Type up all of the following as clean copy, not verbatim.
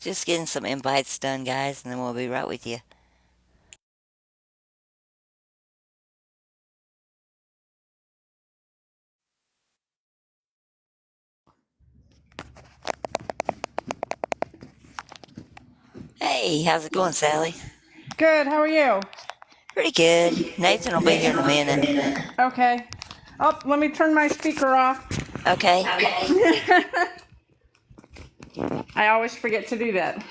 Just getting some invites done, guys, and then we'll be right with you. Hey, how's it going, Sally? Good. How are you? Pretty good. Nathan will be here in a minute. Okay. Oh, let me turn my speaker off. Okay. I always forget to do that.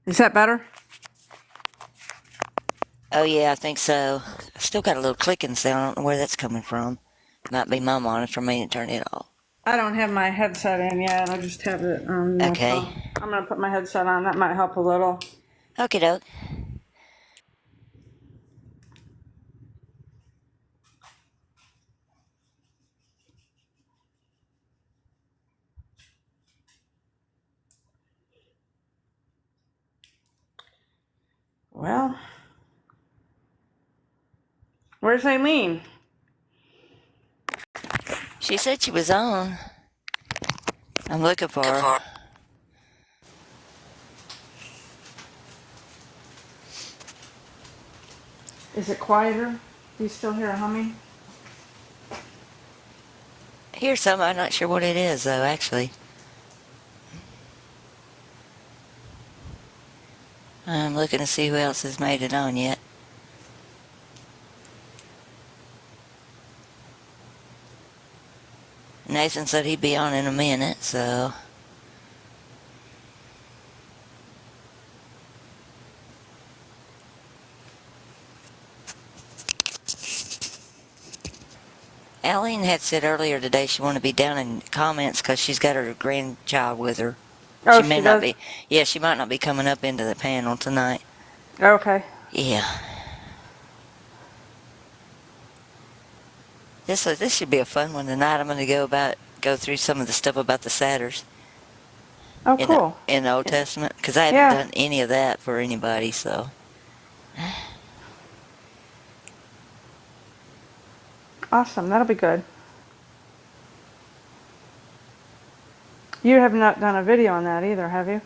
Is that better? Oh, yeah, I think so. I still got a little clicking sound. I don't know where that's coming from. Might be my monitor. I need to turn it off. I don't have my headset in yet. I just have it on my Okay. phone. I'm going to put my headset on. That might help a little. Okie doke. Well, where's Aileen? She said she was on. I'm looking for her. Is it quieter? Do you still hear humming? Here's some. I'm not sure what it is, though, actually. I'm looking to see who else has made it on yet. Nathan said he'd be on in a minute, so... Aline had said earlier today she wanted to be down in comments because she's got her grandchild with her. Oh, She may she not does? be. Yeah, she might not be coming up into the panel tonight. Okay. Yeah. This should be a fun one tonight. I'm going to go through some of the stuff about the Satyrs Oh, cool. in the Old Testament because I haven't Yeah. done any of that for anybody. So Awesome. That'll be good. You have not done a video on that either, have you?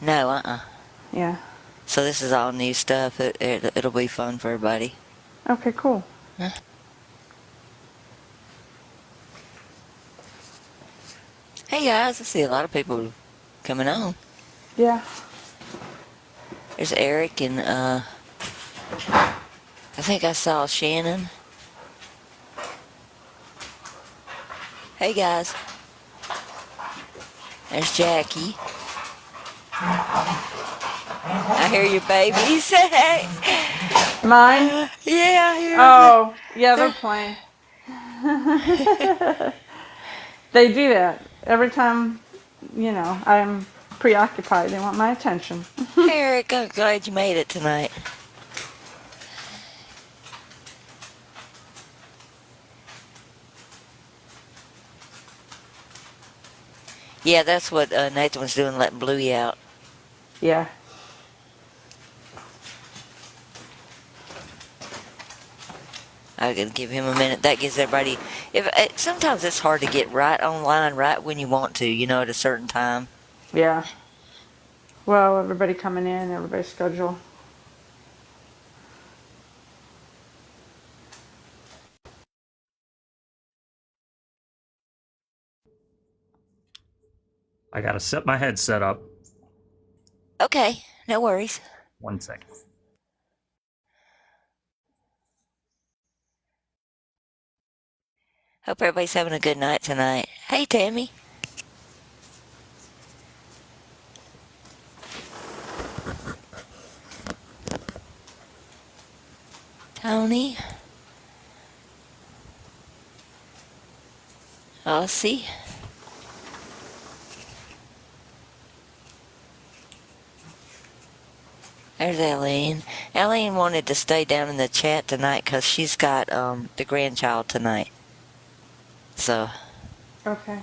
no, Yeah. So this is all new stuff. It'll be fun for everybody. Okay, cool. Hey guys, I see a lot of people coming on. Yeah. There's Eric and I think I saw Shannon. Hey guys. There's Jackie. I hear your babies. Hey. Mine? Yeah, I hear them. Oh, yeah, they're playing. They do that. Every time, I'm preoccupied, they want my attention. Hey Eric, I'm glad you made it tonight. Yeah, that's what Nathan was doing, letting Bluey out. Yeah. I'm gonna give him a minute. That gives everybody. Sometimes it's hard to get right online, right when you want to, at a certain time. Yeah. Well, everybody coming in, everybody's schedule. I gotta set my headset up. Okay, no worries. 1 second. Hope everybody's having a good night tonight. Hey, Tammy. Tony. Aussie. There's Eileen. Eileen wanted to stay down in the chat tonight because she's got the grandchild tonight. So, Okay.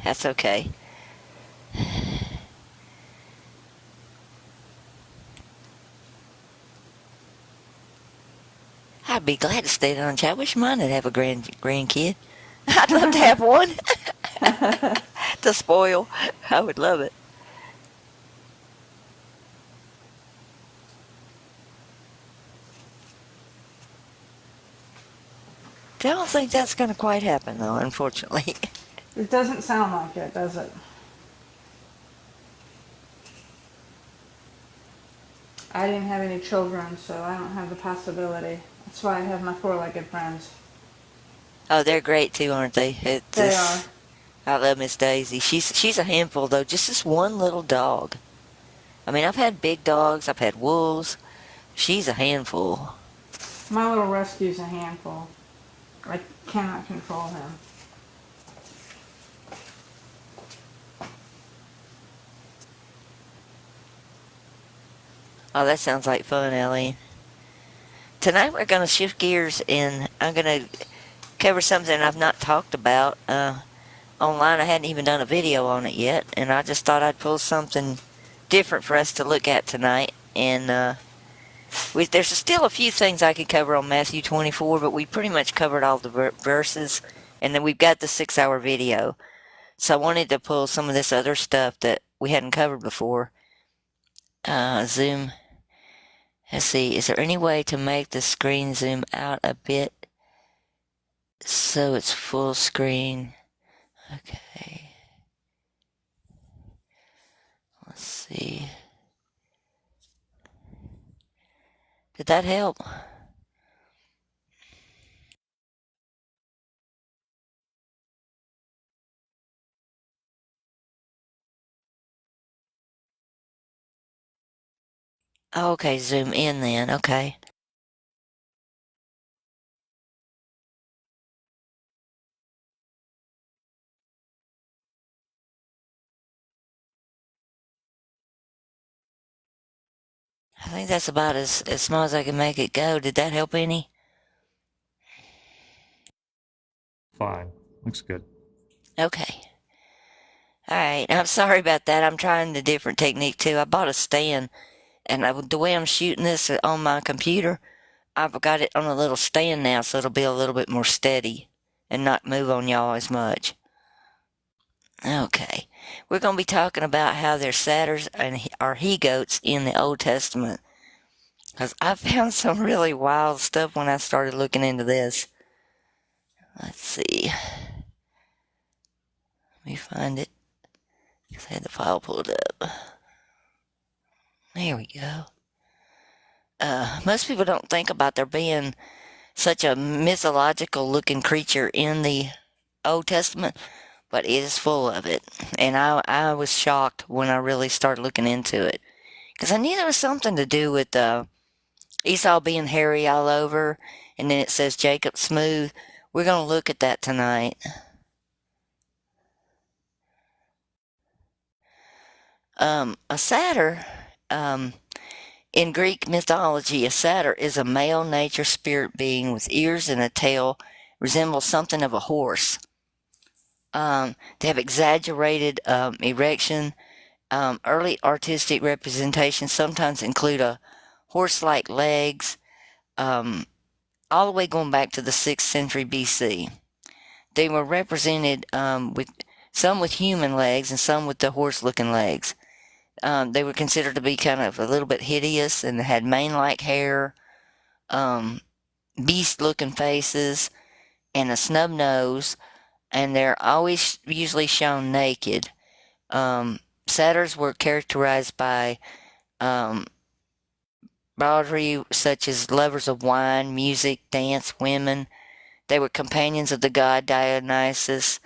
that's okay. I'd be glad to stay down in chat. I wish mine would have a grandkid. I'd love to have one. to spoil. I would love it. I don't think that's going to quite happen, though, unfortunately. It doesn't sound like it, does it? I didn't have any children, so I don't have the possibility. That's why I have my four-legged friends. Oh, they're great too, aren't they? They are. I love Miss Daisy. She's a handful, though. Just this one little dog. I mean, I've had big dogs. I've had wolves. She's a handful. My little rescue's a handful. I cannot control him. Oh, that sounds like fun, Ellie. Tonight we're going to shift gears and I'm going to cover something I've not talked about online. I hadn't even done a video on it yet, and I just thought I'd pull something different for us to look at tonight. And there's still a few things I could cover on Matthew 24, but we pretty much covered all the verses, and then we've got the 6-hour video. So I wanted to pull some of this other stuff that we hadn't covered before. Zoom. Let's see, is there any way to make the screen zoom out a bit so it's full screen? Okay. Let's see. Did that help? Okay, zoom in then, okay. I think that's about as small as I can make it go. Did that help any? Fine. Looks good. Okay. Alright, I'm sorry about that. I'm trying the different technique too. I bought a stand, and the way I'm shooting this on my computer, I've got it on a little stand now, so it'll be a little bit more steady and not move on y'all as much. Okay, we're going to be talking about how there's satyrs and are he-goats in the Old Testament. Because I found some really wild stuff when I started looking into this. Let's see. Let me find it. Because I had the file pulled up. There we go. Most people don't think about there being such a mythological looking creature in the Old Testament, but it is full of it. And I was shocked when I really started looking into it. Because I knew there was something to do with Esau being hairy all over, and then it says Jacob smooth. We're going to look at that tonight. A satyr, in Greek mythology, a satyr is a male nature spirit being with ears and a tail, resembles something of a horse. They have exaggerated erection. Early artistic representations sometimes include a horse-like legs, all the way going back to the 6th century BC. They were represented with some with human legs and some with the horse-looking legs. They were considered to be kind of a little bit hideous and had mane-like hair, beast-looking faces, and a snub nose, and they're always usually shown naked. Satyrs were characterized by Bawdry, such as lovers of wine, music, dance, women. They were companions of the god Dionysus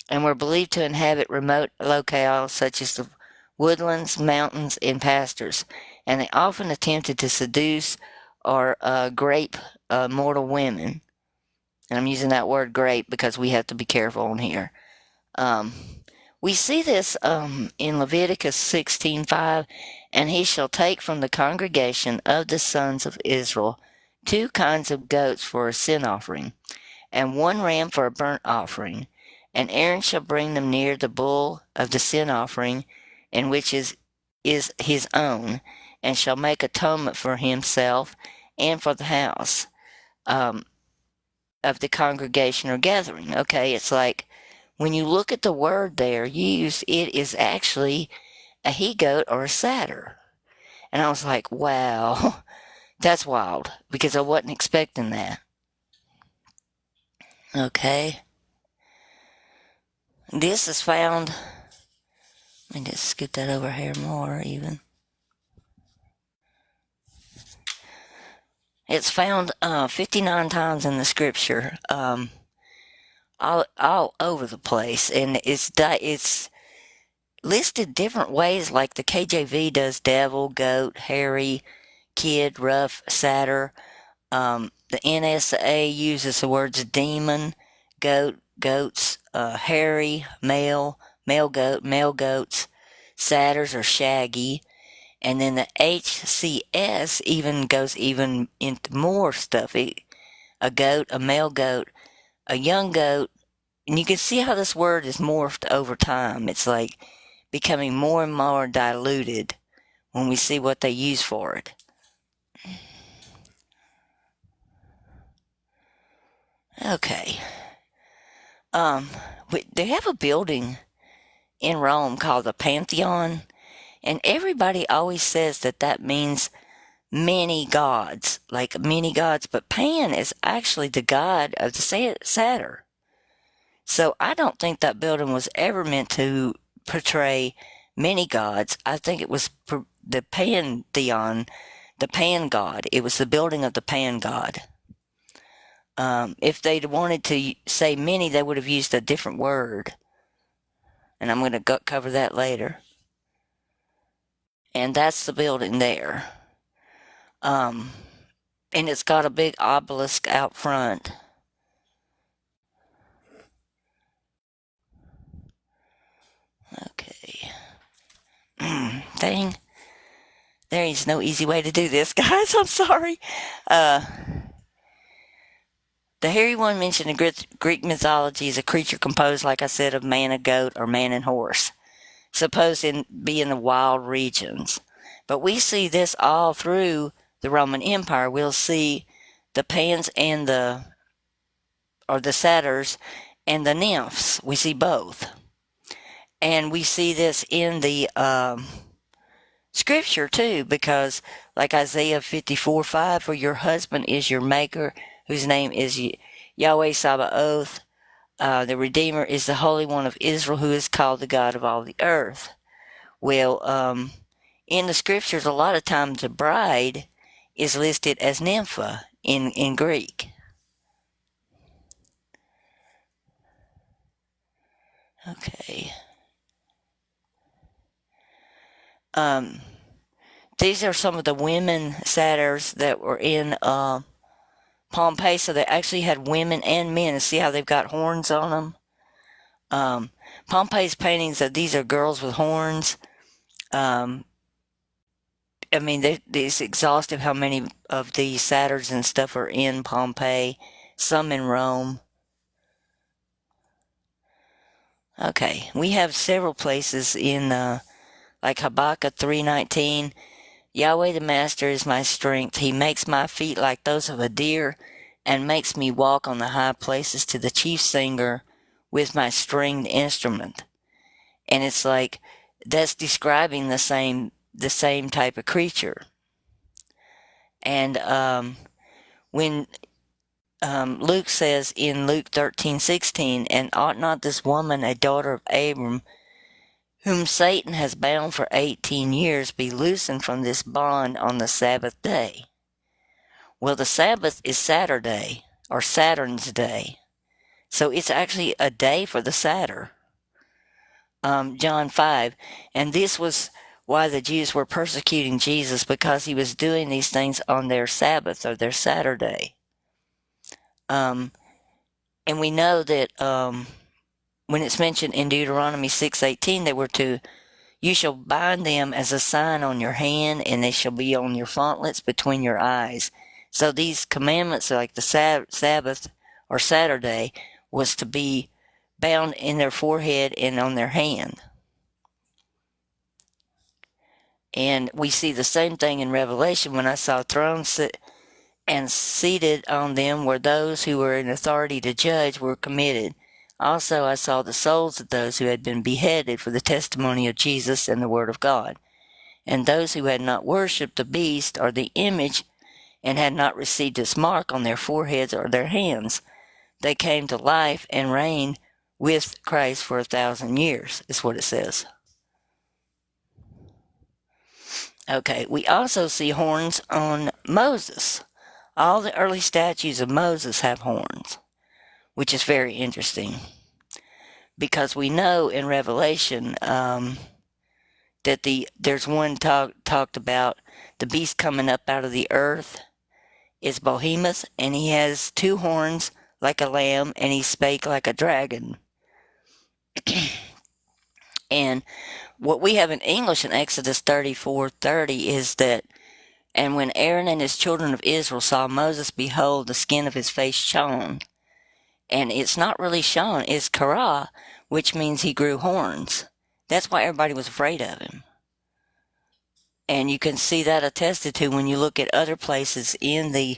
and were believed to inhabit remote locales such as the woodlands, mountains, and pastures. And they often attempted to seduce or grape mortal women. And I'm using that word grape because we have to be careful on here. We see this in Leviticus 16:5, and he shall take from the congregation of the sons of Israel 2 kinds of goats for a sin offering, and 1 ram for a burnt offering. And Aaron shall bring them near the bull of the sin offering, and which is his own, and shall make atonement for himself and for the house of the congregation or gathering. Okay, it's like when you look at the word there used, it is actually a he-goat or a satyr. And I was like, wow, that's wild, because I wasn't expecting that. Okay. This is found, let me just scoot that over here more even. It's found 59 times in the scripture, all over the place, and it's listed different ways, like the KJV does: devil, goat, hairy, kid, rough, satyr. The NSA uses the words demon, goat, goats, hairy, male, male goat, male goats, satyrs or shaggy. And then the HCS even goes even into more stuff. A goat, a male goat, a young goat. And you can see how this word is morphed over time. It's like becoming more and more diluted when we see what they use for it. Okay. They have a building in Rome called the Pantheon, and everybody always says that means many gods, like many gods, but Pan is actually the god of the Satyr. So I don't think that building was ever meant to portray many gods. I think it was the Pantheon, the Pan god. It was the building of the Pan god. If they'd wanted to say many, they would have used a different word. And I'm going to cover that later. And that's the building there. And it's got a big obelisk out front. Okay. Dang. There is no easy way to do this, guys. I'm sorry. The hairy one mentioned in Greek mythology is a creature composed, like I said, of man and goat or man and horse, supposed to be in the wild regions. But we see this all through the Roman Empire. We'll see the Pans and the Satyrs and the nymphs. We see both. And we see this in the scripture too, because like Isaiah 54:5, for your husband is your maker, whose name is Yahweh Sabaoth. The Redeemer is the Holy One of Israel, who is called the God of all the earth. Well, in the scriptures, a lot of times the bride is listed as Nympha in Greek. Okay. These are some of the women satyrs that were in Pompeii. So they actually had women and men. And see how they've got horns on them? Pompeii's paintings of these are girls with horns. I mean, it's exhaustive how many of these satyrs and stuff are in Pompeii. Some in Rome. Okay, we have several places in like Habakkuk 3:19. Yahweh the Master is my strength. He makes my feet like those of a deer and makes me walk on the high places to the chief singer with my stringed instrument. And it's like that's describing the same type of creature. And when Luke says in Luke 13:16, and ought not this woman, a daughter of Abram, whom Satan has bound for 18 years, be loosened from this bond on the Sabbath day? Well, the Sabbath is Saturday, or Saturn's day. So it's actually a day for the satyr. John 5. And this was why the Jews were persecuting Jesus, because he was doing these things on their Sabbath, or their Saturday. And we know that when it's mentioned in Deuteronomy 6:18, they were you shall bind them as a sign on your hand, and they shall be on your frontlets between your eyes. So these commandments, like the Sabbath or Saturday, was to be bound in their forehead and on their hand. And we see the same thing in Revelation. When I saw thrones and seated on them were those who were in authority to judge, were committed Also, I saw the souls of those who had been beheaded for the testimony of Jesus and the word of God, and those who had not worshipped the beast or the image and had not received its mark on their foreheads or their hands. They came to life and reigned with Christ for 1,000 years, is what it says. Okay, we also see horns on Moses. All the early statues of Moses have horns, which is very interesting. Because we know in Revelation that there's one talked about the beast coming up out of the earth is Behemoth, and he has 2 horns like a lamb, and he spake like a dragon. And what we have in English in Exodus 34:30 is that, and when Aaron and his children of Israel saw Moses, behold, the skin of his face shone. And it's not really shone, it's kara, which means he grew horns. That's why everybody was afraid of him. And you can see that attested to when you look at other places in the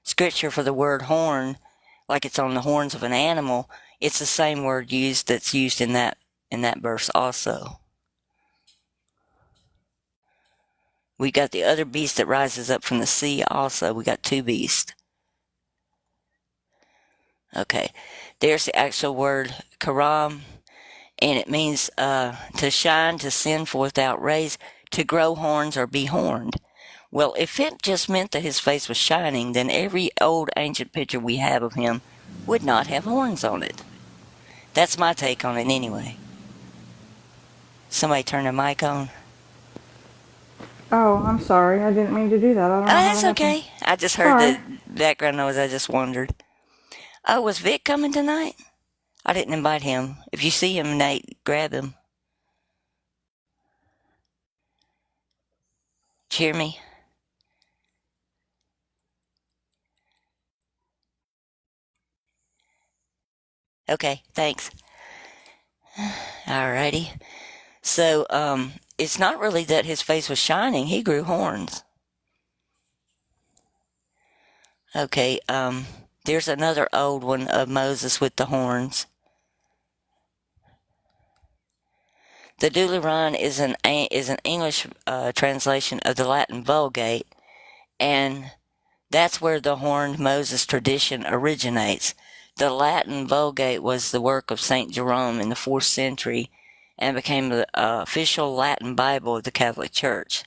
scripture for the word horn, like it's on the horns of an animal. It's the same word used that's used in that verse also. We got the other beast that rises up from the sea also. We got 2 beasts. Okay, there's the actual word karam, and it means to shine, to send forth out rays, to grow horns or be horned. Well, if it just meant that his face was shining, then every old ancient picture we have of him would not have horns on it. That's my take on it anyway. Somebody turn their mic on. Oh, I'm sorry. I didn't mean to do that. I don't know how That's that okay. happened. I just heard Sorry. the background noise. I just wondered. Oh, was Vic coming tonight? I didn't invite him. If you see him, Nate, grab him. Did you hear me? Okay, thanks. Alrighty. So, it's not really that his face was shining. He grew horns. Okay, there's another old one of Moses with the horns. The Deuteron is an English translation of the Latin Vulgate, and that's where the horned Moses tradition originates. The Latin Vulgate was the work of St. Jerome in the 4th century and became the official Latin Bible of the Catholic Church.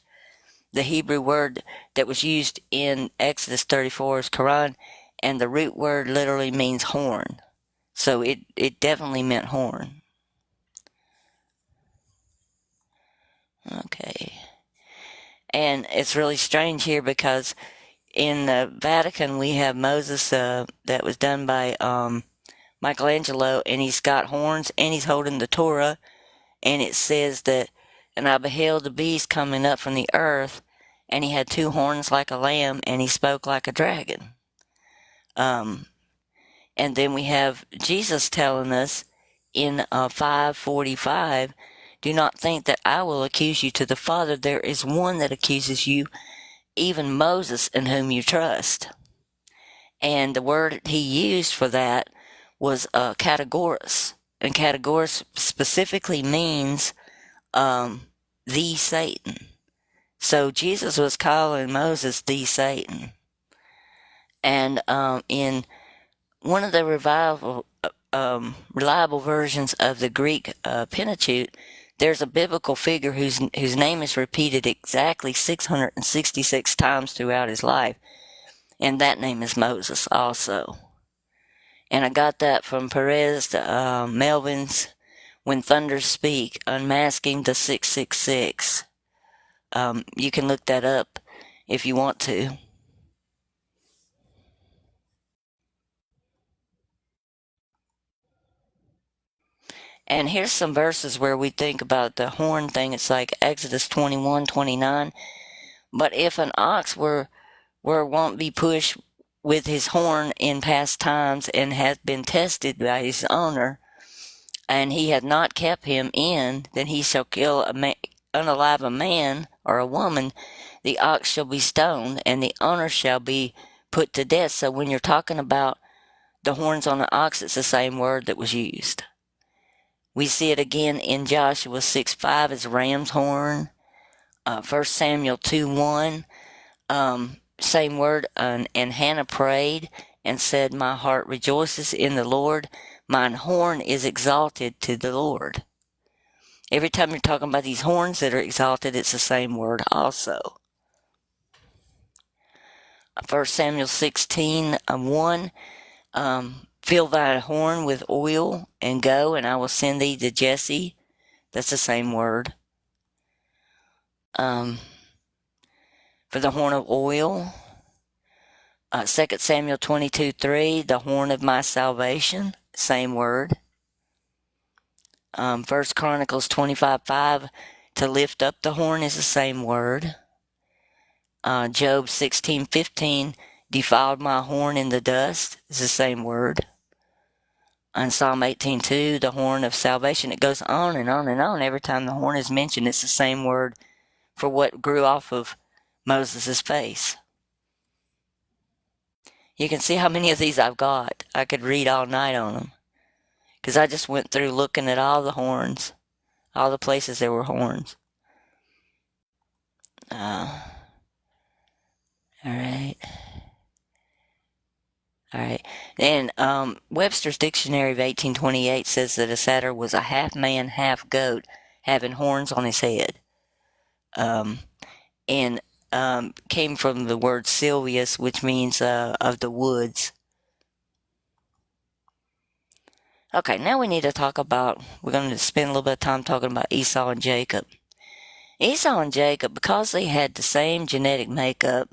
The Hebrew word that was used in Exodus 34 is Quran, and the root word literally means horn. So it definitely meant horn. Okay. And it's really strange here because in the Vatican we have Moses that was done by Michelangelo, and he's got horns and he's holding the Torah, and it says that, and I beheld the beast coming up from the earth, and he had 2 horns like a lamb, and he spoke like a dragon. And then we have Jesus telling us in 5:45, do not think that I will accuse you to the Father. There is one that accuses you, even Moses, in whom you trust. And the word he used for that was categoros. And categoros specifically means the Satan. So Jesus was calling Moses the Satan. And in one of the reliable versions of the Greek Pentateuch, there's a biblical figure whose name is repeated exactly 666 times throughout his life, and that name is Moses also. And I got that from Perez Melvin's When Thunders Speak, Unmasking the 666. You can look that up if you want to. And here's some verses where we think about the horn thing. It's like Exodus 21:29. But if an ox won't be pushed with his horn in past times and hath been tested by his owner, and he hath not kept him in, then he shall kill unalive a man or a woman, the ox shall be stoned, and the owner shall be put to death. So when you're talking about the horns on the ox, it's the same word that was used. We see it again in Joshua 6:5 as ram's horn. 1 Samuel 2:1, same word. And Hannah prayed and said, "My heart rejoices in the Lord. Mine horn is exalted to the Lord." Every time you're talking about these horns that are exalted, it's the same word also. 1 Samuel 16:1, fill thy horn with oil and go, and I will send thee to Jesse. That's the same word. For the horn of oil, 2 Samuel 22:3, the horn of my salvation, same word. 1 Chronicles 25:5, to lift up the horn is the same word. Job 16:15, defiled my horn in the dust is the same word. On Psalm 18:2, the horn of salvation. It goes on and on and on. Every time the horn is mentioned, it's the same word for what grew off of Moses' face. You can see how many of these I've got. I could read all night on them, because I just went through looking at all the horns, all the places there were horns. All right. And Webster's Dictionary of 1828 says that a satyr was a half man, half goat, having horns on his head. And came from the word Silvius, which means of the woods. Okay, now we need to talk about, we're going to spend a little bit of time talking about Esau and Jacob. Esau and Jacob, because they had the same genetic makeup,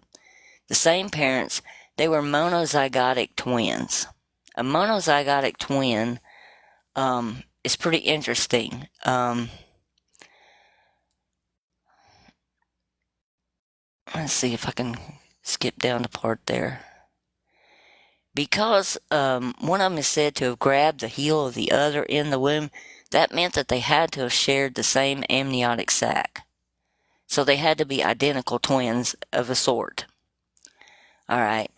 the same parents, they were monozygotic twins. A monozygotic twin is pretty interesting. Let's see if I can skip down the part there. Because one of them is said to have grabbed the heel of the other in the womb, that meant that they had to have shared the same amniotic sac. So they had to be identical twins of a sort. All right.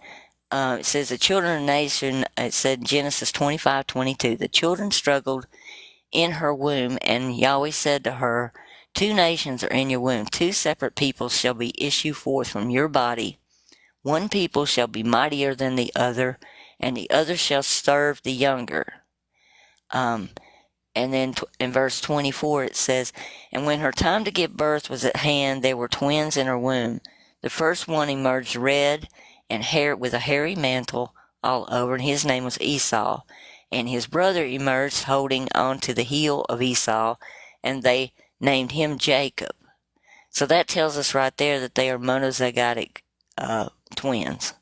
It says the children of the nation, it said Genesis 25:22, the children struggled in her womb, and Yahweh said to her, 2 nations are in your womb, 2 separate peoples shall be issue forth from your body. One people shall be mightier than the other, and the other shall serve the younger. And then in verse 24 it says, and when her time to give birth was at hand, there were twins in her womb. The first one emerged red and hair with a hairy mantle all over, and his name was Esau. And his brother emerged holding on to the heel of Esau, and they named him Jacob. So that tells us right there that they are monozygotic twins.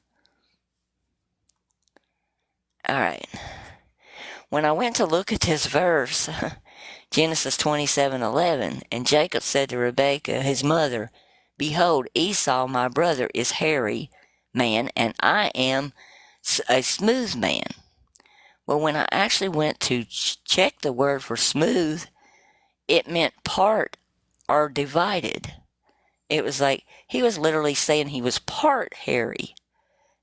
All right. When I went to look at this verse, Genesis 27:11, and Jacob said to Rebekah, his mother, behold, Esau, my brother, is hairy man, and I am a smooth man. Well, when I actually went to check the word for smooth, it meant part or divided. It was like he was literally saying he was part hairy,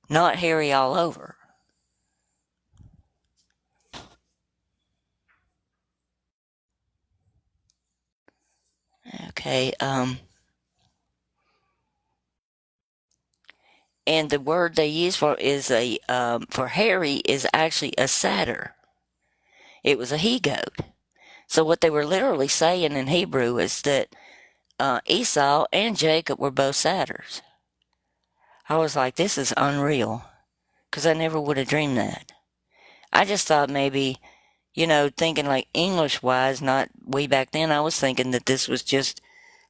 not hairy all over. Okay, and the word they use for hairy is actually a satyr. It was a he-goat. So what they were literally saying in Hebrew is that Esau and Jacob were both satyrs. I was like, this is unreal, because I never would have dreamed that. I just thought maybe, thinking like English-wise, not way back then, I was thinking that this was just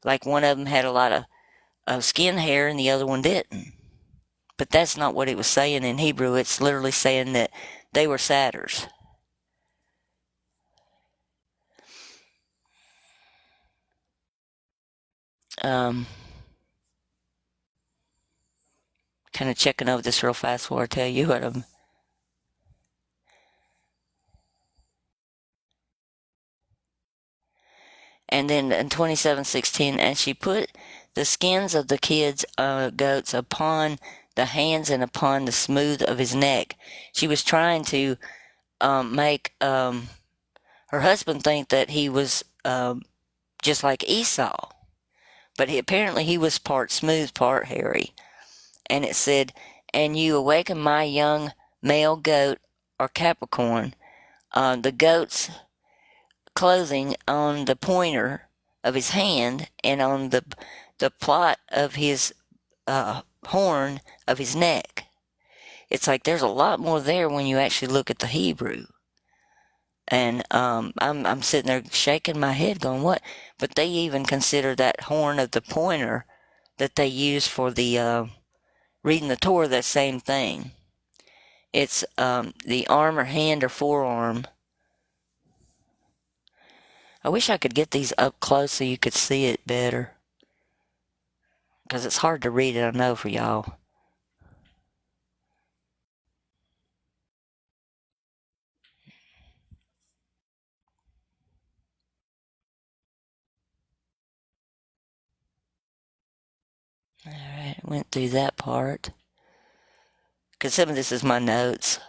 like one of them had a lot of skin hair and the other one didn't. But that's not what it was saying in Hebrew. It's literally saying that they were satyrs. Kind of checking over this real fast before I tell you what I'm... And then in 27:16, and she put the skins of the kids' goats upon the hands and upon the smooth of his neck. She was trying to make her husband think that he was just like Esau, but apparently he was part smooth, part hairy. And it said, "And you awaken my young male goat or Capricorn, the goat's clothing on the pointer of his hand and on the plot of his horn of his neck." It's like there's a lot more there when you actually look at the Hebrew. And I'm sitting there shaking my head, going, "What?" But they even consider that horn of the pointer that they use for the reading the Torah that same thing. It's the arm or hand or forearm. I wish I could get these up close so you could see it better, because it's hard to read it, I know, for y'all. Alright, I went through that part, because some of this is my notes.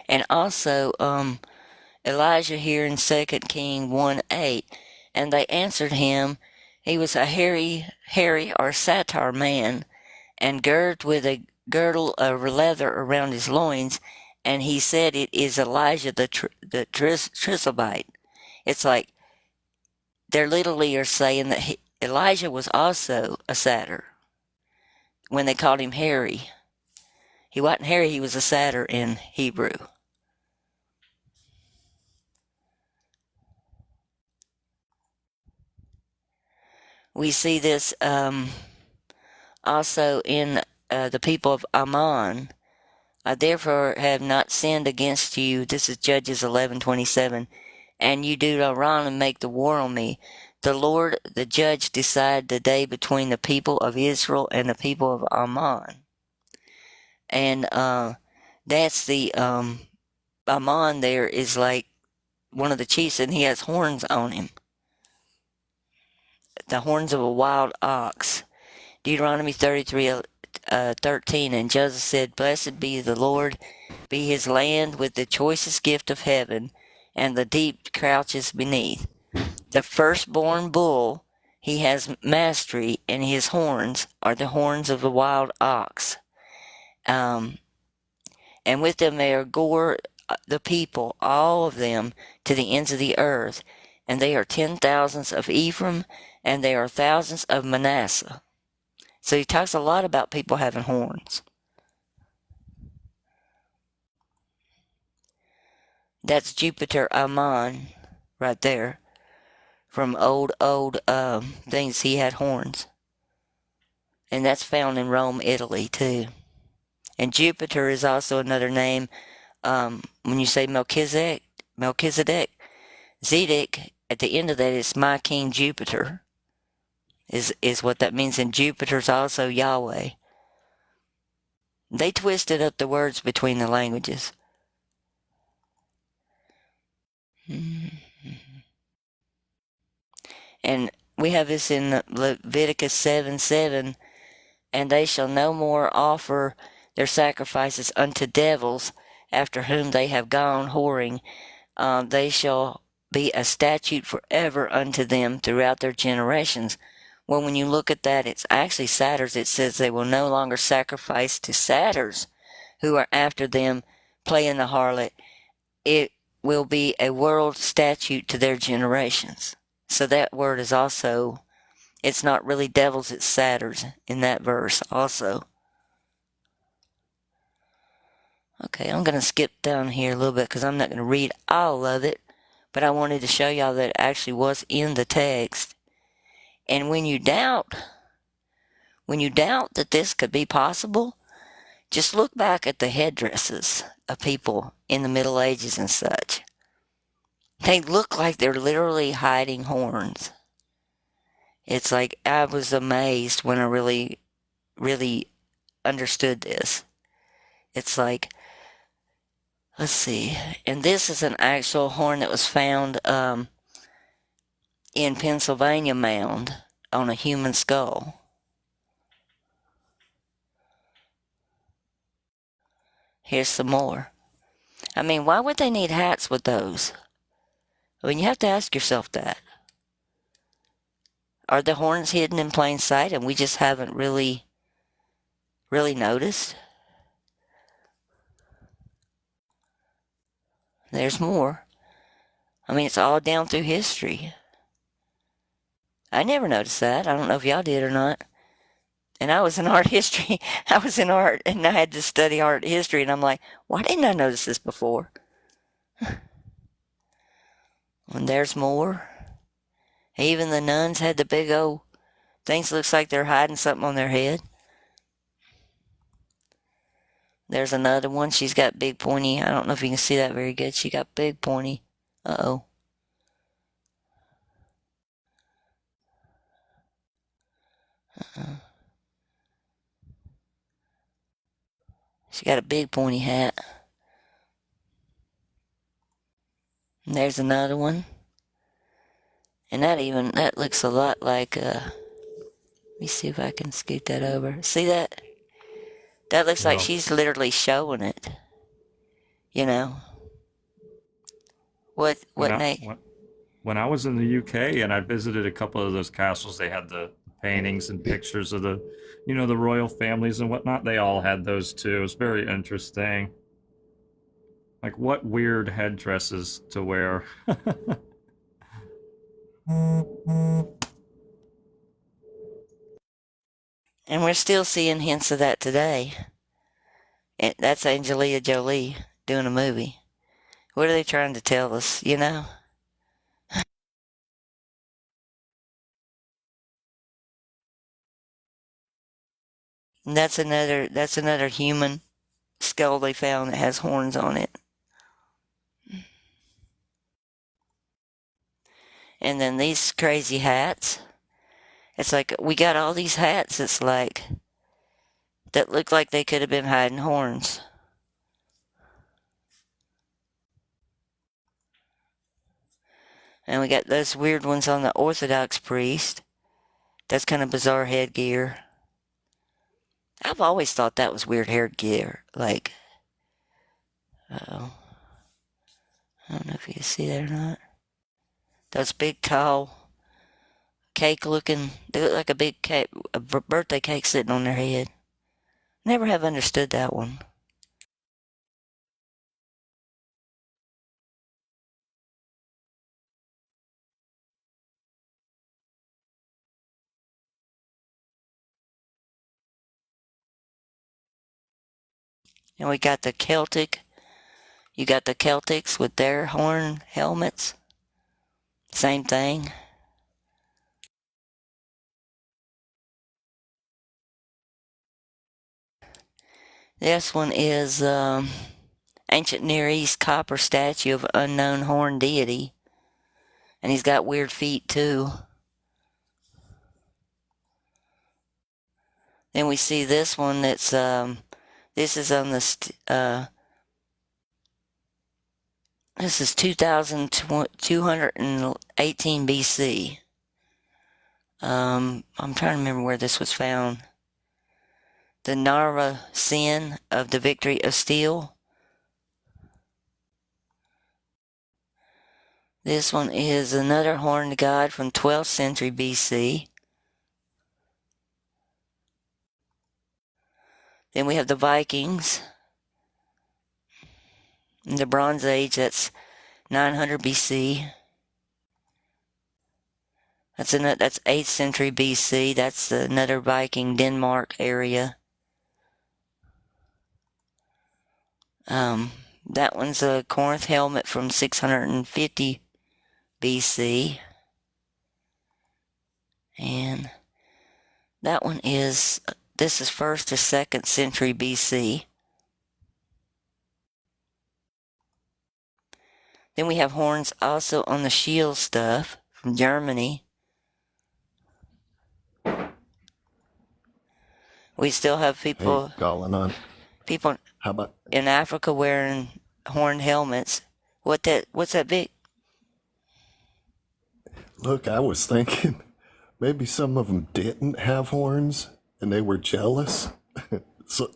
And also, Elijah here in 2 King 1:8, "And they answered him, he was a hairy or satyr man, and girded with a girdle of leather around his loins, and he said, It is Elijah the Tishbite." It's like they're literally are saying that Elijah was also a satyr when they called him hairy. He wasn't hairy, he was a satyr in Hebrew. We see this also in the people of Ammon. "I therefore have not sinned against you." This is Judges 11:27. "And you do no wrong and make the war on me. The Lord, the judge, decide the day between the people of Israel and the people of Ammon." And that's the Ammon there is like one of the chiefs, and he has horns on him. The horns of a wild ox. Deuteronomy 33:13. "And Joseph said, Blessed be the Lord, be his land with the choicest gift of heaven, and the deep crouches beneath. The firstborn bull, he has mastery, and his horns are the horns of the wild ox. And with them they are gore the people, all of them, to the ends of the earth. And they are 10,000s of Ephraim, and they are thousands of Manasseh." So he talks a lot about people having horns. That's Jupiter Ammon right there. From old things, he had horns. And that's found in Rome, Italy, too. And Jupiter is also another name. When you say Melchizedek, Zedek, at the end of that is my King Jupiter, is what that means. And Jupiter's also Yahweh. They twisted up the words between the languages. And we have this in Leviticus 7:7. "And they shall no more offer their sacrifices unto devils, after whom they have gone whoring. They shall be a statute forever unto them throughout their generations." Well, when you look at that, it's actually satyrs. It says they will no longer sacrifice to satyrs who are after them playing the harlot. It will be a world statute to their generations. So that word is also, it's not really devils, it's satyrs in that verse also. Okay, I'm going to skip down here a little bit because I'm not going to read all of it, but I wanted to show y'all that it actually was in the text. And when you doubt that this could be possible, just look back at the headdresses of people in the Middle Ages and such. They look like they're literally hiding horns. It's like I was amazed when I really, really understood this. It's like, let's see, and this is an actual horn that was found in Pennsylvania mound. on a human skull. Here's some more. I mean, why would they need hats with those? I mean, you have to ask yourself that. Are the horns hidden in plain sight and we just haven't really noticed? There's more. I mean, it's all down through history. I never noticed that. I don't know if y'all did or not. And I was in art history. I was in art and I had to study art history. And I'm like, why didn't I notice this before? And there's more. Even the nuns had the big old things. Looks like they're hiding something on their head. There's another one. She's got big pointy. I don't know if you can see that very good. She got big pointy. Uh-oh. She got a big pointy hat. And there's another one. And that looks a lot like, let me see if I can scoot that over. See that? That looks like she's literally showing it. You know? What, Nate? When I was in the UK and I visited a couple of those castles, they had the paintings and pictures of the royal families and whatnot. They all had those too. It was very interesting. Like, what weird headdresses to wear. And we're still seeing hints of that today. That's Angelina Jolie doing a movie. What are they trying to tell us, you know? And that's another human skull they found that has horns on it. And then these crazy hats. It's like we got all these hats. It's like that look like they could have been hiding horns. And we got those weird ones on the Orthodox priest. That's kind of bizarre headgear. I've always thought that was weird headgear. Like, uh-oh. I don't know if you can see that or not. Those big, tall, cake looking, they look like a big cake, a birthday cake sitting on their head. Never have understood that one. And we got the Celtic. You got the Celtics with their horn helmets. Same thing. This one is ancient Near East copper statue of unknown horn deity. And he's got weird feet too. Then we see this one that's this is on the this is 2218 BC. I'm trying to remember where this was found. The Nara sin of the victory of steel. This one is another horned god from 12th century BC. Then we have the Vikings. In the Bronze Age, that's 900 BC. That's 8th century BC. That's another Viking Denmark area. That one's a Corinth helmet from 650 BC. And that one this is 1st to 2nd century BC. Then we have horns also on the shield stuff from Germany. We still have people. Hey, calling on. People How about in Africa wearing horn helmets. What's that big? look? I was thinking maybe some of them didn't have horns and they were jealous.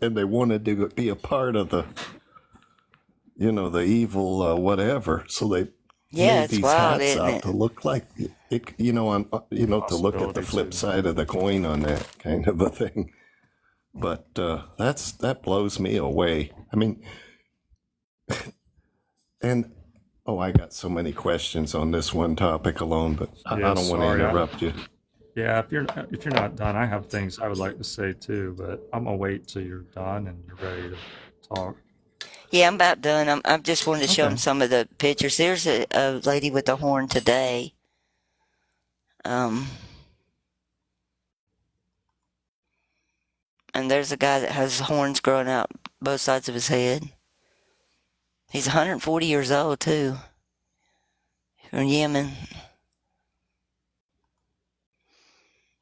And they wanted to be a part of the, the evil whatever. So they Yeah, made it's these wild, hats isn't out it? to look like it, to look at the Possibility flip too. side of the coin on that kind of a thing. But that blows me away. I mean, and I got so many questions on this one topic alone, but I Yeah, don't want to sorry. interrupt you. Yeah, if you're not done, I have things I would like to say too, but I'm gonna wait till you're done and you're ready to talk. Yeah, I'm about done. I'm just wanted to show Okay. them some of the pictures. There's a lady with a horn today. Um, and there's a guy that has horns growing out both sides of his head. He's 140 years old too. From Yemen.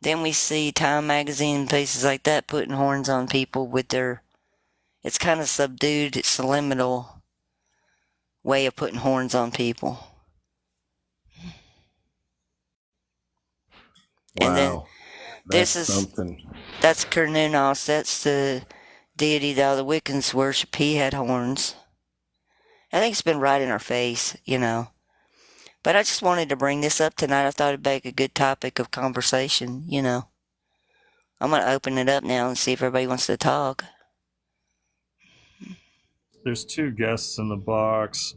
Then we see Time magazine and places like that putting horns on people with their. It's kind of subdued, it's subliminal way of putting horns on people. And then Wow, this that's is something. that's Kernunos. That's the deity that all the Wiccans worship. He had horns. I think it's been right in our face, But I just wanted to bring this up tonight. I thought it'd make a good topic of conversation, I'm going to open it up now and see if everybody wants to talk. There's two guests in the box.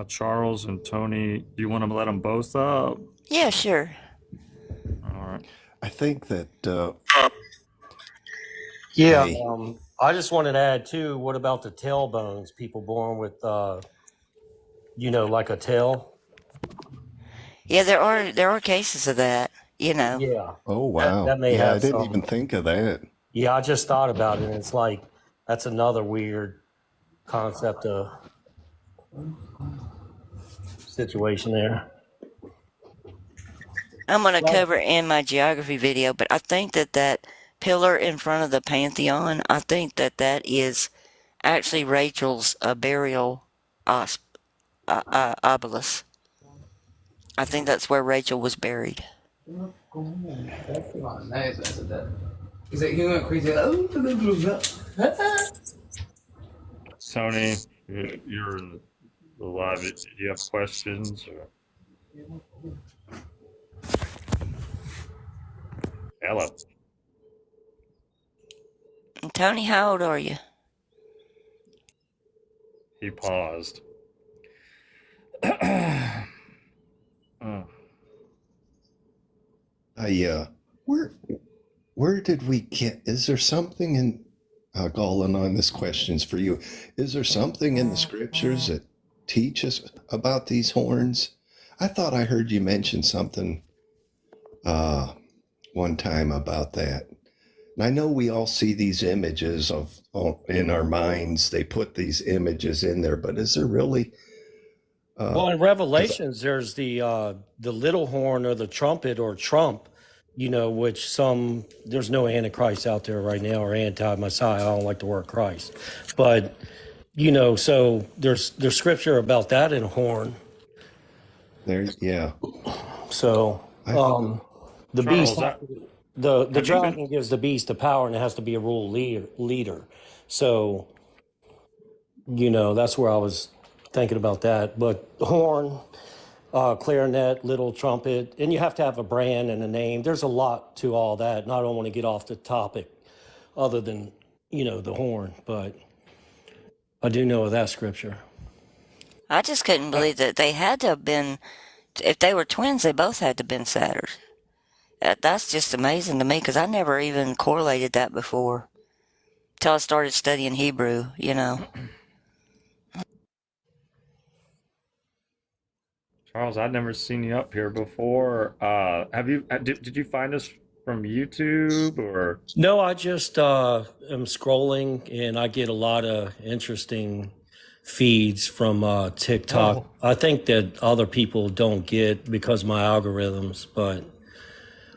Charles and Tony. Do you want to let them both up? Yeah, sure. All right. I think that Yeah, hey, I just wanted to add too. What about the tailbones? People born with, like a tail. Yeah, there are cases of that, Yeah, oh wow, that may yeah, I have didn't some. even think of that. Yeah, I just thought about it, and it's like that's another weird concept of situation there. I'm going to Well, cover it in my geography video, but I think that pillar in front of the Pantheon, I think that is actually Rachel's burial obelisk. I think that's where Rachel was buried. He's like, he went crazy. Tony, you're in the live. Do you have questions? Or... Hello. And Tony, how old are you? He paused. Oh. Where did we get? Is there something in Golan, on this question's for you? Is there something in the scriptures that teaches about these horns? I thought I heard you mention something one time about that. And I know we all see these images in our minds. They put these images in there, but is there really? well, in Revelations, there's the little horn or the trumpet or trump, which there's no Antichrist out there right now or anti-Messiah. I don't like the word Christ, but so there's scripture about that in horn. There, yeah. So the Charles, beast, the have you dragon been? gives the beast the power, and it has to be a rule leader. So that's where I was thinking about that. But horn, clarinet, little trumpet, and you have to have a brand and a name. There's a lot to all that, and I don't want to get off the topic other than the horn, but I do know of that scripture. I just couldn't believe that they had to have been. If they were twins, they both had to have been satyrs. That's just amazing to me because I never even correlated that before till I started studying Hebrew. Charles, I'd never seen you up here before. Have you? Did you find us from YouTube or? No, I just am scrolling, and I get a lot of interesting feeds from TikTok. Oh, I think that other people don't get because of my algorithms, but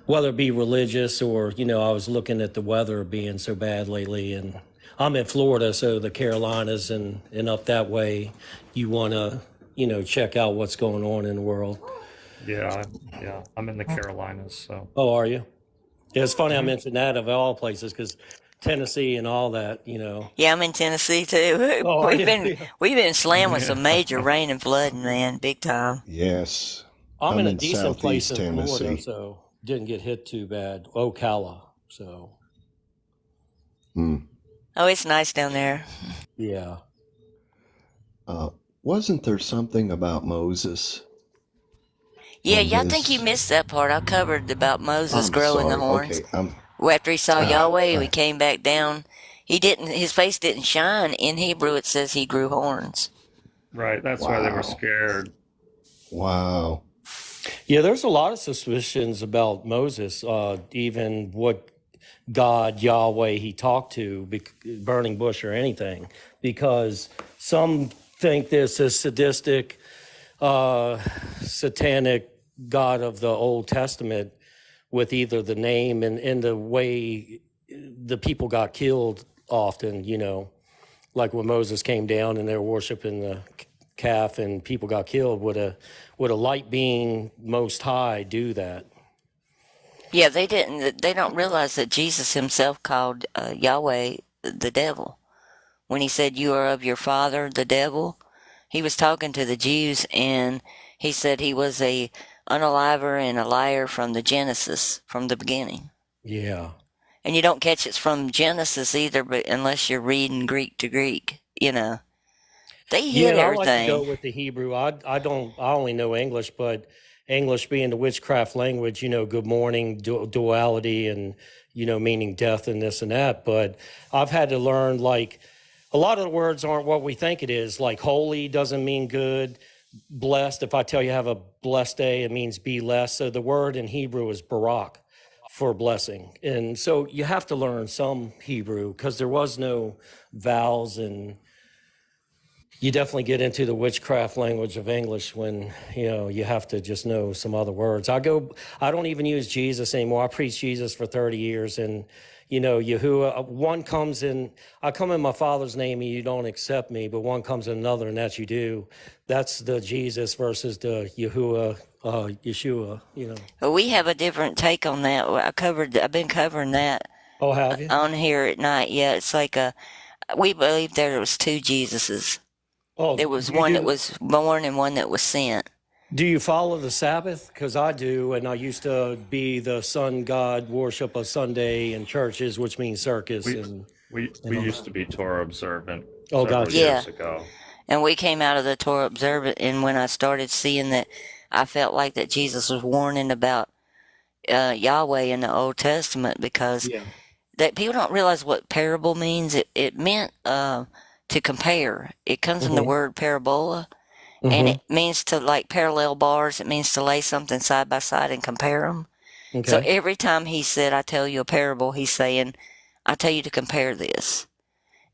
whether it be religious or, I was looking at the weather being so bad lately, and I'm in Florida, so the Carolinas and up that way, you want to, check out what's going on in the world. Yeah, yeah. I'm in the Carolinas, so. Oh, are you? Yeah, it's funny I Mhm. mentioned that of all places because Tennessee and all that, you know. Yeah, I'm in Tennessee too. Oh, are We've you? been Yeah. we've been slammed with some Yeah. major rain and flooding, man, big time. Yes. I'm in I'm a in decent place Southeast in Florida, Tennessee. so didn't get hit too bad. Ocala, so Hmm. Oh, it's nice down there. yeah. Uh, wasn't there something about Moses Yeah, and y'all think you his? missed that part. I covered about Moses I'm growing the sorry. horns. Okay. I'm. Well, after he saw Ah. Yahweh, he came back down. He didn't. His face didn't shine. In Hebrew, it says he grew horns. Right. That's why they were Wow. scared. Wow. Yeah, there's a lot of suspicions about Moses, even what God, Yahweh, he talked to, burning bush or anything, because some think this is sadistic, satanic God of the Old Testament with either the name and the way the people got killed often, you know, like when Moses came down and they were worshiping the calf and people got killed. Would a light being most high do that? Yeah, they didn't. They don't realize that Jesus himself called Yahweh the devil when he said, "You are of your father, the devil." He was talking to the Jews, and he said he was a unaliver and a liar from the Genesis, from the beginning. Yeah. And you don't catch it's from Genesis either, but unless you're reading Greek to Greek, they hid Yeah, I like to go everything. with the Hebrew. I only know English, but English being the witchcraft language, you know, good morning, duality, and, you know, meaning death and this and that. But I've had to learn, like, a lot of the words aren't what we think it is. Like holy doesn't mean good. Blessed, if I tell you have a blessed day, it means be less. So the word in Hebrew is barak for blessing. And so you have to learn some Hebrew because there was no vowels, and you definitely get into the witchcraft language of English when, you know, you have to just know some other words. I don't even use Jesus anymore. I preached Jesus for 30 years, and, you know, Yahuwah, one comes in, I come in my Father's name and you don't accept me, but one comes in another and that you do. That's the Jesus versus the Yahuwah, Yeshua, you know. But we have a different take on that. I've been covering that Oh, have you? on here at night. Yeah, it's like we believe there was two Jesuses. Oh, There was one that was born and one that was sent. do you follow the Sabbath? Because I do, and I used to be the sun god worship of Sunday in churches, which means circus We and we used to be Torah observant oh, several gotcha. Yeah, years ago. and we came out of the Torah observant, and when I started seeing that, I felt like that Jesus was warning about Yahweh in the Old Testament, because Yeah. that people don't realize what parable means. It meant to compare. It comes from the Mm-hmm. word parabola, and it Mm-hmm. means to, like, parallel bars. It means to lay something side by side and compare them. So Okay. every time he said, "I tell you a parable," he's saying, "I tell you to compare this."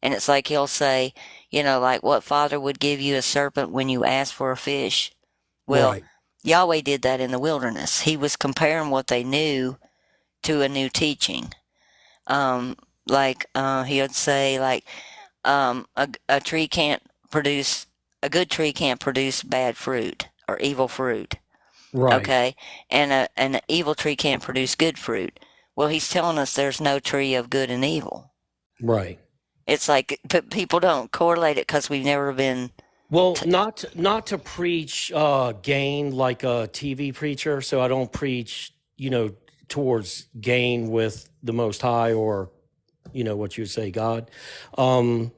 And it's like he'll say, like, what father would give you a serpent when you ask for a fish? Well, Right. Yahweh did that in the wilderness. He was comparing what they knew to a new teaching. He would say, like, a tree can't produce, a good tree can't produce bad fruit or evil fruit. Right. Okay. And an evil tree can't produce good fruit. Well, he's telling us there's no tree of good and evil. Right. It's like, but people don't correlate it because we've never been. Well, not to preach gain like a TV preacher. So I don't preach, you know, towards gain with the Most High or, you know, what you would say, God. Um,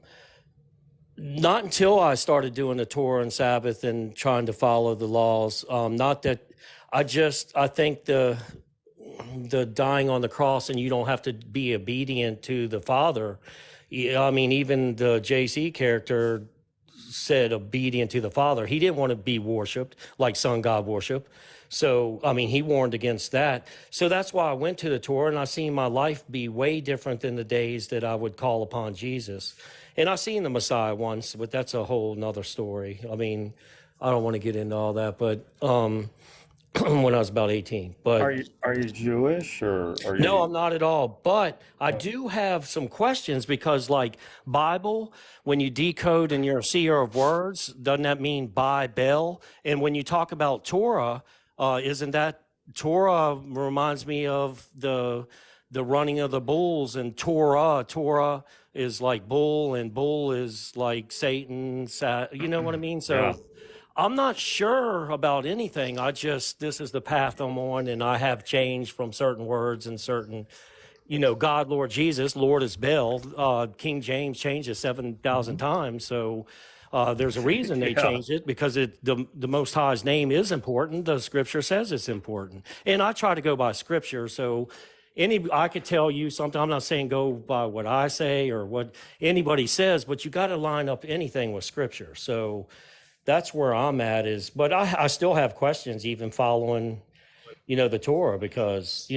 Not until I started doing the Torah and Sabbath and trying to follow the laws. Not that I think the dying on the cross and you don't have to be obedient to the Father. Yeah, I mean, even the JC character said obedient to the Father. He didn't want to be worshipped like sun God worship. So, I mean, he warned against that. So that's why I went to the Torah, and I seen my life be way different than the days that I would call upon Jesus. And I seen the Messiah once, but that's a whole nother story. I mean, I don't want to get into all that, but when I was about 18. But Are you Jewish or are no, you? I'm not at all. But I do have some questions because, like, Bible, when you decode and you're a seer of words, doesn't that mean by Bel? And when you talk about Torah, Isn't that Torah reminds me of the running of the bulls, and Torah is like bull, and bull is like Satan. You know what I mean? Yeah. So I'm not sure about anything. This is the path I'm on, and I have changed from certain words and certain, God, Lord Jesus, Lord is Bel. King James changed it 7,000 times. So there's a reason they Yeah. changed it, because the Most High's name is important. The scripture says it's important. And I try to go by scripture. So I could tell you something. I'm not saying go by what I say or what anybody says, but you got to line up anything with scripture. So that's where I'm at but I still have questions even following, the Torah, because,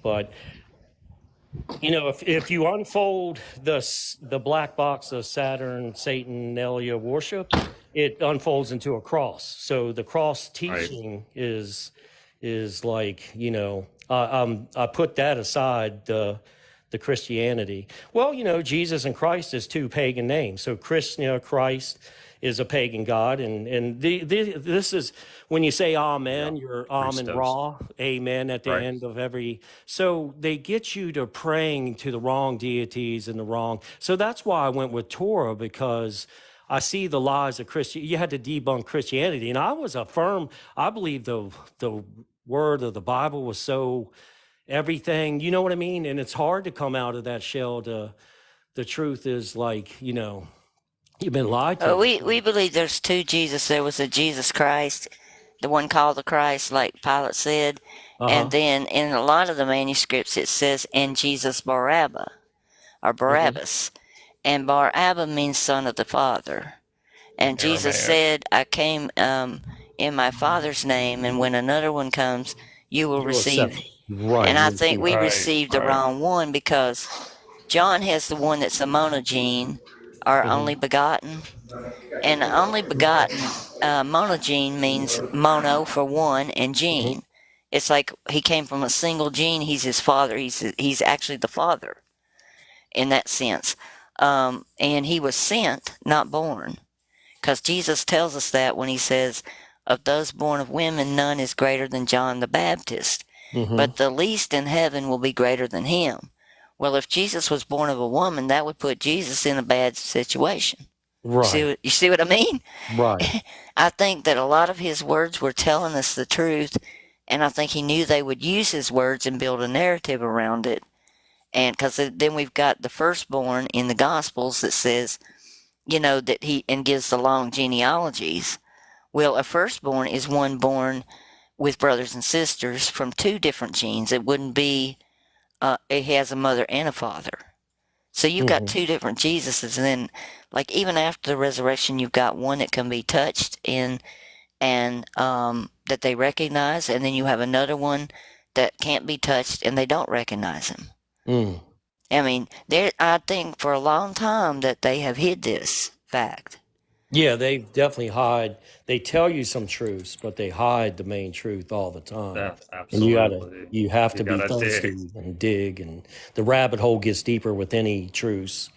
but if you unfold the black box of Saturn, Satan, Elia worship, it unfolds into a cross. So the cross teaching is like, I put that aside, the Christianity. Well, Jesus and Christ is two pagan names. So Christ is a pagan god, and this is when you say amen, you're amen ra, amen at the end of every. So they get you to praying to the wrong deities and the wrong. So that's why I went with Torah, because I see the lies of Christianity. You had to debunk Christianity, and I believe the word of the Bible was so everything. You know what I mean? And it's hard to come out of that shell. The truth is like, you've been lied to. We believe there's two Jesus. There was a Jesus Christ, the one called the Christ, like Pilate said. And then in a lot of the manuscripts, it says, and Jesus Barabbas, or Barabbas. And Barabbas means son of the Father. And Jesus said, I came in my Father's name, and when another one comes, you will receive. Right. And I think we received the wrong one, because John has the one that's the monogene, or only begotten. And only begotten, monogene means mono for one, and gene. It's like he came from a single gene. He's his father. He's actually the Father in that sense. And he was sent, not born. Because Jesus tells us that when he says, of those born of women, none is greater than John the Baptist. But the least in heaven will be greater than him. Well, if Jesus was born of a woman, that would put Jesus in a bad situation. Right. You see what I mean? Right. I think that a lot of his words were telling us the truth, and I think he knew they would use his words and build a narrative around it. And because then we've got the firstborn in the Gospels that says, that he and gives the long genealogies. Well, a firstborn is one born with brothers and sisters from two different genes. It wouldn't be, it has a mother and a father. So you've got two different Jesuses, and then, like, even after the resurrection, you've got one that can be touched and that they recognize, and then you have another one that can't be touched and they don't recognize him. I mean, I think for a long time that they have hid this fact. Yeah, they definitely hide. They tell you some truths, but they hide the main truth all the time. Yeah, And absolutely. you have to be gotta thirsty dig. and dig, and the rabbit hole gets deeper with any truths.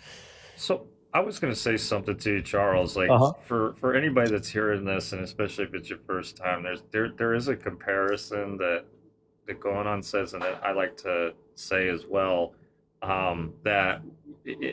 So I was going to say something to you, Charles. Like for anybody that's hearing this, and especially if it's your first time, there is a comparison that going on says, and that I like to say as well, that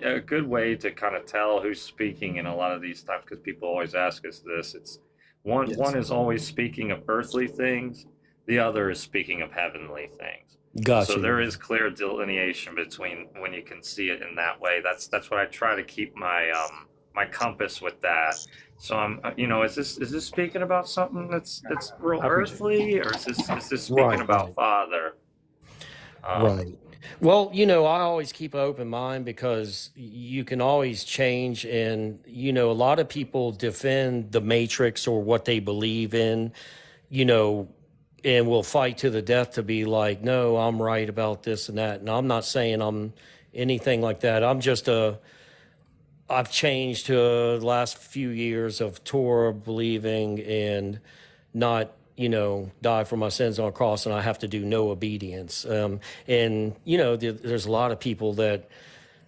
a good way to kind of tell who's speaking in a lot of these times, because people always ask us this, it's one is always speaking of earthly things, the other is speaking of heavenly things. Gotcha. So there is clear delineation between when you can see it in that way. That's what I try to keep my my compass with that. So I'm, is this speaking about something that's real earthly, or is this speaking about Father? Right. Well, I always keep an open mind, because you can always change. And, a lot of people defend the matrix or what they believe in, and will fight to the death to be like, no, I'm right about this and that. And I'm not saying I'm anything like that. I've changed to the last few years of Torah believing, and not, die for my sins on a cross, and I have to do no obedience. And, there's a lot of people that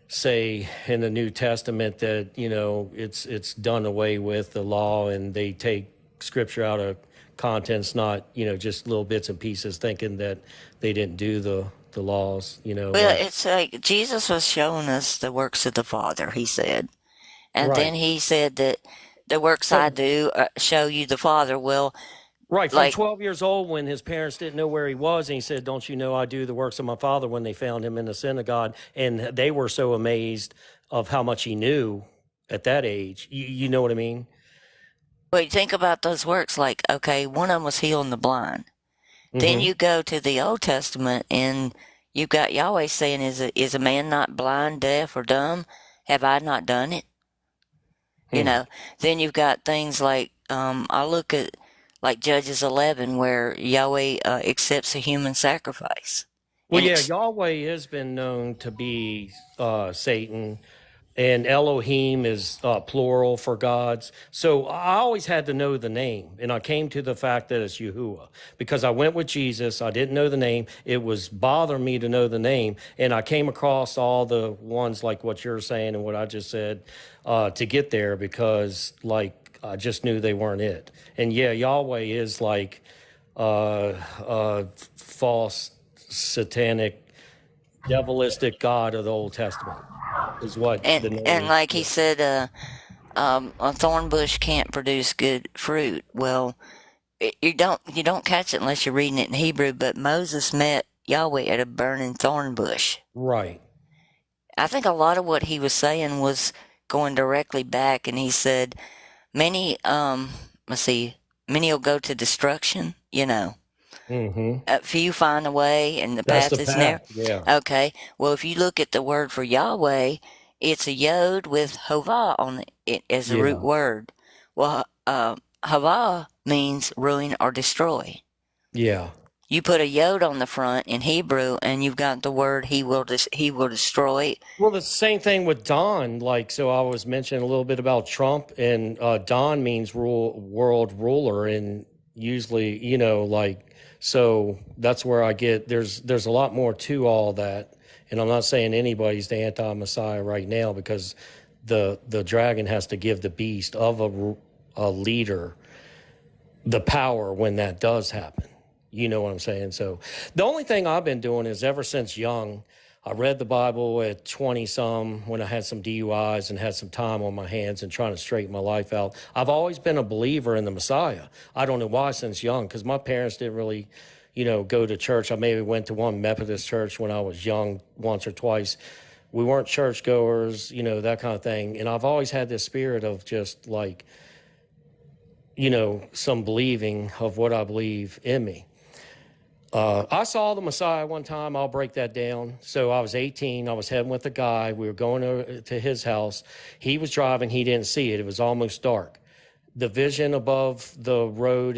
say in the New Testament that, it's done away with, the law, and they take scripture out of contents, not, you know, just little bits and pieces, thinking that they didn't do the laws, you know. Well, Like, it's like Jesus was showing us the works of the Father, he said. And right. then he said that the works I From, do show you the Father. Well, right, from like, 12 years old, when his parents didn't know where he was, and he said, "Don't you know I do the works of my Father?" When they found him in the synagogue, and they were so amazed of how much he knew at that age. You know what I mean? well, you think about those works, like, okay, one of them was healing the blind. Then Mm-hmm. you go to the Old Testament and you've got Yahweh saying, is a man not blind, deaf, or dumb? Have I not done it? You Hmm. know, then you've got things like, I look at like Judges 11 where Yahweh accepts a human sacrifice. Well, And yeah, it's, Yahweh has been known to be Satan, and Elohim is plural for gods. So I always had to know the name, and I came to the fact that it's Yahuwah because I went with Jesus. I didn't know the name. It was bothering me to know the name, and I came across all the ones like what you're saying and what I just said to get there because, like, I just knew they weren't it. And yeah, Yahweh is like false, satanic, devilistic God of the Old Testament is what the and name. like he Yeah. said, a thorn bush can't produce good fruit. Well, you don't catch it unless you're reading it in Hebrew. But Moses met Yahweh at a burning thorn bush. Right. I think a lot of what he was saying was going directly back, and he said, "Many, let's see, many will go to destruction. You know, Mm-hmm. few find a way, and the That's the path is narrow." path. Yeah. Okay, well, if you look at the word for Yahweh, it's a yod with hovah on it as a root Yeah. word. Well, havah means ruin or destroy. Yeah. You put a yod on the front in Hebrew, and you've got the word he will destroy. Well, the same thing with Don. Like, so I was mentioning a little bit about Trump, and Don means world ruler, and usually, you know, like, so that's where I get there's a lot more to all that, and I'm not saying anybody's the anti-Messiah right now because the dragon has to give the beast of a leader the power when that does happen. You know what I'm saying? So the only thing I've been doing is ever since young, I read the Bible at 20 some when I had some DUIs and had some time on my hands and trying to straighten my life out. I've always been a believer in the Messiah. I don't know why since young, because my parents didn't really, you know, go to church. I maybe went to one Methodist church when I was young once or twice. We weren't churchgoers, you know, that kind of thing. And I've always had this spirit of just like, you know, some believing of what I believe in me. I saw the Messiah one time. I'll break that down. So I was 18. I was heading with a guy. We were going to his house. He was driving. He didn't see it. It was almost dark. The vision above the road,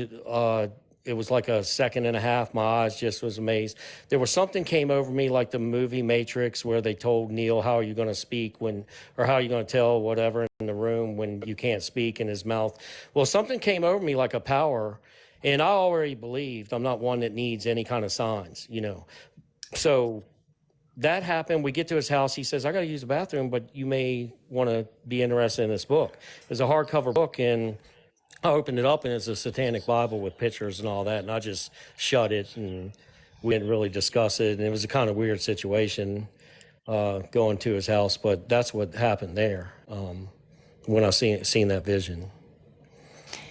it was like a second and a half. My eyes just was amazed. There was something came over me like the movie Matrix where they told Neo, how are you going to speak when, or how are you going to tell whatever in the room when you can't speak in his mouth? Well, something came over me like a power. And I already believed. I'm not one that needs any kind of signs, you know. So that happened. We get to his house. He says, I got to use the bathroom, but you may want to be interested in this book. It's a hardcover book, and I opened it up, and it's a satanic Bible with pictures and all that. And I just shut it, and we didn't really discuss it. And it was a kind of weird situation going to his house. But that's what happened there when I seen that vision.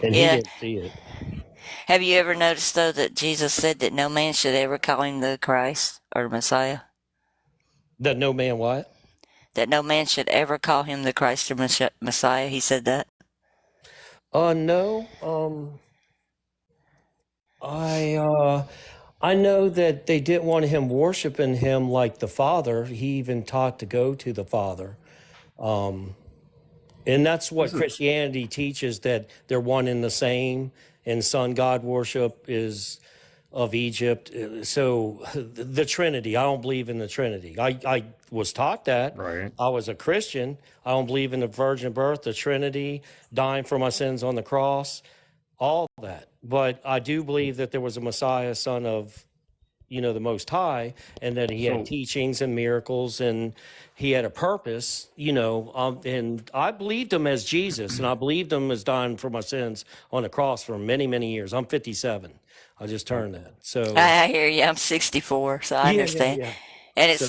And he Yeah. didn't see it. Have you ever noticed, though, that Jesus said that no man should ever call him the Christ or Messiah? That no man what? That no man should ever call him the Christ or Messiah? He said that? No. I know that they didn't want him worshiping him like the Father. He even taught to go to the Father. And that's what Christianity teaches, that they're one and the same, and sun god worship is of Egypt. So the Trinity, I don't believe in the Trinity. I was taught that. Right. I was a Christian. I don't believe in the virgin birth, the Trinity, dying for my sins on the cross, all that. But I do believe that there was a Messiah, son of the Most High, and that he had So teachings and miracles, and he had a purpose, and I believed him as Jesus, and I believed him as dying for my sins on the cross for many, many years. I'm 57. I just turned that. So, I hear you. I'm 64, so I yeah, yeah, understand. yeah. And So,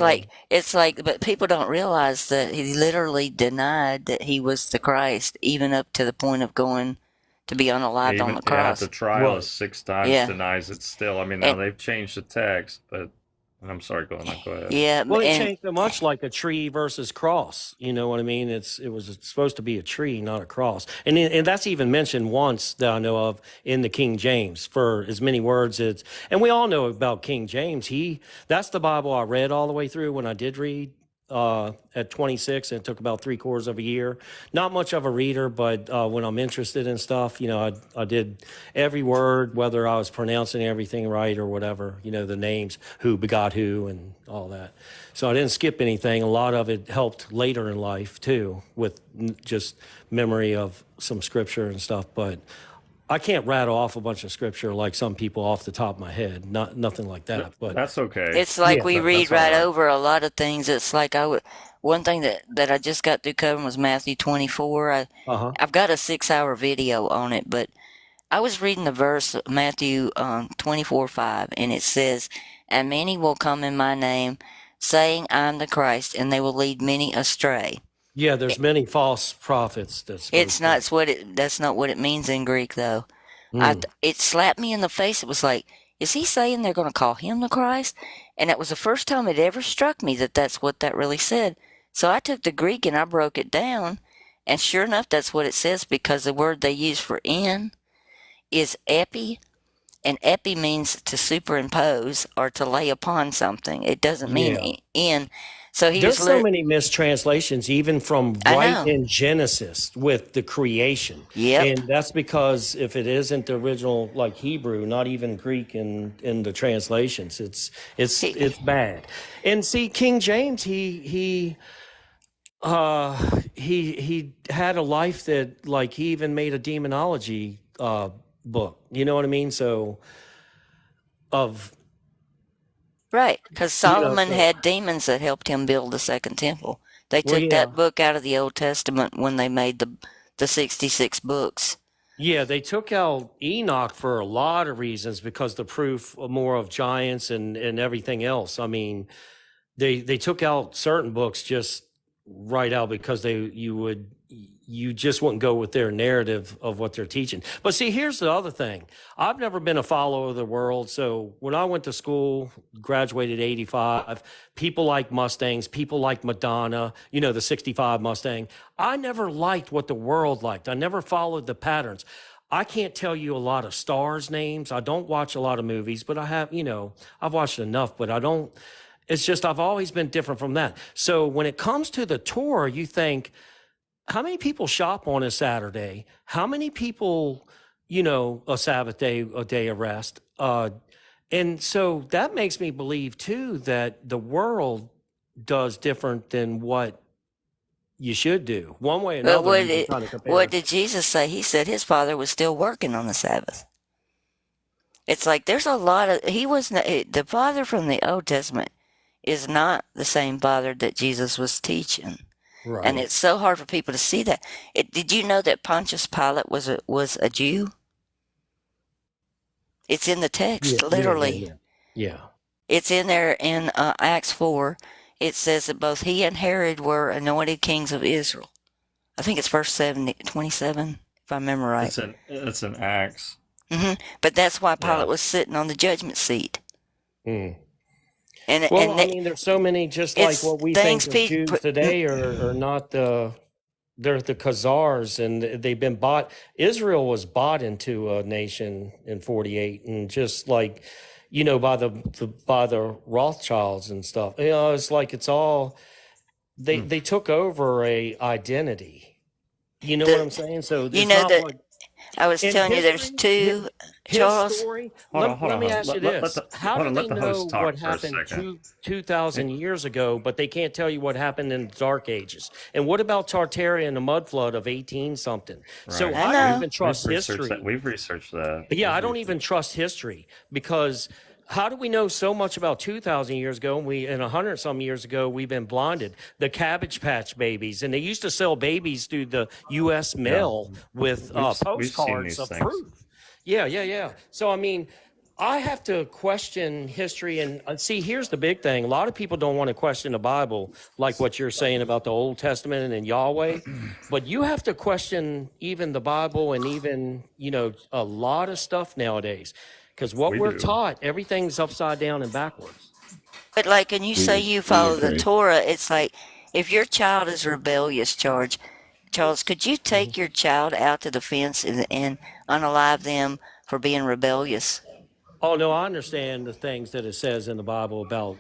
it's like, but people don't realize that he literally denied that he was the Christ, even up to the point of going to be unalived on even the yeah, at the cross. trial, right. 6 times Yeah, denies it still. I mean, now and they've changed the text, but I'm sorry, go on. Go ahead. yeah, Well, it and changed so much like a tree versus cross. You know what I mean? It was supposed to be a tree, not a cross. And that's even mentioned once that I know of in the King James for as many words as, and we all know about King James. That's the Bible I read all the way through when I did read at 26, and it took about 3/4 of a year. Not much of a reader, but when I'm interested in stuff, I did every word, whether I was pronouncing everything right or whatever, the names, who begot who and all that. So I didn't skip anything. A lot of it helped later in life too, with just memory of some scripture and stuff. But I can't rattle off a bunch of scripture like some people off the top of my head. Nothing like that. But That's okay. it's like yeah, we read That's all right right. over a lot of things. It's like one thing that I just got through covering was Matthew 24. uh-huh. I've got a 6-hour video on it, but I was reading the verse Matthew 24:5, and it says, "And many will come in my name, saying, I'm the Christ, and they will lead many astray." Yeah, there's many false prophets that's It's supposed not to. it's what it that's not what it means in Greek though. Mm. It slapped me in the face. It was like, is he saying they're going to call him the Christ? And it was the first time it ever struck me that that's what that really said. So I took the Greek and I broke it down, and sure enough, that's what it says, because the word they use for in is epi, and epi means to superimpose or to lay upon something. It doesn't mean Yeah. in. So he There's was so many mistranslations, even from I right know. in Genesis with the creation. Yep. And that's because if it isn't the original, like Hebrew, not even Greek in the translations, He, it's bad. And see, King James, he had a life that, like, he even made a demonology book. You know what I mean? So of right, because Solomon so had demons that helped him build the second temple. They well, took yeah. that book out of the Old Testament when they made the 66 books. Yeah, they took out Enoch for a lot of reasons because the proof more of giants and everything else. I mean, they took out certain books just right out because you just wouldn't go with their narrative of what they're teaching. But see, here's the other thing. I've never been a follower of the world. So when I went to school, graduated 85, people like Mustangs, people like Madonna, the 65 Mustang. I never liked what the world liked. I never followed the patterns. I can't tell you a lot of stars' names. I don't watch a lot of movies, but I have, I've watched enough, but I don't. It's just I've always been different from that. So when it comes to the Torah, you think, how many people shop on a Saturday? How many people, a Sabbath day, a day of rest? And so that makes me believe too that the world does different than what you should do. One way or But another, you can kind of compare. what did Jesus say? He said his father was still working on the Sabbath. It's like there's a lot of the father from the Old Testament is not the same father that Jesus was teaching. And Right. it's so hard for people to see that. Did you know that Pontius Pilate was a Jew? It's in the text, Yeah, yeah, yeah, literally. yeah. Yeah. It's in there in Acts 4. It says that both he and Herod were anointed kings of Israel. I think it's verse 27, if I remember right. It's an Acts. But that's why Yeah. Pilate was sitting on the judgment seat. Mm. And Well, and I mean, there's so many, just like it's what we things think of Jews today are not they're the Khazars, and they've been bought. Israel was bought into a nation in 48, and just like, by the Rothschilds and stuff. It's like it's all they took over a identity. You know what I'm saying? So you it's know not that like I was in telling you there's history, two, his Charles. story. Hold Let on. me ask you this: how do Let they the know host talk what for a happened second. 2,000 years ago, but they can't tell you what happened in the Dark Ages? And what about Tartaria and the mud flood of 18 something? So Right. I I know. don't even trust We've researched history. that. We've researched that. Yeah, I don't even trust history because how do we know so much about 2,000 years ago and 100 some years ago we've been blinded? The Cabbage Patch Babies, and they used to sell babies through the U.S. mail with We've seen postcards these of things. proof. Yeah. So I mean, I have to question history, and see, here's the big thing. A lot of people don't want to question the Bible, like what you're saying about the Old Testament and Yahweh, but you have to question even the Bible and even, a lot of stuff nowadays, because what We we're do. taught, everything's upside down and backwards. But like, when you say you we follow the agree. Torah, it's like if your child is rebellious, Charles, could you take your child out to the fence and unalive them for being rebellious? Oh, no, I understand the things that it says in the Bible about,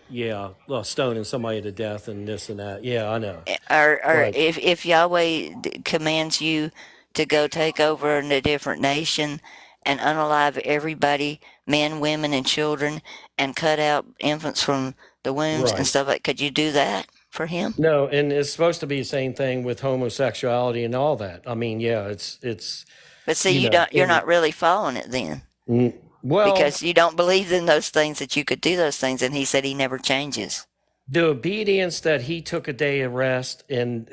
stoning somebody to death and this and that. Yeah, I know. Or But if Yahweh commands you to go take over in a different nation and unalive everybody, men, women, and children, and cut out infants from the wombs and right. stuff like, could you do that for him? No, and it's supposed to be the same thing with homosexuality and all that. I mean, yeah, it's But see, you're and not really following it then, well, because you don't believe in those things, that you could do those things, and he said he never changes. the obedience that he took a day of rest, and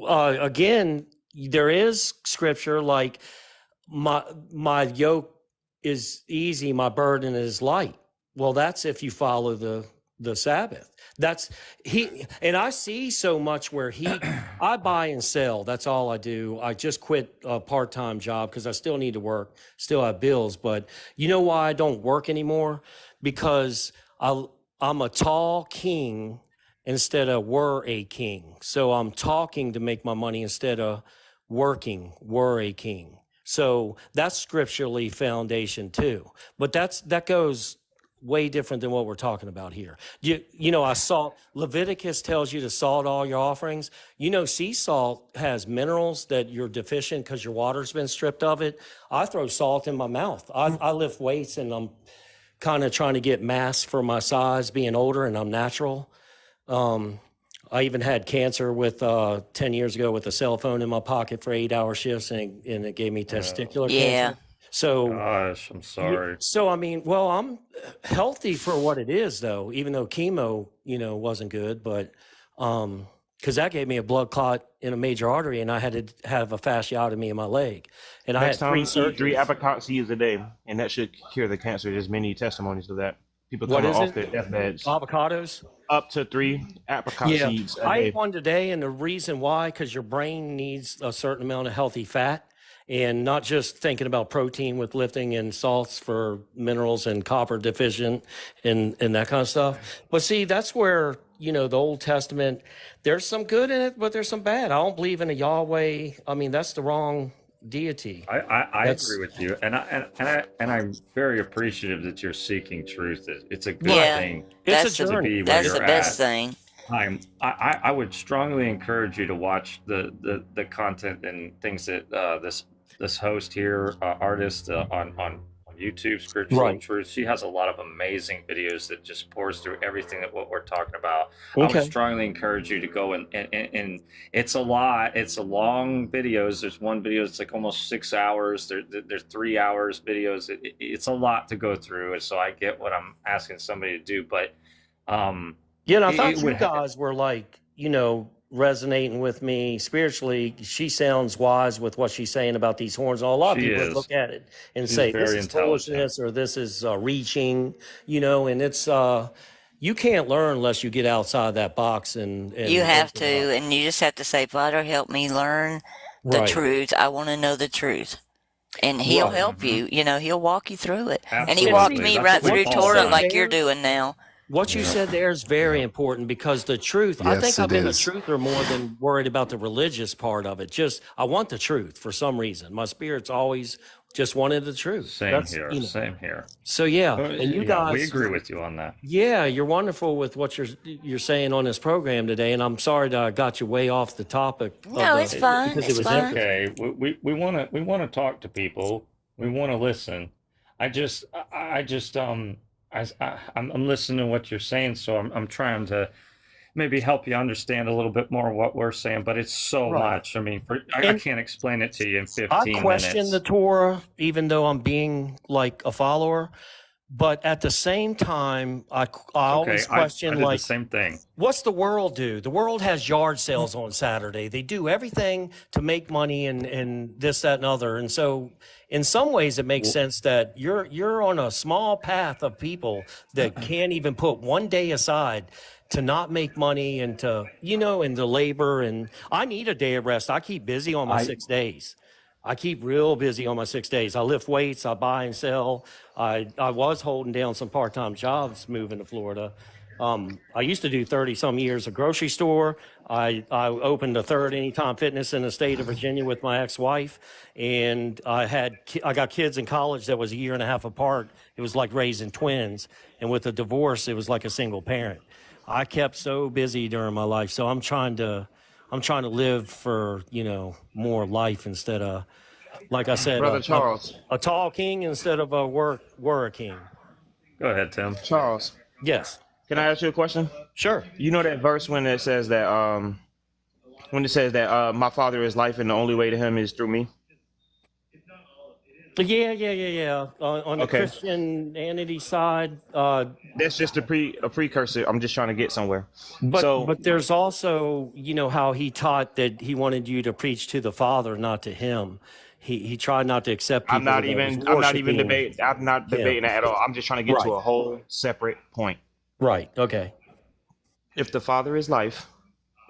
again, there is scripture like my yoke is easy, my burden is light. Well, that's if you follow the Sabbath. That's and I see so much where I buy and sell. That's all I do. I just quit a part-time job because I still need to work, still have bills. But you know why I don't work anymore? Because I'm a tall king instead of were a king. So I'm talking to make my money instead of working, were a king. So that's scripturally foundation too. But that goes way different than what we're talking about here. I saw Leviticus tells you to salt all your offerings. Sea salt has minerals that you're deficient because your water's been stripped of it. I throw salt in my mouth. I lift weights, and I'm kind of trying to get mass for my size, being older, and I'm natural. I even had cancer with 10 years ago with a cell phone in my pocket for 8-hour shifts, and it gave me testicular Yeah. cancer. So, Gosh, I'm sorry. so I mean, well, I'm healthy for what it is, though, even though chemo, wasn't good, but because that gave me a blood clot in a major artery, and I had to have a fasciotomy in my leg, and I Next had time, three eat 3 surgeries. apricot seeds a day, and that should cure the cancer. There's many testimonies of that. People What coming is off it? their deathbeds. Avocados? Up to 3 apricot Yeah, seeds a I day. ate one today, and the reason why, because your brain needs a certain amount of healthy fat, and not just thinking about protein with lifting and salts for minerals and copper deficient and that kind of stuff. But see, that's where, the Old Testament, there's some good in it, but there's some bad. I don't believe in a Yahweh. I mean, that's the wrong deity. I That's agree with you, and I'm very appreciative that you're seeking truth. It's a good Yeah. thing It's That's a to journey. be where That's the you're best at. thing. I would strongly encourage you to watch the content and things that this host here, artist on YouTube, Spiritual Right. Truth. She has a lot of amazing videos that just pours through everything that what we're talking about. I would Okay. strongly encourage you to go and it's a lot. It's a long videos. There's one video that's like almost 6 hours. There's 3 hours videos. It's a lot to go through. And so I get what I'm asking somebody to do, but Yeah, and I it thought you would guys were like, resonating with me spiritually. She sounds wise with what she's saying about these horns. A lot of She people would is. look at it and She's say, this very is intelligent. foolishness or this is reaching, and it's, you can't learn unless you get outside that box and You have open it up. to, and you just have to say, Father, help me learn the Right. truth. I want to know the truth. And he'll Right. help you. He'll walk you through it. And he Absolutely. walked me That's right what through Paul Torah said. like you're doing now. What you said there is very important, because the truth, I Yes, think I've it been a is. truther more than worried about the religious part of it. Just, I want the truth for some reason. My spirit's always just wanted the truth. Same here. Same here. So yeah, and you Yeah, guys, we agree with you on that. yeah, you're wonderful with what you're saying on this program today, and I'm sorry that I got you way off the topic. No, it's fine. Because It's it was fine. interesting. Okay, we want to talk to people. We want to listen. I'm listening to what you're saying, so I'm trying to maybe help you understand a little bit more what we're saying. But it's so Right. much. I mean, I And can't explain it to you in 15 I question minutes. the Torah, even though I'm being like a follower. But at the same time, I Okay, always I question, did the like, same thing. what's the world do? The world has yard sales on Saturday. They do everything to make money and this, that, and other. And so in some ways it makes sense that you're on a small path of people that can't even put one day aside to not make money and to, and the labor. And I need a day of rest. I keep busy on my 6 days. I keep real busy on my 6 days. I lift weights, I buy and sell. I was holding down some part-time jobs moving to Florida. I used to do 30 some years a grocery store. I opened a third Anytime Fitness in the state of Virginia with my ex-wife. And I got kids in college that was a year and a half apart. It was like raising twins. And with a divorce, it was like a single parent. I kept so busy during my life. So I'm trying to live for, more life instead of, like I said, Brother Charles. a tall king instead of a were king. Go ahead, Tim. Charles, Yes, can I ask you a question? sure. You know that verse when it says that my Father is life and the only way to Him is through me. Yeah. On the Okay. Christianity side, That's just a precursor. I'm just trying to get somewhere. but there's also, how he taught that he wanted you to preach to the Father, not to him. He tried not to accept people. I'm not even debating. I'm not debating that at all. I'm just trying to get to Right. a whole separate point. Right. Okay. If the Father is life,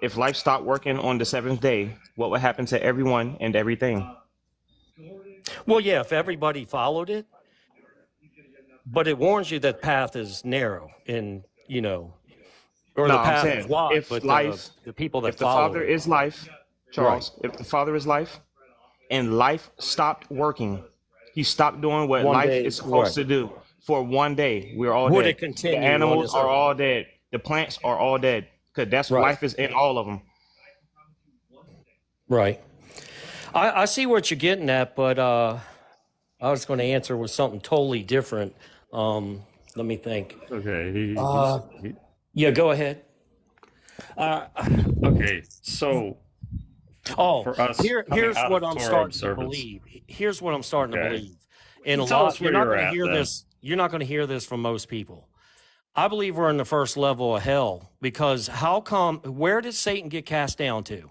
if life stopped working on the seventh day, what would happen to everyone and everything? Well, yeah, if everybody followed it, but it warns you that path is narrow and, or No, the I'm path saying, is wide, if but life- the people that If the follow Father it. is life, Charles, if the Father is life, and life stopped working, He stopped doing what One life day, is supposed to do for one day. We're all Would dead. it continue The on animals this are earth? all dead. The plants are all dead. Because that's Right. life is in all of them. Right. I see what you're getting at, but I was going to answer with something totally different. Let me think. Okay. Yeah, go ahead. Okay. So Oh, for us here's coming out what of I'm Torah starting observance. to believe. Here's what I'm starting to Okay. believe. And Tell us you're where not you're going to at, hear then. this. You're not going to hear this from most people. I believe we're in the first level of hell because where did Satan get cast down to?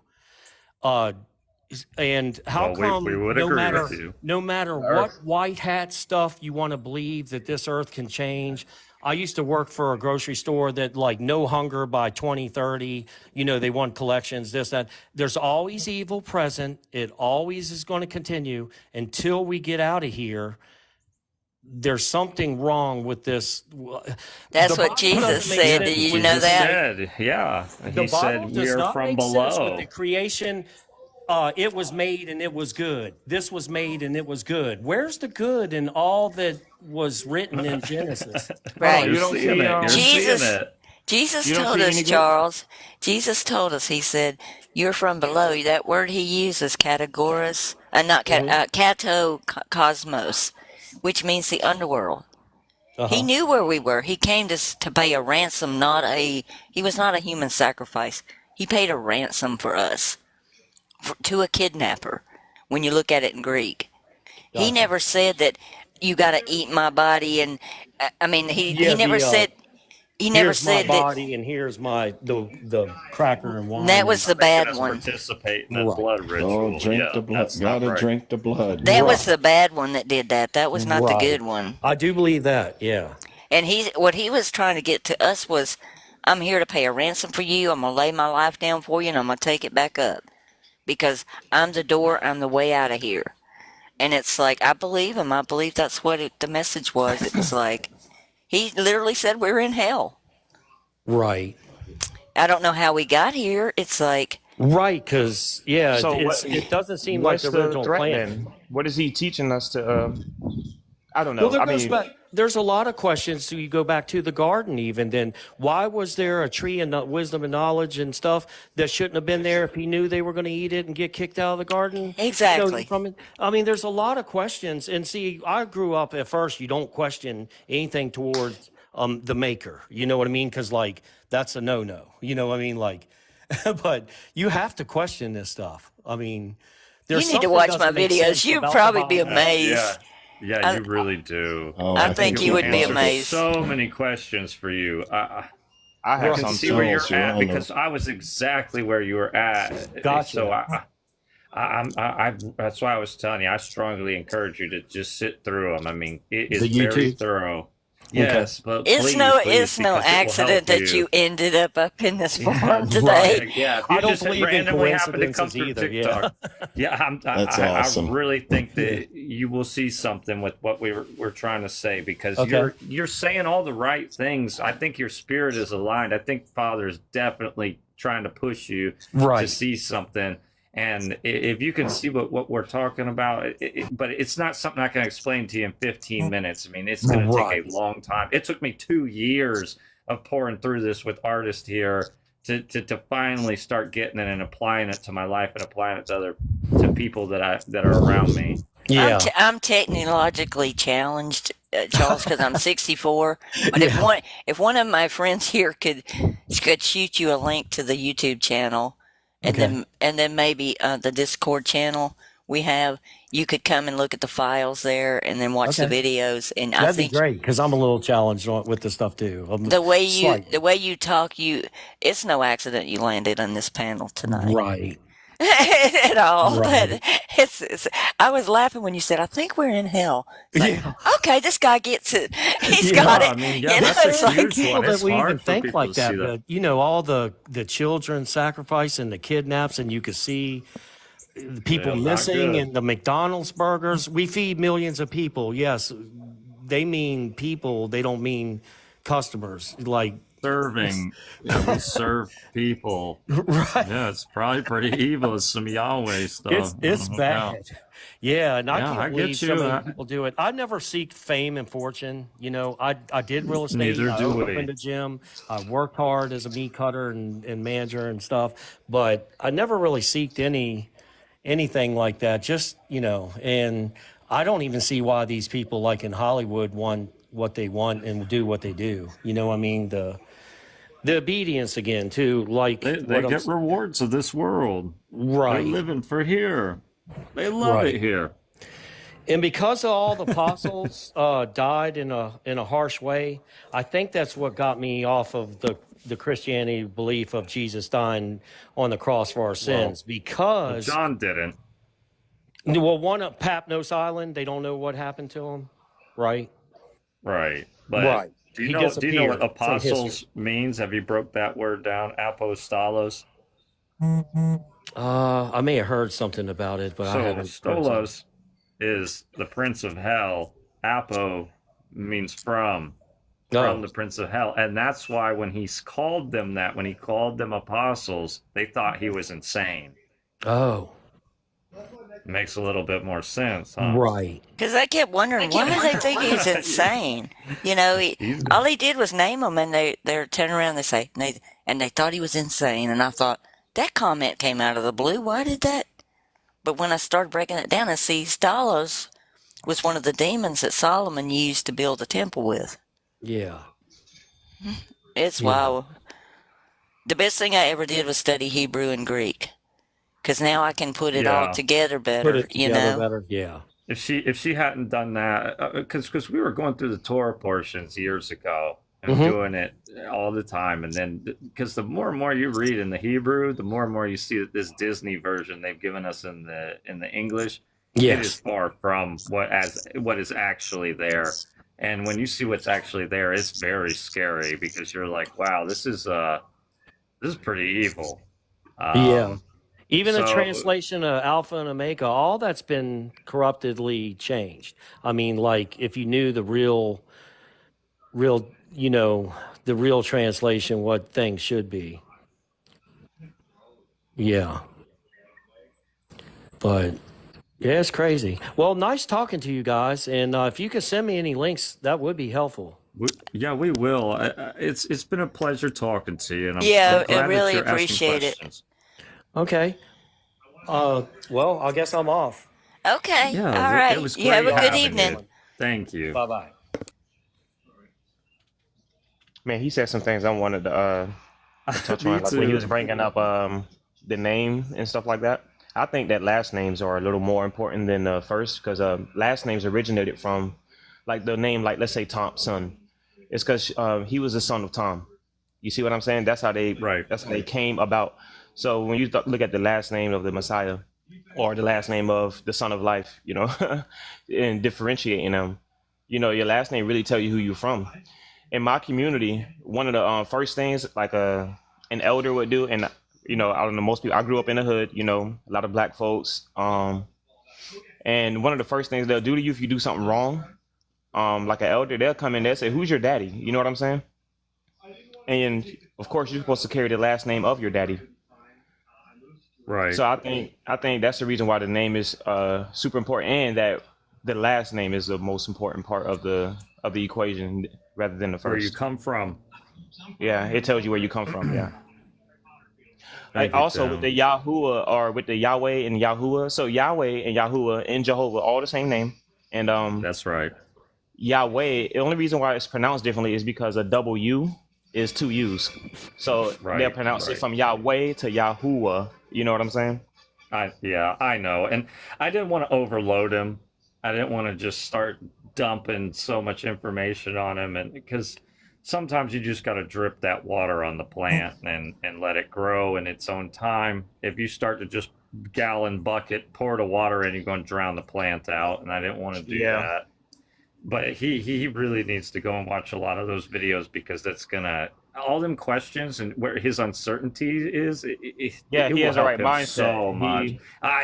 And how Well, come we would agree with you. no matter what white hat stuff you want to believe that this earth can change? I used to work for a grocery store that like no hunger by 2030, they want collections, this, that. There's always evil present. It always is going to continue until we get out of here. There's something wrong with this. That's The what Bible Jesus doesn't make said. sense Did you with know this. that? Said, yeah. The He said Bible we does are not from make sense with below. the creation. It was made and it was good. This was made and it was good. Where's the good in all that was written in Genesis? Right. You You're don't seeing see, it. You're Jesus- seeing it. Jesus You don't told see us, any good- Charles. Jesus told us. He said, "You're from below." That word he uses, categoris, not kato cosmos, which means the underworld. He knew where we were. He came to pay a ransom, he was not a human sacrifice. He paid a ransom for us, to a kidnapper, when you look at it in Greek. He never said that you got to eat my body, and he never said Here's my that. body and here's the cracker and wine. That was the Making bad us one. participate in that Right. blood ritual. Oh, drink Yeah, the blood. that's not Gotta right. drink the blood. That was the bad one that did that. That was not the Right. good one. I do believe that. Yeah. And what he was trying to get to us was, I'm here to pay a ransom for you. I'm gonna lay my life down for you, and I'm gonna take it back up because I'm the door. I'm the way out of here. And it's like, I believe him. I believe that's what the message was. It was like, he literally said we're in hell. Right. I don't know how we got here. It's like, Right. Because So it doesn't seem like What's the the original threat plan. then? What is He teaching us to? I don't know. Well, there's a lot of questions. So you go back to the garden, even then. Why was there a tree and wisdom and knowledge and stuff that shouldn't have been there if he knew they were going to eat it and get kicked out of the garden? Exactly. From it. I mean, there's a lot of questions. And see, I grew up at first. You don't question anything towards the maker. You know what I mean? Because like that's a no-no. You know what I mean? Like, but you have to question this stuff. I mean, there's you need to something watch doesn't my make videos. sense You'd about the probably be Bible. amazed. Yeah. Yeah, you really do. Oh, I I think think you you would be Answer amazed. so many questions for you. I I have can some see where too. Charles, you're you're at on the because I was exactly where you were at. So Gotcha. that's why I was telling you. I strongly encourage you to just sit through them. I mean, it The is very YouTube. thorough. Okay. Yes, but please, It's no because it will accident help that you. you ended up in this forum Right. today. Yeah, if I you don't just believe in randomly happen to come coincidences through either. Yeah. TikTok, yeah, That's I awesome. really think Yeah. that you will see something with what we're trying to say because Okay. you're saying all the right things. I think your spirit is aligned. I think Father is definitely trying to push you to Right. see something. And if you can see what we're talking about, but it's not something I can explain to you in 15 minutes. I mean, it's going to take Right. a long time. It took me 2 years of pouring through this with artists here to finally start getting it and applying it to my life and applying it to people that are around me. Yeah. I'm technologically challenged, Charles, because I'm 64. But Yeah. if one of my friends here could shoot you a link to the YouTube channel, and Okay. then maybe the Discord channel we have, you could come and look at the files there, and then watch the Okay. videos. And I That'd be think great because I'm a little challenged with the stuff too. the way Slight. you talk, it's no accident you landed on this panel tonight. Right. At all. Right. But I was laughing when you said, I think we're in hell. It's like, Yeah. okay, this guy gets it. He's Yeah. got Yeah, it. I mean, You yeah, know, that's a it's like, huge People one. that It's we even hard for think people like to see that, that. but all the children sacrifice and the kidnaps, and you could see the people Yeah, not missing good. and the McDonald's burgers. We feed millions of people. Yes, they mean people. They don't mean customers. Like, Serving, yeah, we serve people. right. Yeah, it's probably pretty evil. It's some Yahweh stuff. It's Yeah, bad. Yeah, and I yeah, can't I believe get so you. many people do it. I never seek fame and fortune. I did real estate. Neither I do opened we. a gym. I worked hard as a meat cutter and manager and stuff, but I never really seeked anything like that. Just, and I don't even see why these people like in Hollywood want what they want and do what they do. I mean, the obedience again too, like They what I'm get rewards of this world. They're right. living for here. They love Right. it here. And because of all the apostles died in a harsh way, I think that's what got me off of the Christianity belief of Jesus dying on the cross for our sins. Well, Because John didn't. one at Patmos Island, they don't know what happened to him, right? Right. But Right. do you He know what disappeared from history. apostles means? Have you broke that word down? Apostolos. I may have heard something about it, but I So haven't heard something. stolos is the prince of hell. Apo means from Oh, the prince of hell. And that's why when he called them that, when he called them apostles, they thought he was insane. oh, Makes a little bit more sense, huh? right. because I kept wondering, why do they think he's insane? He's All he did was name them, and they're turning around and they say, and they thought he was insane. And I thought, that comment came out of the blue. Why did that? But when I started breaking it down, I see Stalos was one of the demons that Solomon used to build the temple with. Yeah. It's Yeah. wild. The best thing I ever did was study Hebrew and Greek, because now I can put it all Yeah. together Put better, it together better. Yeah. If she hadn't done that, because we were going through the Torah portions years ago and Mhm. doing it all the time, and then because the more and more you read in the Hebrew, the more and more you see that this Disney version they've given us in the English, it is Yes. far from what is actually there. And when you see what's actually there, it's very scary because you're like, wow, this is pretty evil. Yeah. Even the So translation of Alpha and Omega, all that's been corruptedly changed. I mean, like if you knew the real, the real translation, what things should be. Yeah. But yeah, it's crazy. Well, nice talking to you guys. And if you could send me any links, that would be helpful. we will. It's been a pleasure talking to you, and I'm Yeah, I glad that really you're asking appreciate it. questions. Okay. Well, I guess I'm off. Okay, Yeah, all it right. was You have a great good having evening. you. Thank you. Bye-bye. Man, he said some things I wanted to touch Me on, like when he was too. bringing up the name and stuff like that. I think that last names are a little more important than first, because last names originated from, like the name, like let's say Thompson. It's because he was the son of Tom. You see what I'm saying? That's how they Right. that's how they came about. So when you look at the last name of the Messiah, or the last name of the Son of Life, and differentiating them, your last name really tell you who you're from. In my community, one of the first things like an elder would do, and I don't know, most people. I grew up in the hood, a lot of black folks, and one of the first things they'll do to you if you do something wrong, like an elder, they'll come in there and say, "Who's your daddy?" You know what I'm saying? And of course, you're supposed to carry the last name of your daddy. Right. So I think that's the reason why the name is super important, and that the last name is the most important part of the equation rather than the first. Where you come from. Yeah, it tells you where you come from. Yeah. Thank Like you, also Tim. with the Yahuwah, or with the Yahweh and Yahuwah. So Yahweh and Yahuwah and Jehovah all the same name, and That's right. Yahweh. The only reason why it's pronounced differently is because a double U is two U's. So Right, they'll pronounce it right. from Yahweh to Yahuwah. You know what I'm saying? I know. And I didn't want to overload him. I didn't want to just start dumping so much information on him, and because sometimes you just got to drip that water on the plant and let it grow in its own time. If you start to just gallon bucket pour the water in, you're going to drown the plant out, and I didn't want to do that. But he really needs to go and watch a lot of those videos, because that's gonna, all them questions and where his uncertainty is. It He will has the help right him mindset. so much.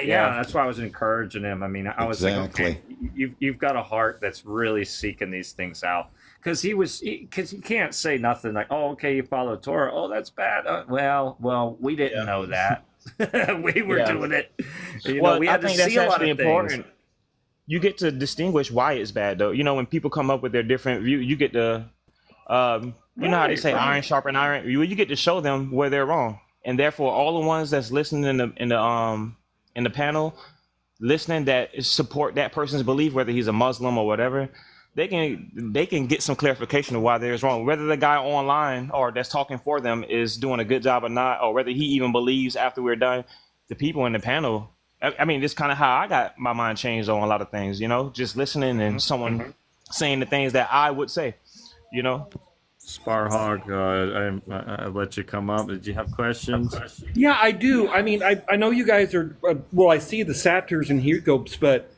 Yeah, that's why I was encouraging him. I mean, I was like, okay, you've got a heart that's really seeking these things out. Because because you can't say nothing like, oh, okay, you follow Torah. Oh, that's bad. Well, we didn't know that. We were doing it. We had to see a lot of things. You get to distinguish why it's bad, though. When people come up with their different view, you get to, how they say iron sharpen iron. You get to show them where they're wrong, and therefore all the ones that's listening in the panel, listening that support that person's belief, whether he's a Muslim or whatever, they can get some clarification of why they're wrong. Whether the guy online or that's talking for them is doing a good job or not, or whether he even believes after we're done, the people in the panel. I mean, it's kind of how I got my mind changed on a lot of things, just listening and someone saying the things that I would say, Sparhog, I let you come up. Did you have questions? Yeah, I do. I mean, I know you guys are, I see the Satyrs and Hugopes, but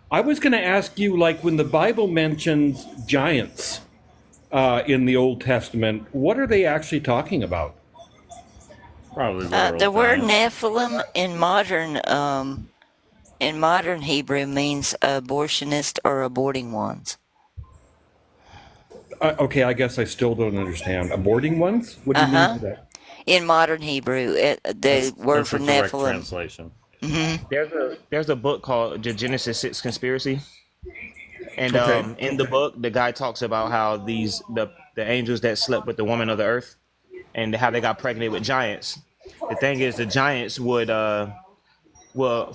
I was going to ask you, like, when the Bible mentions giants in the Old Testament, what are they actually talking about? Probably the word Nephilim in modern Hebrew means abortionist or aborting ones. Okay, I guess I still don't understand. Aborting ones? What do you mean by that? In modern Hebrew, the word for direct Nephilim. translation. There's a book called The Genesis 6 Conspiracy, and in the book, the guy talks about how the angels that slept with the woman of the earth, and how they got pregnant with giants. The thing is, the giants would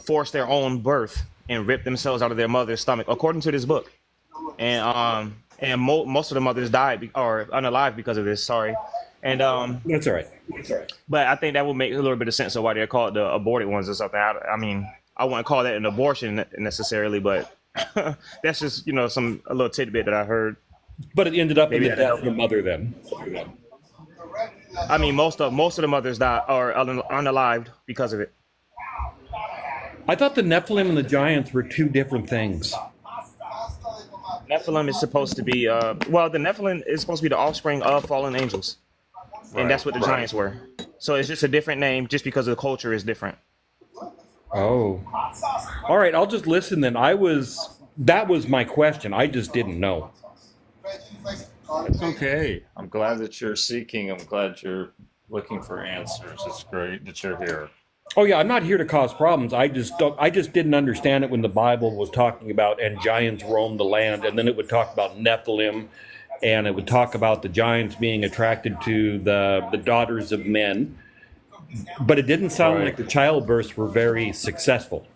force their own birth and rip themselves out of their mother's stomach, according to this book. And most of the mothers died or unalive because of this. Sorry, and That's all right. but I think that would make a little bit of sense of why they're called the aborted ones or something. I mean, I wouldn't call that an abortion necessarily, but that's just a little tidbit that I heard. But it ended up in the death of the mother then. I mean, most of the mothers died or unalived because of it. I thought the Nephilim and the giants were two different things. Nephilim is supposed to be the Nephilim is supposed to be the offspring of fallen angels, and that's what the giants were. So it's just a different name, just because the culture is different. Oh, all right. I'll just listen then. That was my question. I just didn't know. It's okay. I'm glad that you're seeking. I'm glad you're looking for answers. It's great that you're here. Oh yeah, I'm not here to cause problems. I just didn't understand it when the Bible was talking about and giants roamed the land, and then it would talk about Nephilim, and it would talk about the giants being attracted to the daughters of men. But it didn't sound like the childbirths were very successful.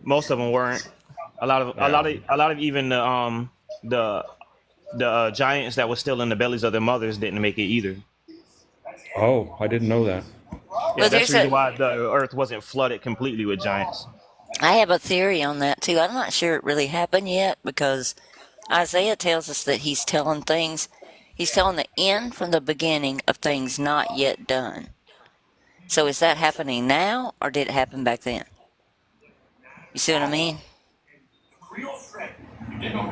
Most of them weren't. A lot of even the giants that were still in the bellies of their mothers didn't make it either. Oh, I didn't know that. Yeah, Well, that's there's the reason a. why the Earth wasn't flooded completely with giants. I have a theory on that too. I'm not sure it really happened yet because Isaiah tells us that he's telling things. He's telling the end from the beginning of things not yet done. So is that happening now, or did it happen back then? You see what I mean?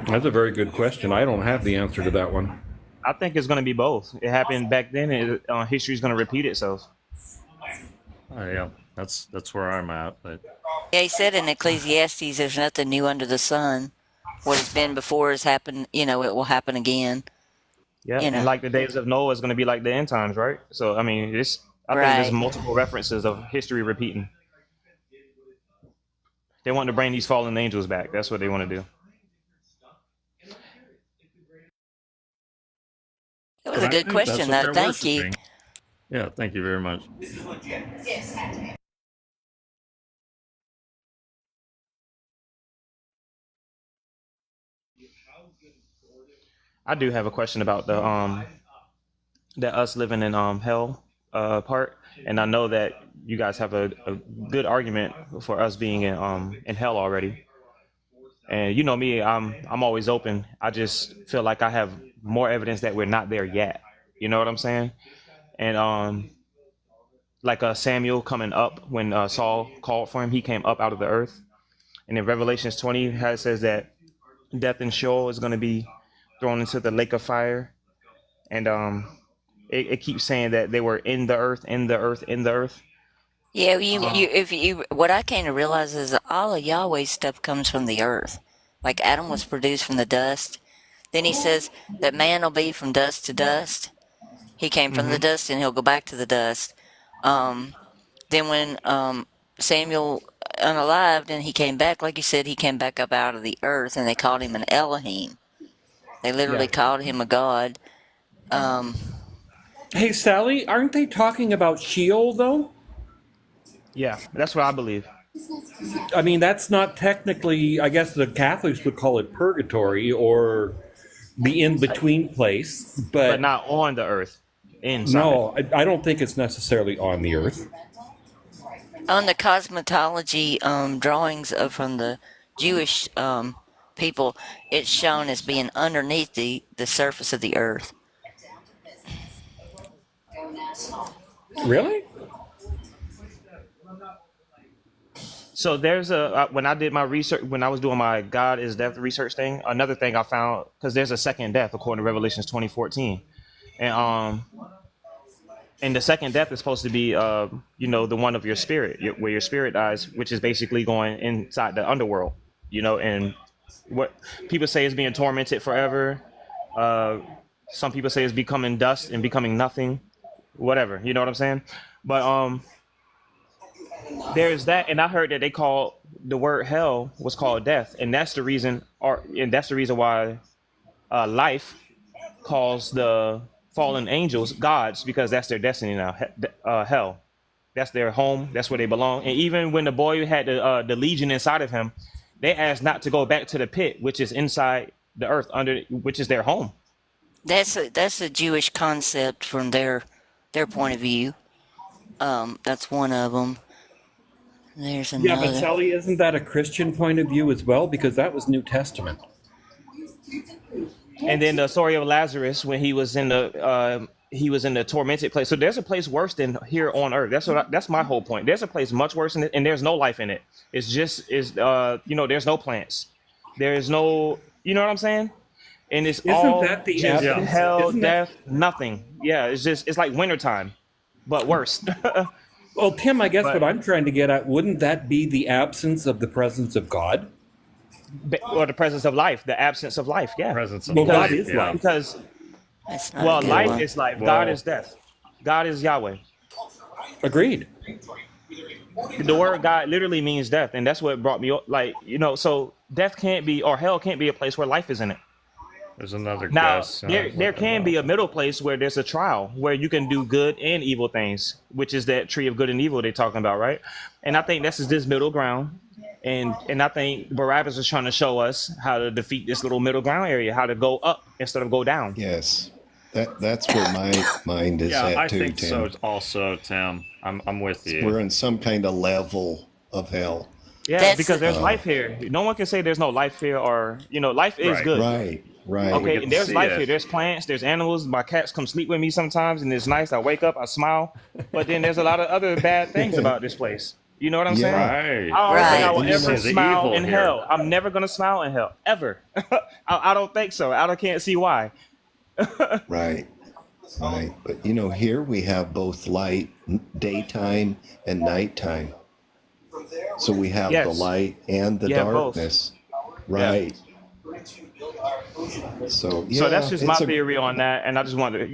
That's a very good question. I don't have the answer to that one. I think it's going to be both. It happened back then, and history is going to repeat itself. Oh, yeah, that's where I'm at. But Yeah, he said in Ecclesiastes, "There's nothing new under the sun. What has been before has happened. You know, it will happen again." Yeah, You and know, like the days of Noah is going to be like the end times, right? So I mean, I think there's right? multiple references of history repeating. They want to bring these fallen angels back. That's what they want to do. It was and a I good think that's question, what though. they're Thank you. worshiping. Yeah, thank you very much. I do have a question about the us living in hell part, and I know that you guys have a good argument for us being in hell already. And you know me, I'm always open. I just feel like I have more evidence that we're not there yet. You know what I'm saying? And like Samuel coming up when Saul called for him, he came up out of the earth. And in Revelations 20, it says that death and Sheol is going to be thrown into the lake of fire. And it keeps saying that they were in the earth, in the earth, in the earth. Yeah, what I came to realize is that all of Yahweh's stuff comes from the earth. Like Adam was produced from the dust. Then he says that man will be from dust to dust. He came from the dust and he'll go back to the dust. Then when Samuel unalived and he came back, like you said, he came back up out of the earth and they called him an Elohim. They literally Yeah. called him a god. Hey, Sally, aren't they talking about Sheol, though? Yeah, that's what I believe. I mean, that's not technically, I guess the Catholics would call it purgatory or the in-between place, But not on the earth. Inside. no, I don't think it's necessarily on the earth. On the cosmetology drawings from the Jewish people, it's shown as being underneath the surface of the earth. Really? So there's when I did my research, when I was doing my God is death research thing, another thing I found, because there's a second death according to Revelations 20:14, and the second death is supposed to be the one of your spirit, where your spirit dies, which is basically going inside the underworld, and what people say is being tormented forever. Some people say it's becoming dust and becoming nothing, whatever, you know what I'm saying? But there's that, and I heard that they call the word hell was called death, and that's the reason, why life calls the fallen angels gods, because that's their destiny now. Hell, that's their home, that's where they belong. And even when the boy had the legion inside of him, they asked not to go back to the pit, which is inside the earth, which is their home. That's a Jewish concept from their point of view. That's one of them. There's Yeah, but another. Sally, isn't that a Christian point of view as well? Because that was New Testament. And then the story of Lazarus when he was in the tormented place. So there's a place worse than here on earth. That's my whole point. There's a place much worse than it, and there's no life in it. It's just there's no plants. There's no, you know what I'm saying? And it's all that the just absence- hell, isn't that- death, nothing. Yeah, it's like wintertime, but worse. Well, Tim, I guess But- what I'm trying to get at, wouldn't that be the absence of the presence of God? Or the presence of life, the absence of life. Yeah, Presence of Well, life, God is yeah. life. because That's not a good life one. is life. Well- God is death. God is Yahweh. Agreed. The word God literally means death, and that's what brought me so death can't be, or hell can't be, a place where life is in it. There's another Now guess. there can be a middle place where there's a trial where you can do good and evil things, which is that tree of good and evil they're talking about, right? And I think this is this middle ground, and I think Barabbas is trying to show us how to defeat this little middle ground area, how to go up instead of go down. Yes. That's where my mind is Yeah, at I too, think Tim. so also, Tim. I'm with you. We're in some kind of level of hell. Yeah, That's because there's life here. No one can say there's no life here, or life is Right. good. Right, Well, we right. Okay, get and to there's see life here. it. There's plants, there's animals. My cats come sleep with me sometimes, and it's nice. I wake up, I smile. But then there's a lot of other bad things about this place. You know what I'm saying? Yeah. Right. I don't think I Right. will And you ever know, the smile evil in here. hell. I'm never gonna smile in hell ever. I don't think so. Can't see why. right, right. But you know, here we have both light, daytime and nighttime. So we have the Yes, light and the you have both. darkness. Yeah. Right. So So that's yeah, just my it's a theory on that, and I just wanted to,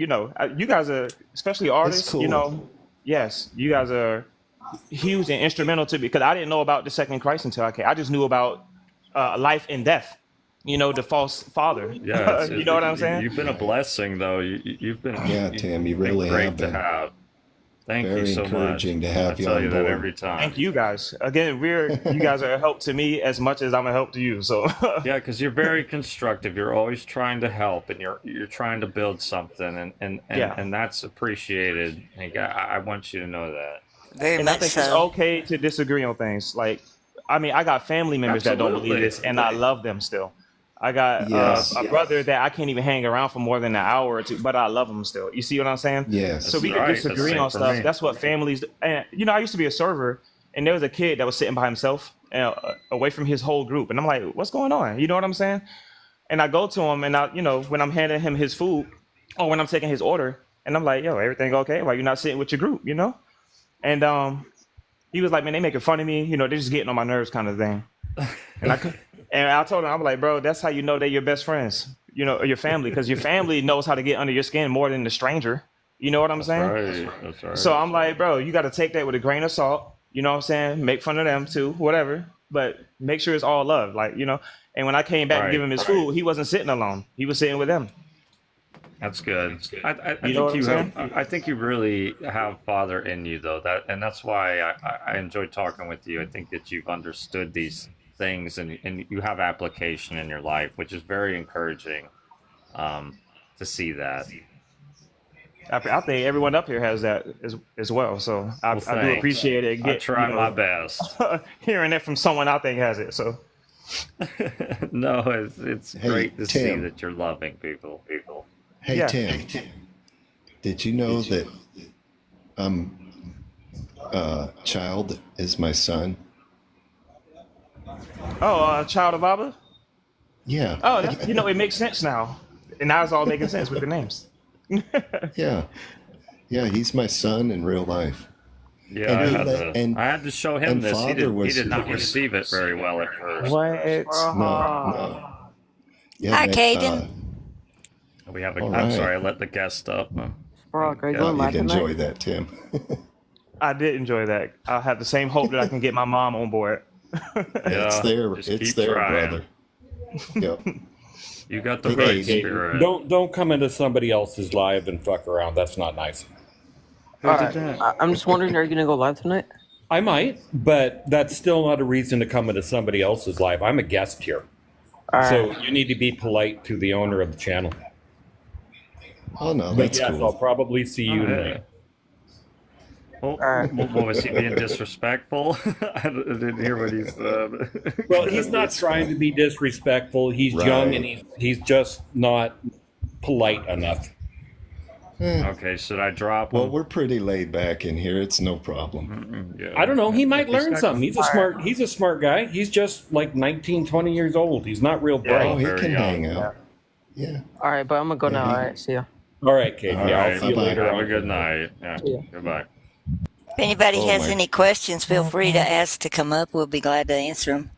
you guys are, especially it's artists, cool. yes, you guys are huge and instrumental to me because I didn't know about the second Christ until I came. I just knew about life and death, the false father. Yeah, You know what I'm saying? you've been a blessing, though. You've been Yeah, Tim, you been really great have to been. have. Thank you Very so much. encouraging to I have you tell on you that every board. time. Thank you guys again. You guys are a help to me as much as I'm a help to you. So Yeah, because you're very constructive. You're always trying to help, and you're trying to build something, yeah, and that's appreciated. Like, I want you to know that. very and I much think it's so. okay to disagree on things. Like, I mean, I got family members that don't believe Absolutely. this, and I love them still. I got Yes, a brother that I can't even hang around for more than an hour or two, but I love him still. You see what I'm saying? So yes, we That's could right. That's the disagree same on for stuff. me. That's what families. And I used to be a server, and there was a kid that was sitting by himself, away from his whole group, and I'm like, "What's going on?" You know what I'm saying? And I go to him, and when I'm handing him his food, or when I'm taking his order, and I'm like, "Yo, everything okay? Why you not sitting with your group?" And he was like, "Man, they making fun of me. They're just getting on my nerves, kind of thing." And I told him, I'm like, "Bro, that's how you know they're your best friends, or your family, because your family knows how to get under your skin more than the stranger." You know what I'm That's saying? right. That's right. So I'm like, "Bro, you got to take that with a grain of salt." You know what I'm saying? Make fun of them too, whatever, but make sure it's all love, And when I came back to give Right. him his food, he wasn't sitting alone. He was sitting with them. That's good. I You know think what I'm you saying? I think you really have Father in you, though. That's why I enjoy talking with you. I think that you've understood these things, and you have application in your life, which is very encouraging to see that. I think everyone up here has that as well. So I Well, do thanks. appreciate it. I try my best. Hearing it from someone I think has it. So No, it's Hey, great to see Tim. that you're loving people. Hey, yeah. Tim, did you know that child is my son? Oh, child of Abba. Yeah, Oh, it makes sense now. And now it's all making sense with the names. yeah, yeah. He's my son in real life. Yeah, And I he had let- to. and- I had to show him and this. He Father did. He was- did not receive it very well at first. What? No. Yeah, Hi, that, Caden. We have a. All I'm right. sorry, I let the guest up. Brock, are you Yeah, going live you'd tonight? enjoy that, Tim. I did enjoy that. I have the same hope that I can get my mom on board. It's there. just It's keep there, trying. brother. Yep. You got the Hey, right Caden, spirit. Don't come into somebody else's live and fuck around. That's not nice. All right. I'm just wondering, are you gonna go live tonight? I might, but that's still not a reason to come into somebody else's live. I'm a guest here. All right. So you need to be polite to the owner of the channel. Oh no, But that's yes, I'll cool. probably see you tonight. Oh, right. what was he being disrespectful? I didn't hear what he said. Well, he's not trying to be disrespectful. He's young and he's just not polite enough. Okay, should I drop Well, him? we're pretty laid back in here. It's no problem. Yeah. I don't know. He might He's learn got- something. He's a smart guy. He's just like 19, 20 years old. He's not real Yeah. bright. Oh, he very can young. hang out. Yeah. All right, but I'm gonna go now. Yeah. All right, see ya. All right, Kate. All Yeah, right, I'll see you bye-bye. later have on. a good night. Yeah. Yeah. Goodbye. If anybody Oh, has my- any questions, feel free to ask to come up. We'll be glad to answer them.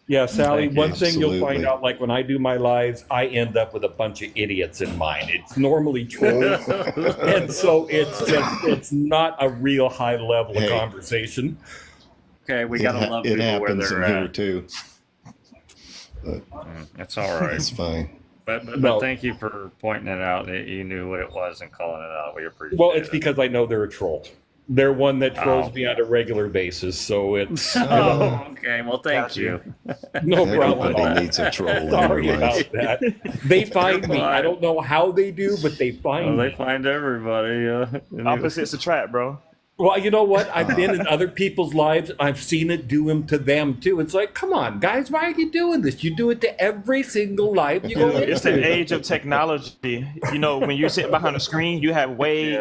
Yeah, Sally, Thank you. one thing you'll find Absolutely. out, like when I do my lives, I end up with a bunch of idiots in mine. It's normally trolls. And so it's not a real high level of Hey. conversation. Okay, we gotta love It people where happens they're in here at. too. It's all right. It's fine. But No. thank you for pointing it out. That you knew what it was and calling it out. We appreciate Well, it's it. because I know they're a troll. They're one that trolls Oh. me on a regular basis, so it's Oh, okay. Well, thank you. no problem. Everybody needs a troll in their Sorry life. about that. They find me. I don't know how they do, but they find Well, they me. find everybody. Opposites attract, bro. Well, you know what? I've been in other people's lives. I've seen it do them to them too. It's like, come on, guys, why are you doing this? You do it to every single life you go It's the into. age of technology. You know, when you're sitting behind a screen, you have way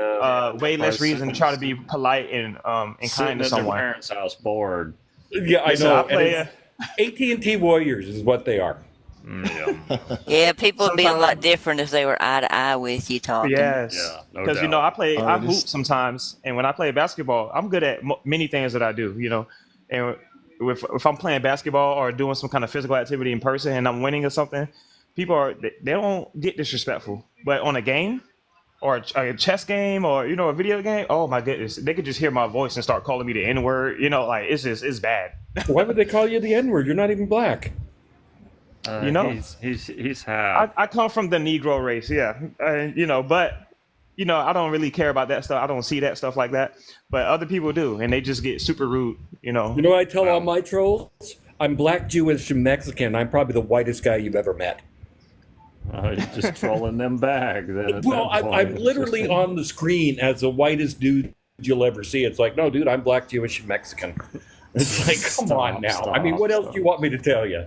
less reason to try to be polite and Sitting kind to at their someone. parents' house bored. Yeah, I Listen, know. I play. And AT&T Warriors is what they are. Yeah. Yeah, people would be a Sometimes- lot different if they were eye to eye with you talking. Yes. Yeah, no Because doubt. I hoop Artist. sometimes, and when I play basketball, I'm good at many things that I do. And if I'm playing basketball or doing some kind of physical activity in person and I'm winning or something, they don't get disrespectful. But on a game or a chess game or a video game, oh my goodness, they could just hear my voice and start calling me the N word. Like it's bad. Why would they call you the N-word? You're not even black. He's half. I come from the Negro race, yeah, but I don't really care about that stuff. I don't see that stuff like that, but other people do, and they just get super rude. You know what I tell all my trolls? I'm black, Jewish, and Mexican. I'm probably the whitest guy you've ever met. You're just trolling them back. Then at Well, that point. I'm literally on the screen as the whitest dude you'll ever see. It's like, no, dude, I'm black, Jewish, and Mexican. It's like, come on now. I mean, what else do you want me to tell you?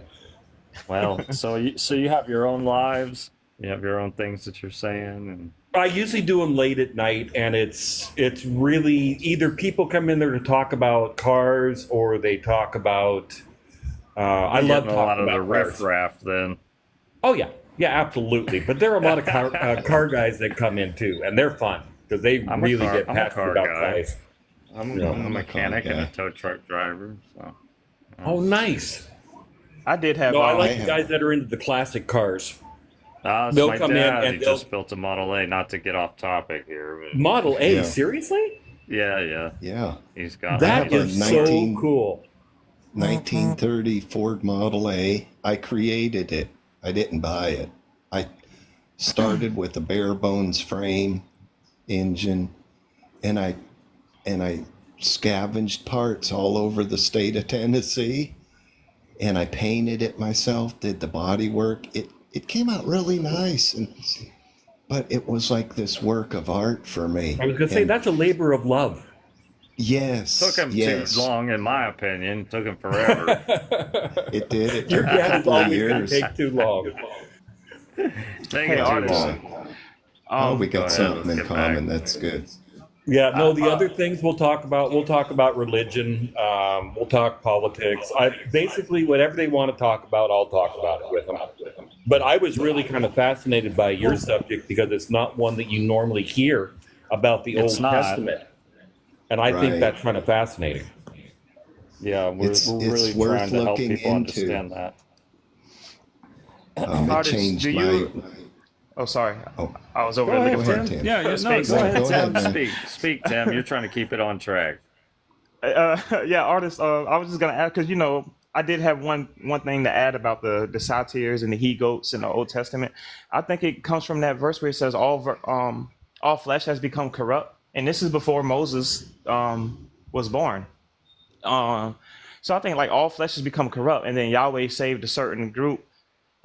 Well, so you have your own lives. You have your own things that you're saying, and I usually do them late at night, and it's really either people come in there to talk about cars or they talk about. I you're love getting a lot talking of the about cars. riffraff. Then Oh yeah, absolutely. But there are a lot of car guys that come in too, and they're fun because they I'm really a get car passionate about guy. cars. I'm Yeah. a I'm a mechanic car and a guy. tow truck driver. So Oh, nice. I did have. No, I like I the have- guys that are into the classic cars. it's They'll my come in dad. and He they'll- just built a Model A. Not to get off topic here, but Model A, Yeah. seriously? yeah, Yeah. he's got. That have a is so 19 cool. 1930 Ford Model A. I created it. I didn't buy it. I started with a bare bones frame, engine, and I scavenged parts all over the state of Tennessee, and I painted it myself, did the body work. It came out really nice, but it was like this work of art for me. I was going to say, And that's a labor of love. yes, Took him yes, too long, in my opinion. Took him forever. it did. It Your took a dad is couple of always going years. to take too long. Taking Hey, too artist. long. Oh, we go got ahead, something let's in get back. common. That's good. Yeah, no, the other things we'll talk about religion, we'll talk politics. Basically, whatever they want to talk about, I'll talk about it with them. But I was really kind of fascinated by your subject because it's not one that you normally hear about the It's Old not. Testament. And I think Right. that's kind of fascinating. Yeah, we're It's really worth trying to help looking people into. understand that. It Artist, changed do my. you- Oh, sorry. Oh. I was over Go there ahead, looking Go ahead, for. Tim. Yeah, no, go Speak. ahead, Go ahead, Tim. man. Speak, Tim. You're trying to keep it on track. Yeah, artist. I was just gonna add because I did have one thing to add about the Satyrs and the he goats in the Old Testament. I think it comes from that verse where it says all flesh has become corrupt, and this is before Moses was born. So I think like all flesh has become corrupt, and then Yahweh saved a certain group,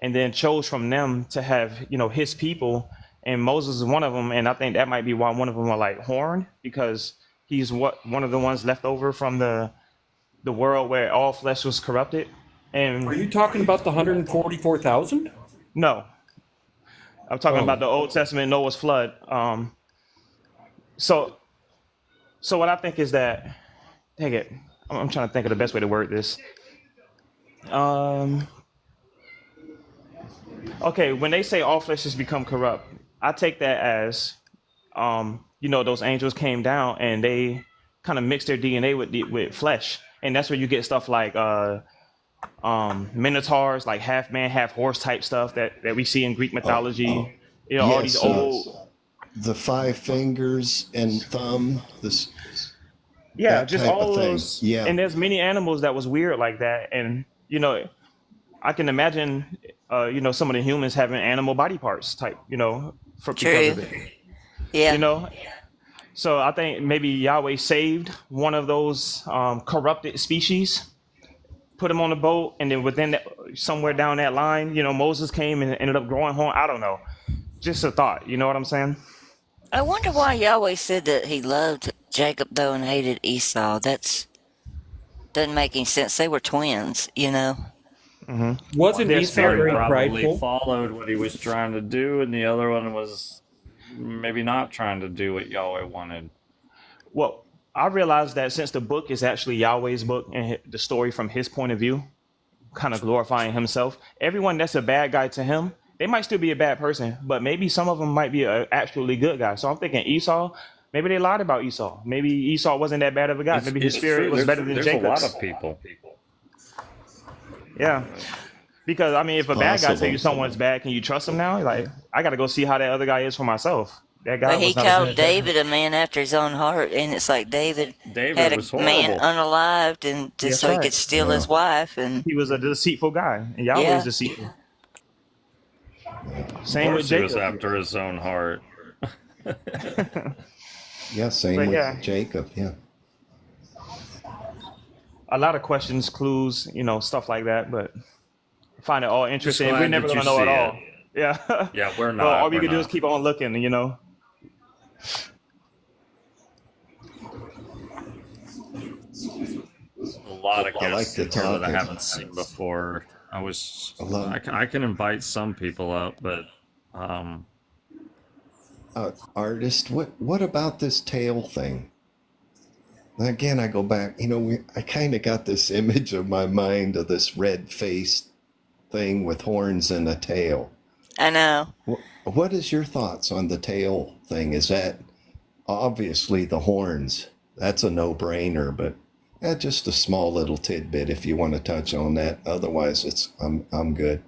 and then chose from them to have His people, and Moses is one of them, and I think that might be why one of them are like horned because he's one of the ones left over from the world where all flesh was corrupted. And Are you talking about the 144,000? no, I'm talking Oh. about the Old Testament Noah's flood. So what I think is that, dang it, I'm trying to think of the best way to word this. Okay, when they say all flesh has become corrupt, I take that as, those angels came down and they kind of mixed their DNA with flesh, and that's where you get stuff like minotaurs, like half man, half horse type stuff that we see in Greek mythology. All Yes, these old, the 5 fingers and thumb. This. yeah, that just type all of thing. those. Yeah. And there's many animals that was weird like that, and I can imagine, some of the humans having animal body parts type, because True. of it. Yeah. So I think maybe Yahweh saved one of those corrupted species, put him on the boat, and then within that, somewhere down that line, Moses came and ended up growing horn. I don't know. Just a thought. You know what I'm saying? I wonder why Yahweh said that he loved Jacob though and hated Esau. That's doesn't make any sense. They were twins, Wasn't Their Esau spirit very probably prideful? followed what he was trying to do, and the other one was maybe not trying to do what Yahweh wanted. Well, I realized that since the book is actually Yahweh's book and the story from his point of view, kind of glorifying himself, everyone that's a bad guy to him, they might still be a bad person, but maybe some of them might be an actually good guy. So I'm thinking Esau, maybe they lied about Esau. Maybe Esau wasn't that bad of a guy. Maybe his spirit was better than There's Jacob's. a lot of people. Yeah. Because, if a bad guy tell you Possible. someone's bad, can you trust him now? Like, I got to go see how that other guy is for myself. That guy But he was not a called good guy. David a man after his own heart, and it's like David had was a man horrible. unalived, and just That's so he right. could steal his wife, and He was a deceitful guy, and Yahweh Yeah. is deceitful. Of Same with course, he was Jacob. after his own heart. Yeah, same But with yeah. Jacob. Yeah. A lot of questions, clues, stuff like that, but I find it all interesting. glad We're never that going you to know it see all. Yeah. Yeah, we're not. Well, all we we're can do is not. keep on looking, A lot of I like guests to in here that I talk. haven't seen before. love- I can invite some people up, but Artist, what about this tail thing? Again, I go back. I kind of got this image of my mind of this red-faced thing with horns and a tail. I know. What is your thoughts on the tail thing? Is that obviously the horns? That's a no-brainer, but just a small little tidbit if you want to touch on that. Otherwise, I'm good.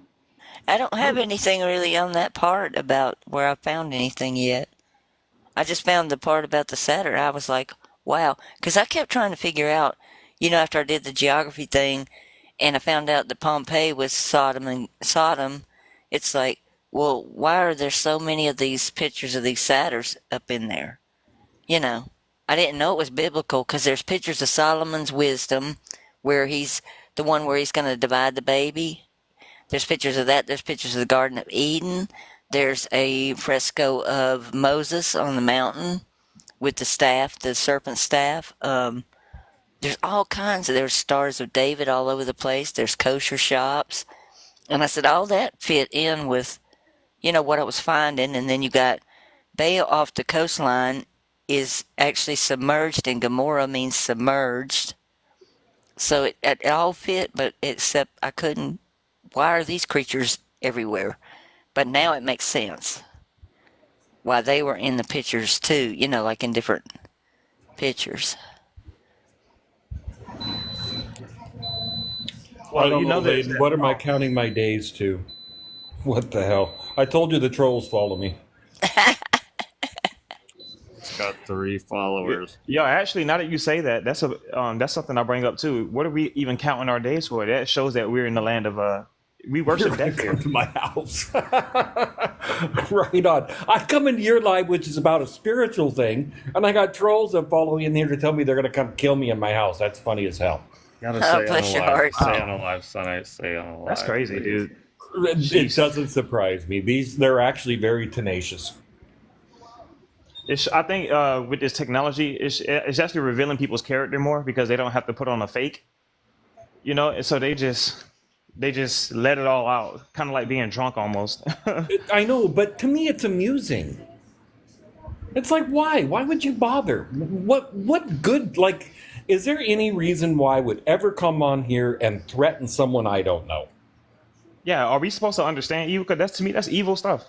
I don't have anything really on that part about where I found anything yet. I just found the part about the Satyr. I was like, wow. Because I kept trying to figure out, after I did the geography thing and I found out that Pompeii was Sodom, it's like, well, why are there so many of these pictures of these Satyrs up in there? I didn't know it was biblical because there's pictures of Solomon's wisdom where he's the one where he's going to divide the baby. There's pictures of that. There's pictures of the Garden of Eden. There's a fresco of Moses on the mountain with the staff, the serpent staff. There's all kinds of, there's stars of David all over the place. There's kosher shops. And I said, all that fit in with, what I was finding. And then you got Baal off the coastline is actually submerged, and Gomorrah means submerged. So it all fit, but except I couldn't. Why are these creatures everywhere? But now it makes sense. Why they were in the pictures too, like in different pictures. I don't know, there's Layden. What am I counting my days to? What the hell? I told you the trolls follow me. it's got 3 followers. Yo, actually, now that you say that, that's something I bring up too. What are we even counting our days for? That shows that we're in the land of we worship death here. Come to my house. Right on. I come into your live, which is about a spiritual thing, and I got trolls that follow me in here to tell me they're going to come kill me in my house. That's funny as hell. Gotta bless say your on a live, heart. say on a live, son. Say on a live. That's crazy, dude. It doesn't surprise me. They're actually very tenacious. I think with this technology, it's actually revealing people's character more because they don't have to put on a fake, and so they just let it all out, kind of like being drunk almost. I know, but to me, it's amusing. It's like, why? Why would you bother? What good? Like, is there any reason why I would ever come on here and threaten someone I don't know? Yeah, are we supposed to understand evil? Because to me, that's evil stuff.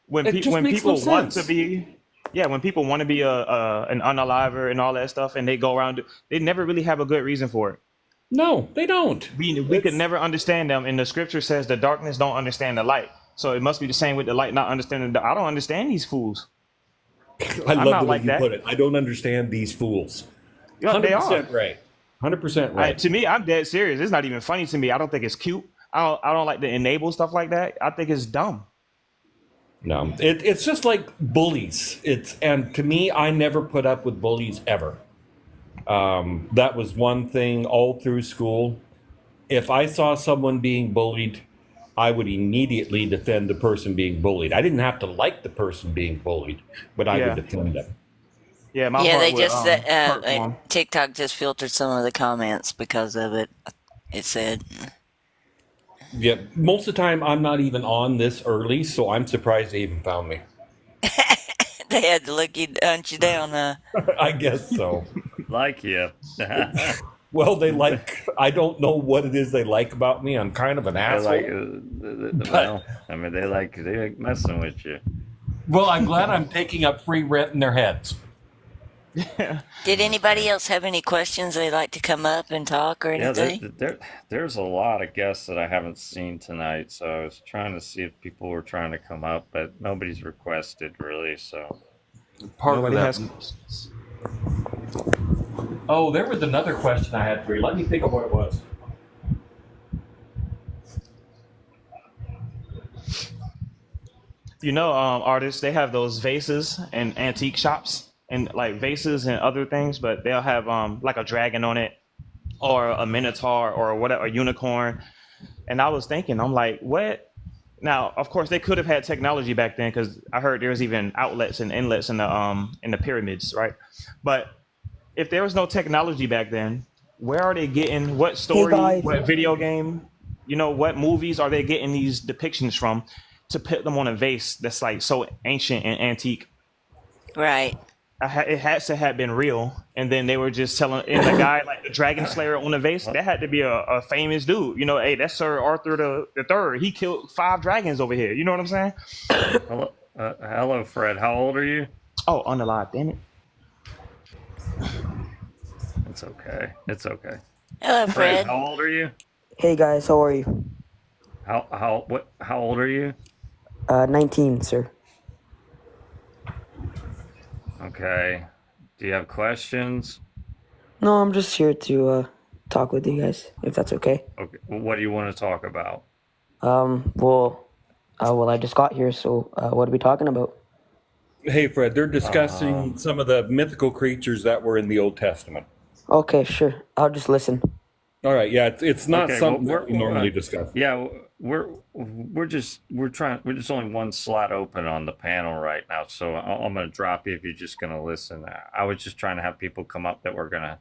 When It just when makes people no want sense. to be, when people want to be an unaliver and all that stuff, and they go around, they never really have a good reason for it. No, they don't. We could never understand them, and the scripture says the darkness don't understand the light. So it must be the same with the light not understanding. I don't understand these fools. I love not the way like you that. put it. I don't understand these fools. Yeah, they are. 100% right. 100% right. To me, I'm dead serious. It's not even funny to me. I don't think it's cute. I don't like to enable stuff like that. I think it's dumb. No, it's just like bullies. And to me, I never put up with bullies ever. That was one thing all through school. If I saw someone being bullied, I would immediately defend the person being bullied. I didn't have to like the person being bullied, but I would Yeah, defend them. yeah. My Yeah, heart they would just hurt for him. TikTok just filtered some of the comments because of it. It said Yeah, most of the time I'm not even on this early, so I'm surprised they even found me. they had to hunt you down. I guess so. Like you. Well, I don't know what it is they like about me. I'm kind of an They asshole. like, well, I mean, they like messing with you. Well, I'm glad I'm taking up free rent in their heads. Did anybody else have any questions they'd like to come up and talk or Yeah, anything? there's a lot of guests that I haven't seen tonight, so I was trying to see if people were trying to come up, but nobody's requested really, so. Part Nobody of has. that. Oh, there was another question I had for you. Let me think of what it was. Artists, they have those vases and antique shops and like vases and other things, but they'll have like a dragon on it or a minotaur or whatever, a unicorn. And I was thinking, I'm like, what? Now, of course, they could have had technology back then because I heard there's even outlets and inlets in the pyramids, right? But if there was no technology back then, where are they getting what story, guys. what video game, what movies are they getting these depictions from to put them on a vase that's like so ancient and antique? Right. It has to have been real, and then they were just telling, and the guy like the dragon slayer on the vase, that had to be a famous dude. Hey, that's Sir Arthur the Third. He killed 5 dragons over here. You know what I'm saying? Hello, Fred. How old are you? Oh, unalive, damn it. It's okay. It's okay. Hello, Fred, Fred. how old are you? Hey guys, how are you? How old are you? 19, sir. Okay. Do you have questions? No, I'm just here to talk with you guys, if that's okay. Okay. Well, what do you want to talk about? Well, I just got here, so what are we talking about? Hey, Fred, they're discussing some of the mythical creatures that were in the Old Testament. Okay, sure. I'll just listen. All right, yeah, it's not Okay, something well, that we normally discuss. Yeah, we're just only one slot open on the panel right now, so I'm gonna drop you if you're just gonna listen. I was just trying to have people come up that were gonna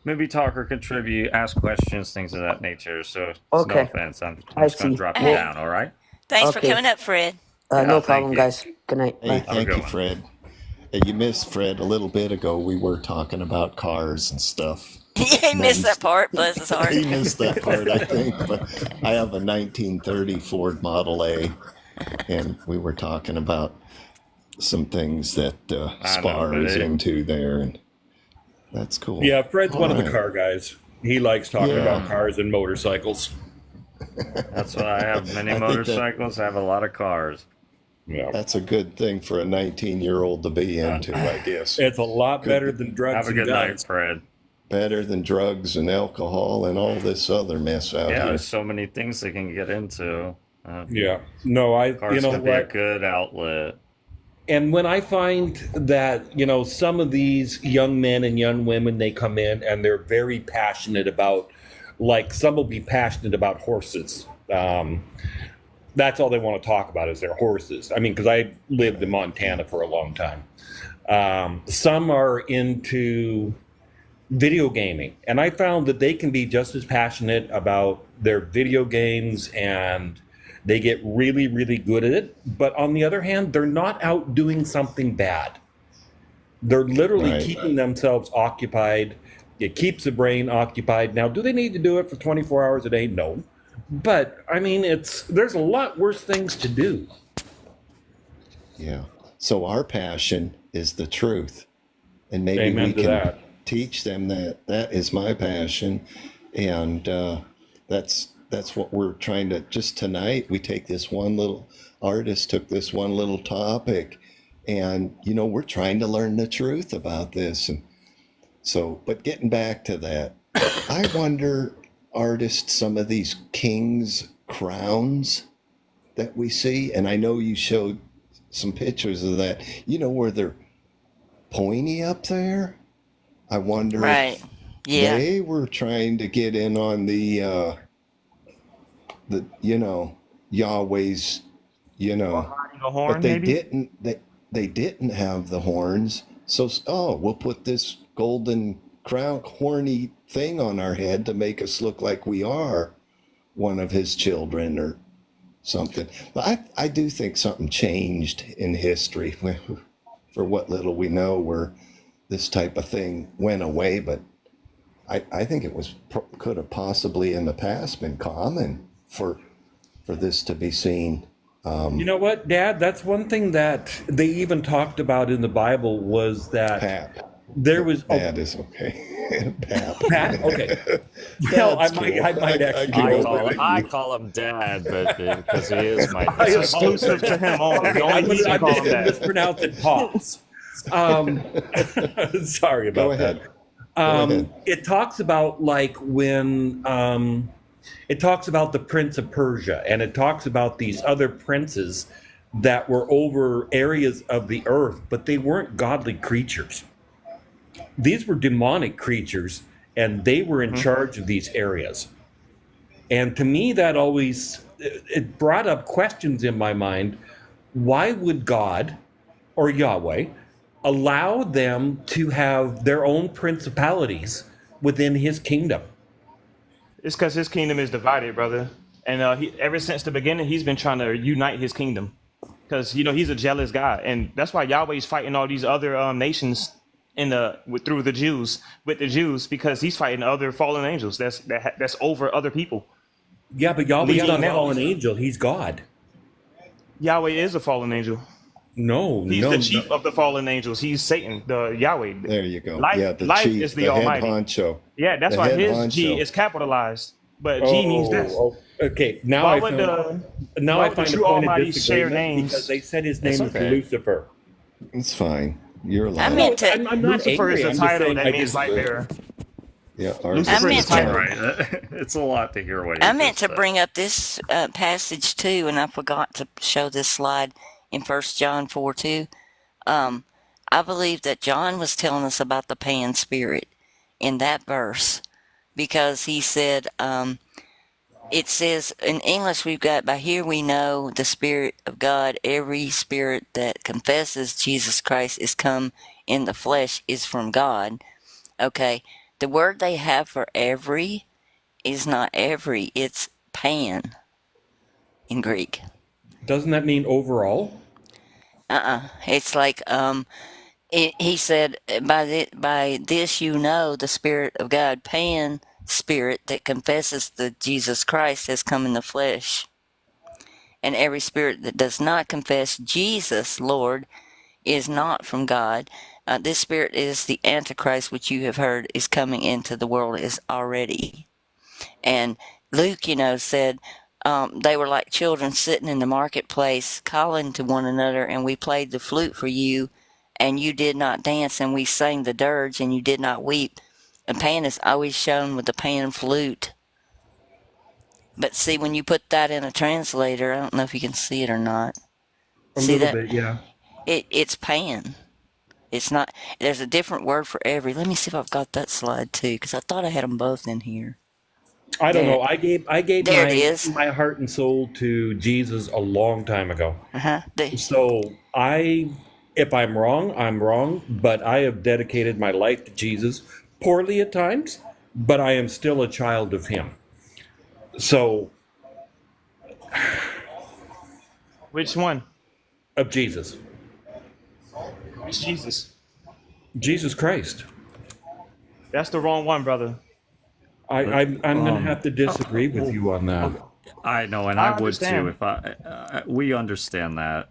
maybe talk or contribute, ask questions, things of that nature. So it's no Okay. offense. I'm I just gonna see. drop you Well- down. All right. Thanks for Okay. coming up, Fred. Yeah, No thank problem, you. guys. Good night. Hey, Bye. Have a thank good you, one. Fred. Hey, you missed Fred a little bit ago. We were talking about cars and stuff. He missed that part. Bless his heart. He missed that part, I think. But I have a 1930 Ford Model A, and we were talking about some things that Spar but is it- into there, and that's cool. Yeah, Fred's one of the All right. car guys. He likes talking Yeah. about cars and motorcycles. That's what I have. Many I think that- motorcycles. I have a lot of cars. Yeah, That's a good thing for a 19-year-old to be into, I guess. it's a lot better than drugs Have a and good night, guns. Fred. Better than drugs and alcohol and all this other mess out Yeah, here. there's so many things they can get into. Yeah, no, Cars you know can be a what? good outlet. And when I find that, some of these young men and young women, they come in and they're very passionate about, like, some will be passionate about horses. That's all they want to talk about is their horses. I mean, because I lived in Montana for a long time. Some are into video gaming, and I found that they can be just as passionate about their video games and they get really, really good at it. But on the other hand, they're not out doing something bad. They're literally Right. keeping themselves occupied. It keeps the brain occupied. Now, do they need to do it for 24 hours a day? No. But I mean, there's a lot worse things to do. Yeah. So our passion is the truth. And maybe Amen we to can that. teach them that is my passion. And that's what we're trying to, just tonight, we take this one little artist, took this one little topic, and, we're trying to learn the truth about this. And so, but getting back to that, I wonder, artists, some of these kings' crowns that we see, and I know you showed some pictures of that. You know where they're pointy up there? I wonder Right. if Yeah. they were trying to get in on the Yahweh's, Riding a horn, but they maybe. didn't. They didn't have the horns. So we'll put this golden crown horny thing on our head to make us look like we are one of his children or something. But I do think something changed in history for what little we know where this type of thing went away. But I think it could have possibly in the past been common for this to be seen. You know what, Dad? That's one thing that they even talked about in the Bible was that Pap. there was Dad is okay. Pap. Pat. Okay. Well, I That's might, cool. I might actually. I call him Dad, but because he is my dad. It's exclusive to him only. Okay, Only he can call him that. mispronounce it, Pops. Sorry about Go ahead. that. It talks about like when it talks about the Prince of Persia, and it talks about these other princes that were over areas of the earth, but they weren't godly creatures. These were demonic creatures, and they were in charge of these areas. And to me, that always it brought up questions in my mind. Why would God or Yahweh allow them to have their own principalities within his kingdom? It's because his kingdom is divided, brother. And ever since the beginning, he's been trying to unite his kingdom. Because he's a jealous God, and that's why Yahweh's fighting all these other nations through the Jews with the Jews, because he's fighting other fallen angels that's over other people. Yeah, but Yahweh's Leading not a them. fallen angel. He's God. Yahweh is a fallen angel. He's the chief of the fallen angels. He's Satan, the Yahweh. There you go. Life, the life chief, is the head Almighty. honcho. Yeah, that's The why head his G honcho. is capitalized, but G means this. Okay, now Why I would found, the now why I would find the a true point Almighty of share disagreement names? because they said his name It's is okay. Lucifer. It's fine. You're I allowed. meant to. I'm not Lucifer angry. is a I'm just title saying that I means light disagree. bearer. Yeah, Lucifer I is meant a to- title. Right. It's a lot to hear what he I meant just to said. bring up this passage too, and I forgot to show this slide in 1 John 4:2. I believe that John was telling us about the Pan Spirit in that verse, because he said, it says in English, we've got, by here we know the Spirit of God. Every spirit that confesses Jesus Christ is come in the flesh is from God. Okay, the word they have for every is not every, it's pan in Greek. Doesn't that mean overall? It's like, he said, by this you know the Spirit of God, Pan Spirit that confesses that Jesus Christ has come in the flesh. And every spirit that does not confess Jesus, Lord, is not from God. This spirit is the Antichrist, which you have heard is coming into the world, is already. And Luke, said they were like children sitting in the marketplace, calling to one another, and we played the flute for you, and you did not dance, and we sang the dirge, and you did not weep. And Pan is always shown with the pan flute. But see, when you put that in a translator, I don't know if you can see it or not. A See little that? bit, yeah. It's pan. It's not. There's a different word for every. Let me see if I've got that slide too, because I thought I had them both in here. I don't There. know. I gave There it is. my heart and soul to Jesus a long time ago. So if I'm wrong, I'm wrong, but I have dedicated my life to Jesus, poorly at times, but I am still a child of him. So, Which one? of Jesus. Which Jesus? Jesus Christ. That's the wrong one, brother. I'm going to have to disagree with you on that. I know, and I I would understand. too. If we understand that.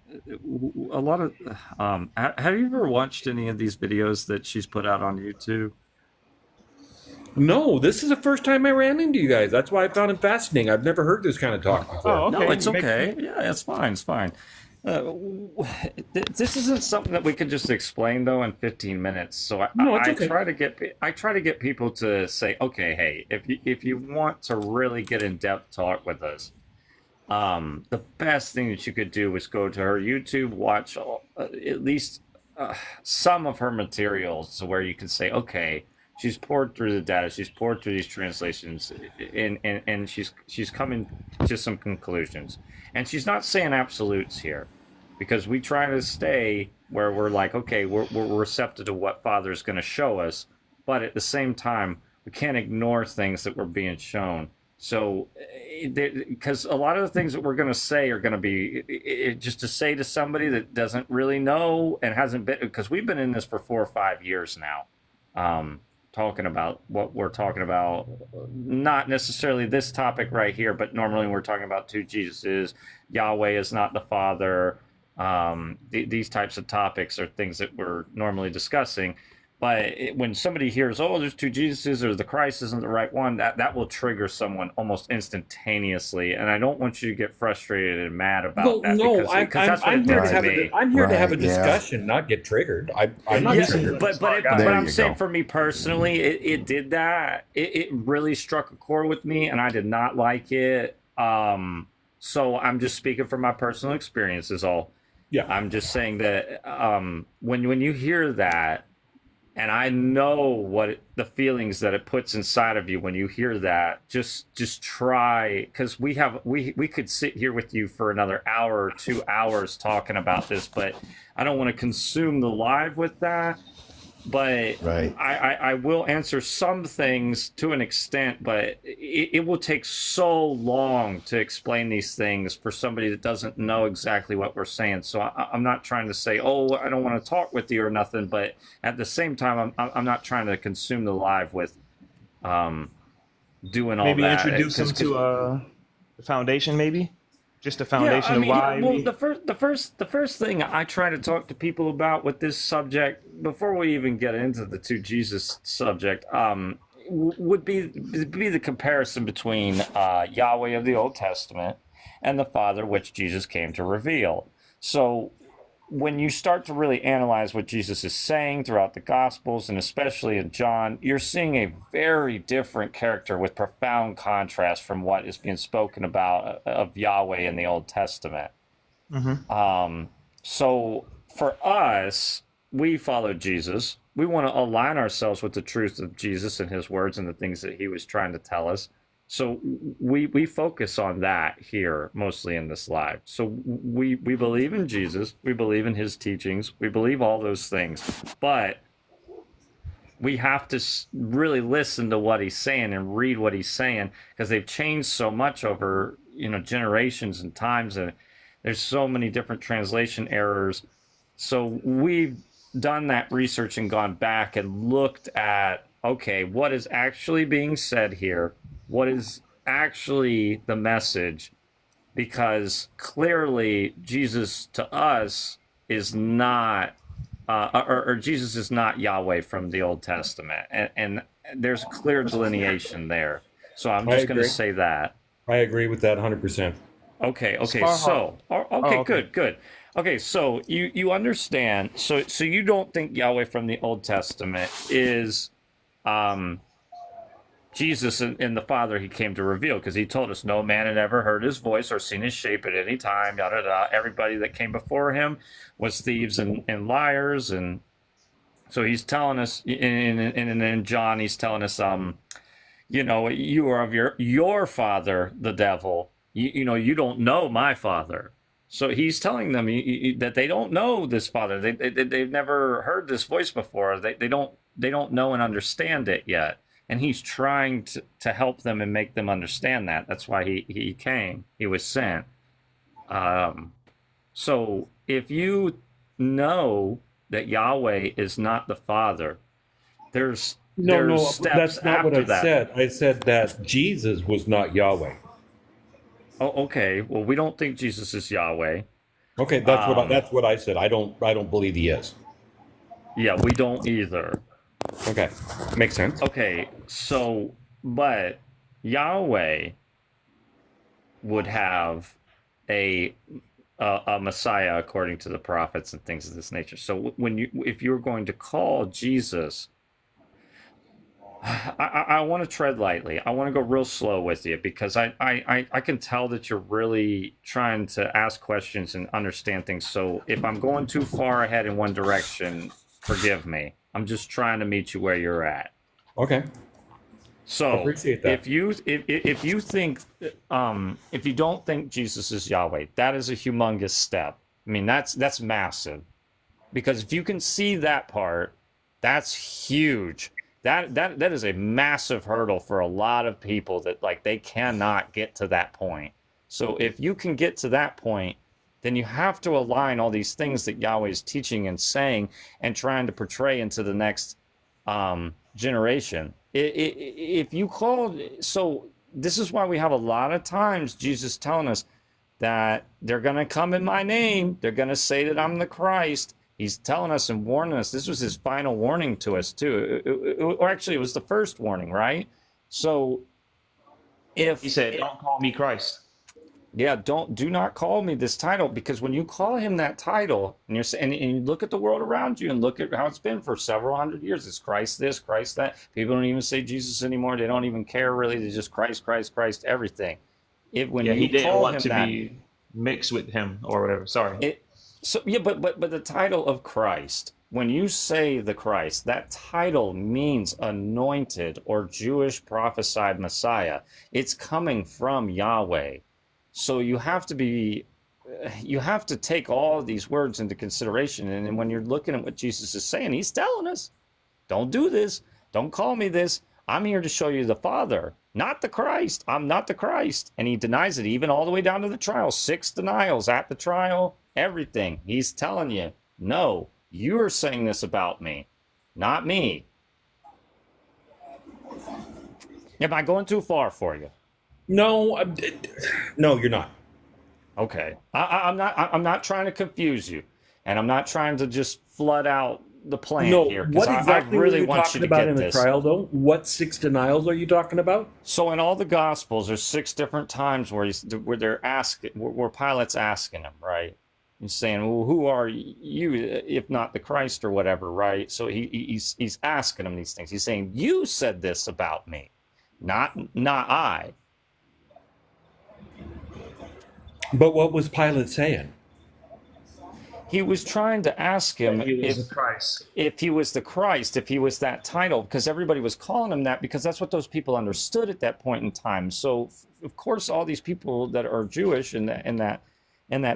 A lot of have you ever watched any of these videos that she's put out on YouTube? No, this is the first time I ran into you guys. That's why I found it fascinating. I've never heard this kind of talk before. Oh, okay. No, it's okay. Yeah, it's fine. It's fine. This isn't something that we can just explain though in 15 minutes. So No, it's I okay. try to get people to say, okay, hey, if you want to really get in depth talk with us, The best thing that you could do was go to her YouTube, watch at least some of her materials, where you can say, okay, she's poured through the data, she's poured through these translations, and she's coming to some conclusions, and she's not saying absolutes here, because we try to stay where we're like, okay, we're receptive to what Father is going to show us, but at the same time, we can't ignore things that we're being shown. So, because a lot of the things that we're going to say are going to be just to say to somebody that doesn't really know and hasn't been, because we've been in this for 4 or 5 years now, talking about what we're talking about, not necessarily this topic right here, but normally we're talking about two Jesuses, Yahweh is not the Father. These types of topics are things that we're normally discussing. But when somebody hears, oh, there's two Jesuses, or the Christ isn't the right one, that will trigger someone almost instantaneously. And I don't want you to get frustrated and mad about that. No, because that's what I'm it here did to have me. I'm here to have a Right, yeah. discussion, not get triggered. I'm not Yeah, triggered. but There I'm you saying go. for me personally, it did that. It really struck a chord with me, and I did not like it. So I'm just speaking from my personal experience is all. Yeah. I'm just saying that when you hear that, and I know what the feelings that it puts inside of you when you hear that, just try, because we could sit here with you for another hour or 2 hours talking about this, but I don't want to consume the live with that. But Right. I will answer some things to an extent, but it will take so long to explain these things for somebody that doesn't know exactly what we're saying. So I'm not trying to say, oh, I don't want to talk with you or nothing, but at the same time, I'm not trying to consume the live with doing all Maybe that. introduce them to the foundation, maybe just the Yeah, foundation I of mean, why. well, the first thing I try to talk to people about with this subject, before we even get into the two Jesus subject, would be the comparison between Yahweh of the Old Testament and the Father, which Jesus came to reveal. So when you start to really analyze what Jesus is saying throughout the Gospels, and especially in John, you're seeing a very different character with profound contrast from what is being spoken about of Yahweh in the Old Testament. So for us, we follow Jesus. We want to align ourselves with the truth of Jesus and his words and the things that he was trying to tell us. So we focus on that here, mostly in this live. So we believe in Jesus. We believe in his teachings. We believe all those things. But we have to really listen to what he's saying and read what he's saying, because they've changed so much over, generations and times, and there's so many different translation errors. So we've done that research and gone back and looked at, okay, what is actually being said here? What is actually the message? Because clearly Jesus to us is not, or Jesus is not Yahweh from the Old Testament. And there's a clear delineation there. So I'm just going to say that. I agree with that 100%. Okay. Spar So, okay, okay. good. Okay, so you understand. So you don't think Yahweh from the Old Testament is Jesus and the Father he came to reveal, because he told us no man had ever heard his voice or seen his shape at any time. Yada yada. Everybody that came before him was thieves and liars, and so he's telling us in John he's telling us you are of your father the devil. You don't know my Father. So he's telling them that they don't know this Father. They've never heard this voice before. They don't know and understand it yet. And he's trying to help them and make them understand that. That's why he came. He was sent. So if you know that Yahweh is not the Father, there's steps that's not what after I that. said. I said that Jesus was not Yahweh. Oh, okay. Well, we don't think Jesus is Yahweh. Okay, that's what I said. I don't believe he is. Yeah, we don't either. Okay, makes sense. Okay, so, but Yahweh would have a Messiah according to the prophets and things of this nature. So if you're going to call Jesus I want to tread lightly. I want to go real slow with you because I can tell that you're really trying to ask questions and understand things. So if I'm going too far ahead in one direction, forgive me. I'm just trying to meet you where you're at. Okay. So Appreciate that. if you think if you don't think Jesus is Yahweh, that is a humongous step. I mean, that's massive. Because if you can see that part, that's huge. That is a massive hurdle for a lot of people that like they cannot get to that point. So if you can get to that point, then you have to align all these things that Yahweh is teaching and saying and trying to portray into the next generation. If you call, so this is why we have a lot of times Jesus telling us that they're going to come in my name. They're going to say that I'm the Christ. He's telling us and warning us. This was his final warning to us too. Or actually, it was the first warning, right? So if He said, "Don't call me Christ." yeah, do not call me this title, because when you call him that title and you're saying, and you look at the world around you and look at how it's been for several hundred years, it's Christ this, Christ that. People don't even say Jesus anymore. They don't even care really. They just Christ, Christ, Christ, everything. When Yeah, he you didn't call want him to that, be mixed with him or whatever. Sorry. so yeah, but the title of Christ, when you say the Christ, that title means anointed or Jewish prophesied Messiah. It's coming from Yahweh. So you have to take all of these words into consideration. And when you're looking at what Jesus is saying, he's telling us, don't do this. Don't call me this. I'm here to show you the Father, not the Christ. I'm not the Christ. And he denies it even all the way down to the trial. 6 denials at the trial, everything. He's telling you, no, you're saying this about me, not me. Am I going too far for you? No, no, you're not. Okay. I'm not trying to confuse you, and I'm not trying to just flood out the plan No, here. what exactly I really were you want talking you to about get in the this. trial, though? What 6 denials are you talking about? So in all the Gospels, there's 6 different times where they're asking, where Pilate's asking him, right? He's saying, "Well, who are you, if not the Christ or whatever?" Right? So he's asking him these things. He's saying, "You said this about me, not I." But what was Pilate saying? He was trying to ask him He was if the Christ. he was the Christ, if he was that title, because everybody was calling him that, because that's what those people understood at that point in time. So of course, all these people that are Jewish in that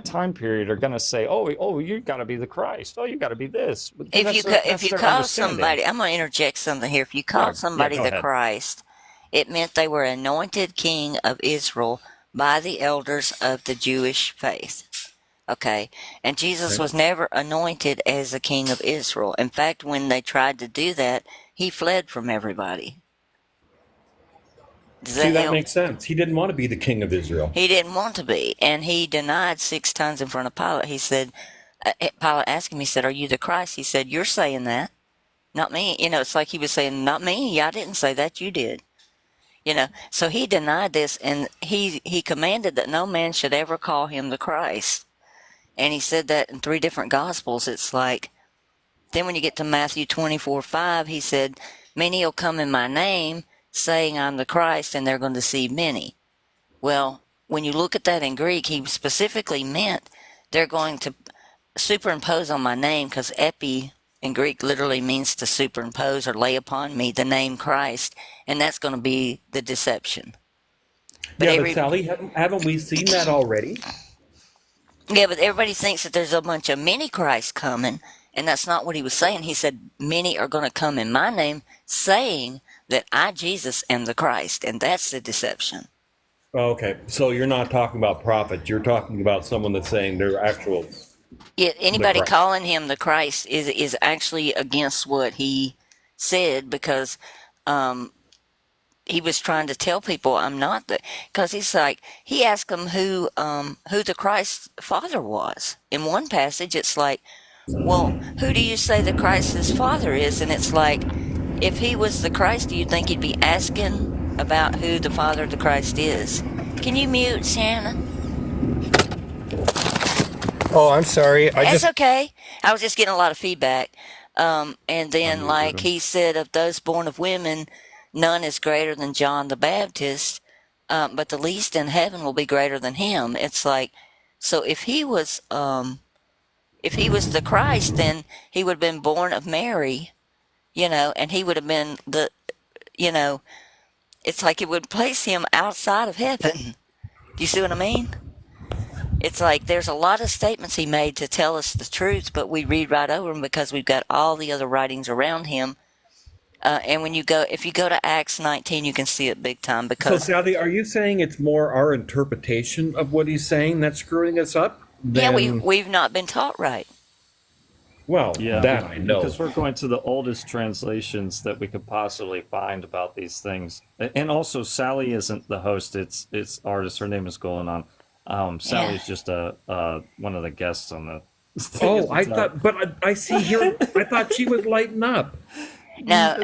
time period are going to say, "Oh, you got to be the Christ. Oh, you got to be this." If you call somebody, I'm going to interject something here. If you call somebody go the ahead. Christ, it meant they were anointed king of Israel by the elders of the Jewish faith. Okay. And Jesus was never anointed as the king of Israel. In fact, when they tried to do that, he fled from everybody. Does See, that help? makes sense. He didn't want to be the king of Israel. He didn't want to be. And he denied 6 times in front of Pilate. He said, Pilate asked him, he said, "Are you the Christ?" He said, "You're saying that, not me." It's like he was saying, "Not me. I didn't say that. You did." So he denied this, and he commanded that no man should ever call him the Christ. And he said that in 3 different Gospels. It's like, then when you get to Matthew 24:5, he said, "Many will come in my name, saying I'm the Christ, and they're going to deceive many." Well, when you look at that in Greek, he specifically meant they're going to superimpose on my name, because epi in Greek literally means to superimpose or lay upon me the name Christ, and that's going to be the deception. But Sally, haven't we seen that already? Yeah, but everybody thinks that there's a bunch of mini Christs coming, and that's not what he was saying. He said, "Many are going to come in my name, saying that I, Jesus, am the Christ," and that's the deception. Okay, so you're not talking about prophets. You're talking about someone that's saying they're actual. Yeah, anybody calling him the Christ is actually against what he said, because he was trying to tell people, "I'm not the," because he's like, he asked them who the Christ's father was. In one passage, it's like, "Well, who do you say the Christ's father is?" And it's like, if he was the Christ, do you think he'd be asking about who the father of the Christ is? Can you mute, Shannon? Oh, I'm sorry. That's okay. I was just getting a lot of feedback. And then, like he said, of those born of women, none is greater than John the Baptist, but the least in heaven will be greater than him. It's like, so if he was the Christ, then he would have been born of Mary, and he would have been it's like it would place him outside of heaven. Do you see what I mean? It's like there's a lot of statements he made to tell us the truth, but we read right over them because we've got all the other writings around him. And if you go to Acts 19, you can see it big time So, because Sally, are you saying it's more our interpretation of what he's saying that's screwing us up? we've not been taught right. Well, Yeah, that I know. because we're going to the oldest translations that we could possibly find about these things. And also, Sally isn't the host; it's artist. Her name is going on. Sally's just one of the guests on the. Oh, I thought, but I see here. I thought she was lighting up. No,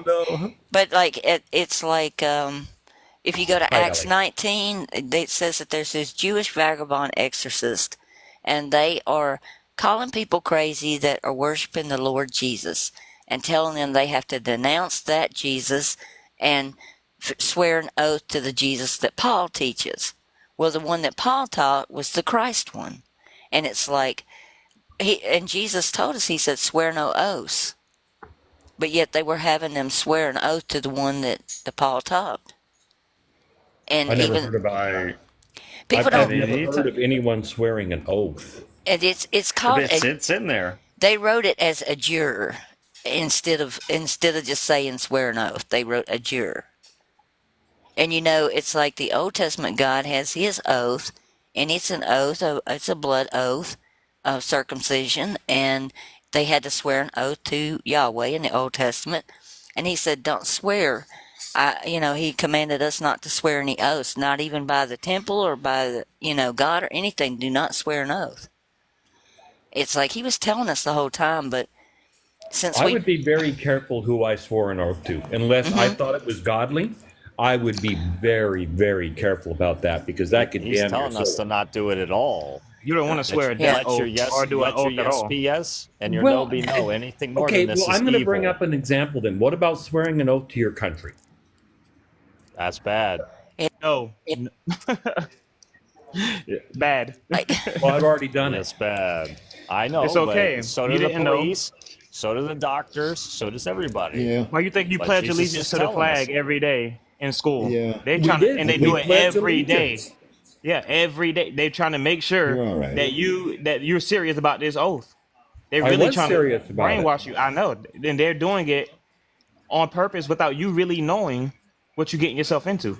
No. but like it's like if you go to Hi, Acts Ellie. 19, it says that there's this Jewish vagabond exorcist, and they are calling people crazy that are worshiping the Lord Jesus and telling them they have to denounce that Jesus and swear an oath to the Jesus that Paul teaches. Well, the one that Paul taught was the Christ one. And it's like, Jesus told us, he said, swear no oaths. But yet they were having them swear an oath to the one that the Paul taught. And I never even heard about. people I've don't. never heard of anyone swearing an oath. And it's called. It's in there. They wrote it as a juror instead of just saying swear an oath. They wrote a juror. And it's like the Old Testament God has his oath, and it's an oath. It's a blood oath of circumcision, and they had to swear an oath to Yahweh in the Old Testament. And he said, "Don't swear." He commanded us not to swear any oaths, not even by the temple or by the God or anything. Do not swear an oath. It's like he was telling us the whole time, but since I would be very careful who I swore an oath to, unless I thought it was godly. I would be very, very careful about that because that could He's damn your telling us soul. to not do it at all. You don't want to swear a Let death oath your yes, or do an let your oath at yes all. be yes, and your Well, no be no. Anything more Okay, than this well, is I'm going to evil. bring up an example then. What about swearing an oath to your country? That's bad. No. Bad. Well, I've already done It's it. bad. I know. It's okay. But so You do the didn't know. police. So do the doctors. So does everybody. Yeah. Why you think you But pledge Jesus allegiance is to the telling flag us. every day in school? Yeah. They We trying did. to, and they We do it pledged every day. allegiance. Yeah, every day. They're trying to make sure You're all right. that you're serious about this oath. They're I really was trying serious to about it. brainwash you. I know. And they're doing it on purpose without you really knowing what you're getting yourself into.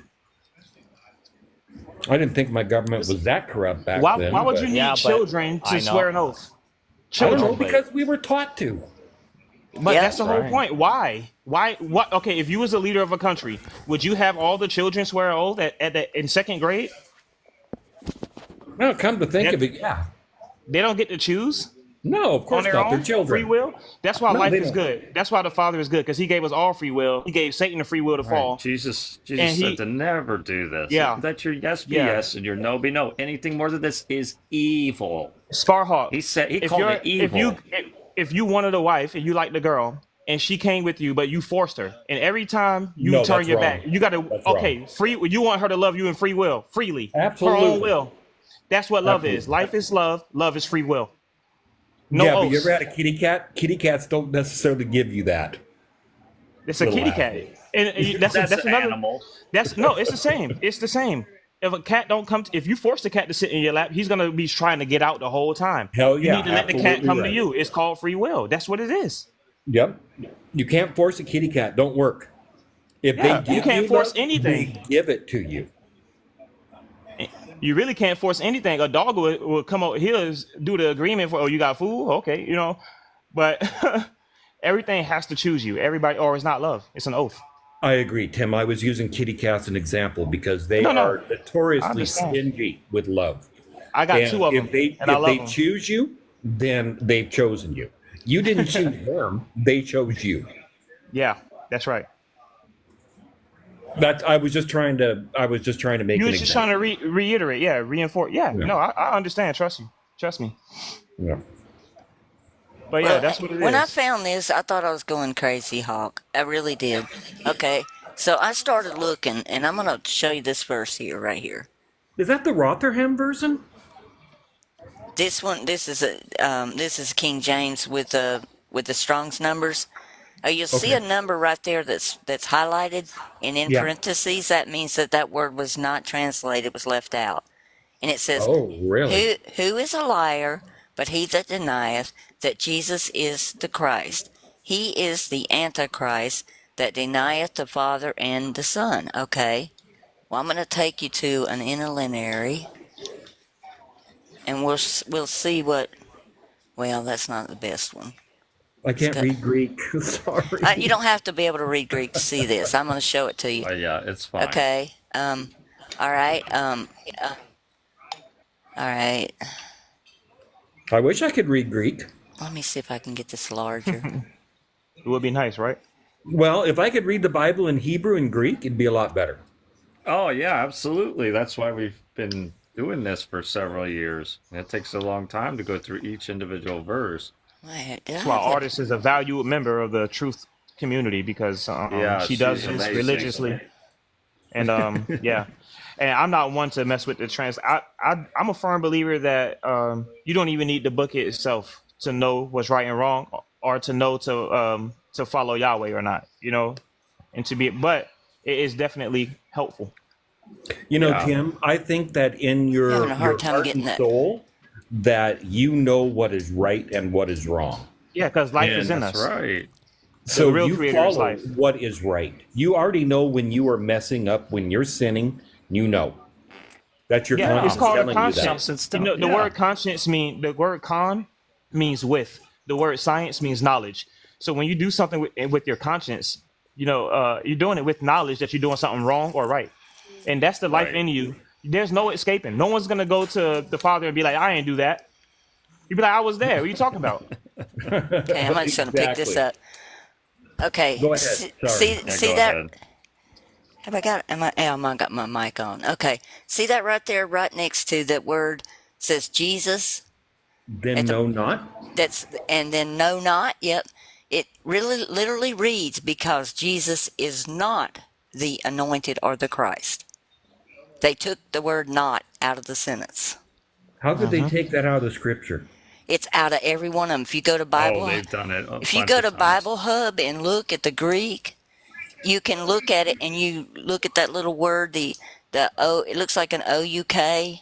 I didn't think my government was that corrupt back Why then. would but- you need Yeah, but children I to know. swear an oath? I don't know, Children. because we were taught to. But Yeah. that's the whole Right. point. Why? What? Okay, if you was a leader of a country, would you have all the children swear an oath in second grade? Well, come to think Yeah. of it, yeah. They don't get to choose No, of on course their not. They're own children. free will. That's why No, life they is don't. good. That's why the Father is good because He gave us all free will. He gave Satan the free will to fall. Right. Jesus And said he- to never do this. Yeah. Let your yes be Yeah. yes and your no be no. Anything more than this is evil. Sparhawk. He said he if called you're it evil. if you wanted a wife and you liked the girl and she came with you but you forced her and every time you No, turn that's your wrong. back you got to That's okay free you want her to love you in free will freely her Absolutely. own will. That's what love is. Absolutely. Life is love is free will. No yeah, but you oaths. ever had a kitty cat? Kitty cats don't necessarily give you that. It's a little kitty athlete. cat and that's That's an another animal. that's no it's the same. It's the same. If a cat don't come if you force the cat to sit in your lap, he's gonna be trying to get out the whole time. Hell You yeah, need to let the cat absolutely come right. to you. It's called free will. That's what it is. Yep. You can't force a kitty cat. Don't work. If Yeah, they you give can't force love, anything. They give it to you. You really can't force anything. A dog will come over here, do the agreement for, oh, you got food? Okay, But everything has to choose you. Everybody, or it's not love. It's an oath. I agree, Tim. I was using kitty cats as an example because they No. are I notoriously understand. stingy with love. I got And two of them, if they, and I if love they them. choose you, then they've chosen you. You didn't choose them; they chose you. Yeah, that's right. That I was just trying to make. You an was just trying example. to reiterate, reinforce. Yeah, Yeah. no, I understand. Trust you. Trust me. Yeah. But yeah, that's what it When I is. found this, I thought I was going crazy, Hawk. I really did. Okay. So I started looking, and I'm going to show you this verse here, right here. Is that the Rotherham version? This one, this is King James with the Strong's numbers. You'll see a number right there that's highlighted, and in parentheses, that means that word was not translated, was left out. And it says, "Oh, really? Who is a liar, but he that denieth that Jesus is the Christ? He is the Antichrist that denieth the Father and the Son." Okay. Well, I'm going to take you to an interlineary, and we'll see what. Well, that's not the best one. I can't read Greek. Sorry. You don't have to be able to read Greek to see this. I'm going to show it to you. Yeah, it's fine. Okay. All right. All right. I wish I could read Greek. Let me see if I can get this larger. It would be nice, right? Well, if I could read the Bible in Hebrew and Greek, it'd be a lot better. Oh, yeah, absolutely. That's why we've been doing this for several years. It takes a long time to go through each individual verse. That's why Artist is a valued member of the Truth community, because she does this amazing. religiously. And yeah. And I'm not one to mess with the I'm a firm believer that you don't even need the book itself to know what's right and wrong, or to know to follow Yahweh or not, and to be. But it is definitely helpful. Tim, I think that in your heart and soul, that you know what is right and what is wrong. Yeah, because life is in us. That's right. So real you Creator's follow life. what is right. You already know when you are messing up, when you're sinning. You know. That's your conscience. It's called a telling you that. conscience. The word conscience the word con means with. The word science means knowledge. So when you do something with your conscience, you're doing it with knowledge that you're doing something wrong or right. And that's the life in you. There's no escaping. No one's going to go to the Father and be like, I ain't do that. You'd be like, I was there. What are you talking about? Okay, I'm just going to pick this up. Okay. Go ahead. See Go that? ahead. Have I got? I got my mic on. Okay. See that right there, right next to that word says Jesus. Then no not. And then no not. Yep. It really literally reads, because Jesus is not the anointed or the Christ. They took the word not out of the sentence. How could they take that out of the scripture? It's out of every one of them. If you go to Bible, they've done it. If you go to Bible Hub and look at the Greek, you can look at it, and you look at that little word, the O. It looks like an OUK,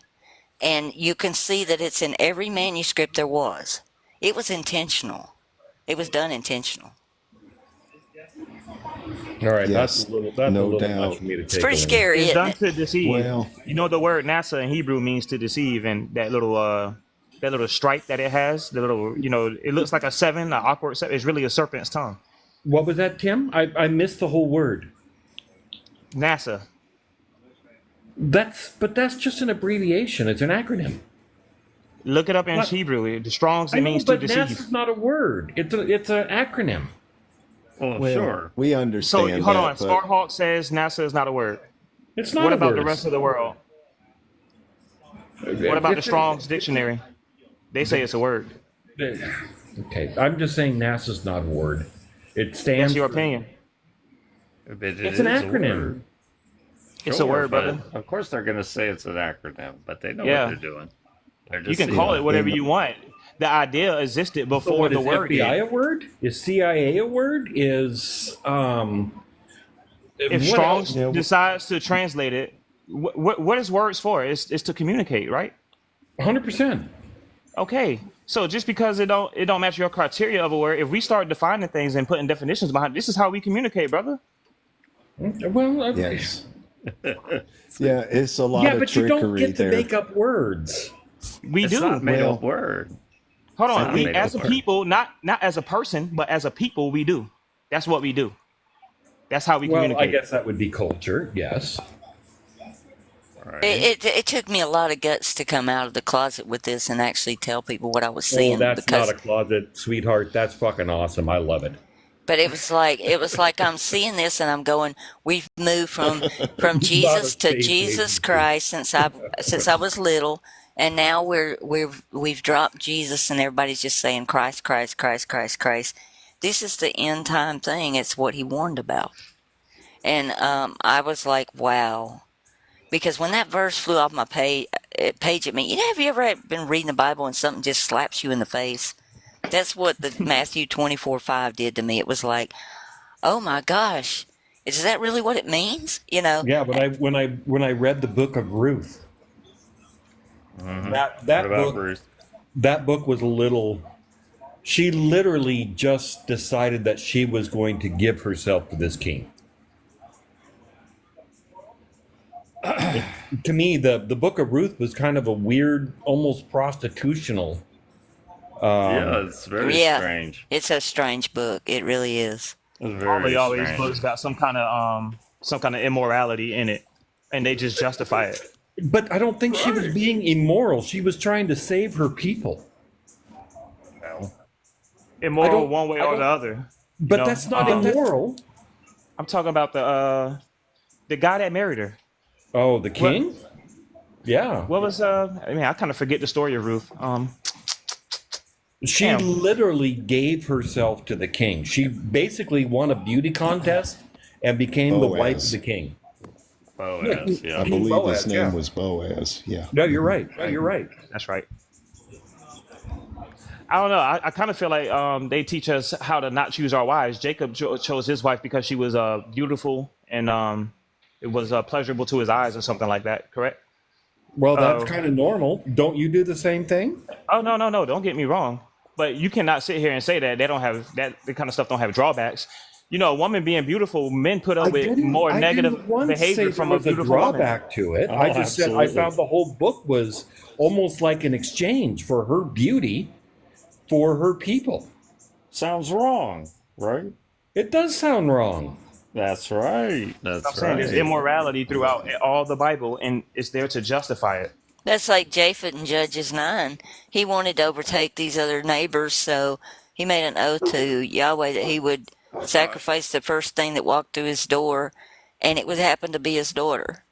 and you can see that it's in every manuscript there was. It was intentional. It was done intentional. All right, Yes, that's a no little doubt. much for me to take. It's pretty in. scary, It's isn't done it? to deceive. Well, The word NASA in Hebrew means to deceive, and that little stripe that it has, the little, it looks like a 7, an awkward 7. It's really a serpent's tongue. What was that, Tim? I missed the whole word. NASA. But that's just an abbreviation. It's an acronym. Look it up in Hebrew. The Strong's, it means to deceive. NASA's not a word. It's an acronym. Well, well, sure. we So understand hold that, on. but Starhawk says NASA is not a word. It's not What a about word. the rest of the world? What about the Strong's dictionary? They say it's a word. Okay, I'm just saying NASA's not a word. It stands. That's your for- opinion. It's an acronym. It's a word, brother. Of course, they're going to say it's an acronym, but they know Yeah. what they're doing. They're You just can call it whatever you want. The idea existed So before what the is word FBI did. a word? Is CIA a word? Is If what Strong's else? decides to translate it, what is words for? It's to communicate, right? 100%. Okay. So just because it don't match your criteria of a word, if we start defining things and putting definitions behind, this is how we communicate, brother. Well, yes. Yeah, it's a lot yeah, of but you trickery don't get to there. make up words. We It's do. not made Well, up word. Hold It's on. not We, made as a up word. people, not as a person, but as a people, we do. That's what we do. That's how we Well, I communicate. guess that would be culture. Yes. All right. It took me a lot of guts to come out of the closet with this and actually tell people what I was Oh, seeing, that's because not a closet, sweetheart. That's fucking awesome. I love it. but it was like I'm seeing this and I'm going, we've moved from Jesus to safe Jesus agency. Christ since I was little, and now we've dropped Jesus and everybody's just saying Christ, Christ, Christ, Christ, Christ. This is the end time thing. It's what he warned about. And I was like, wow. Because when that verse flew off my page at me, have you ever been reading the Bible and something just slaps you in the face? That's what the Matthew 24:5 did to me. It was like, oh my gosh, is that really what it means? Yeah, but when I read the book of Ruth, that book Bruce? that book was a little. She literally just decided that she was going to give herself to this king. To me, the book of Ruth was kind of a weird, almost prostitutional. Yeah, it's very strange. It's a strange book. It really is. It's very All these strange. books got some kind of immorality in it, and they just justify it. But I don't think she was being immoral. She was trying to save her people. Immoral one way or the other. But that's not immoral. I'm talking about the guy that married her. Oh, the king? Yeah. What was I kind of forget the story of Ruth. She literally gave herself to the king. She basically won a beauty contest and became the wife of the king. Boaz, yeah. I believe Boaz, his name was Boaz. Yeah. No, you're right. You're right. That's right. I don't know. I kind of feel like they teach us how to not choose our wives. Jacob chose his wife because she was beautiful and it was pleasurable to his eyes or something like that. Correct? Well, that's kind of normal. Don't you do the same thing? Oh, no. Don't get me wrong. But you cannot sit here and say that they don't have that. The kind of stuff don't have drawbacks. A woman being beautiful, men put up with more negative behavior from a beautiful drawback to it. Oh, I just said I found the whole book was almost like an exchange for her beauty for her people. Sounds wrong, right? It does sound wrong. That's right. That's I'm saying there's immorality throughout all the Bible, and it's there to justify it. That's like Japhet in Judges 9. He wanted to overtake these other neighbors, so he made an oath to Yahweh that he would sacrifice the first thing that walked through his door, and it would happen to be his daughter.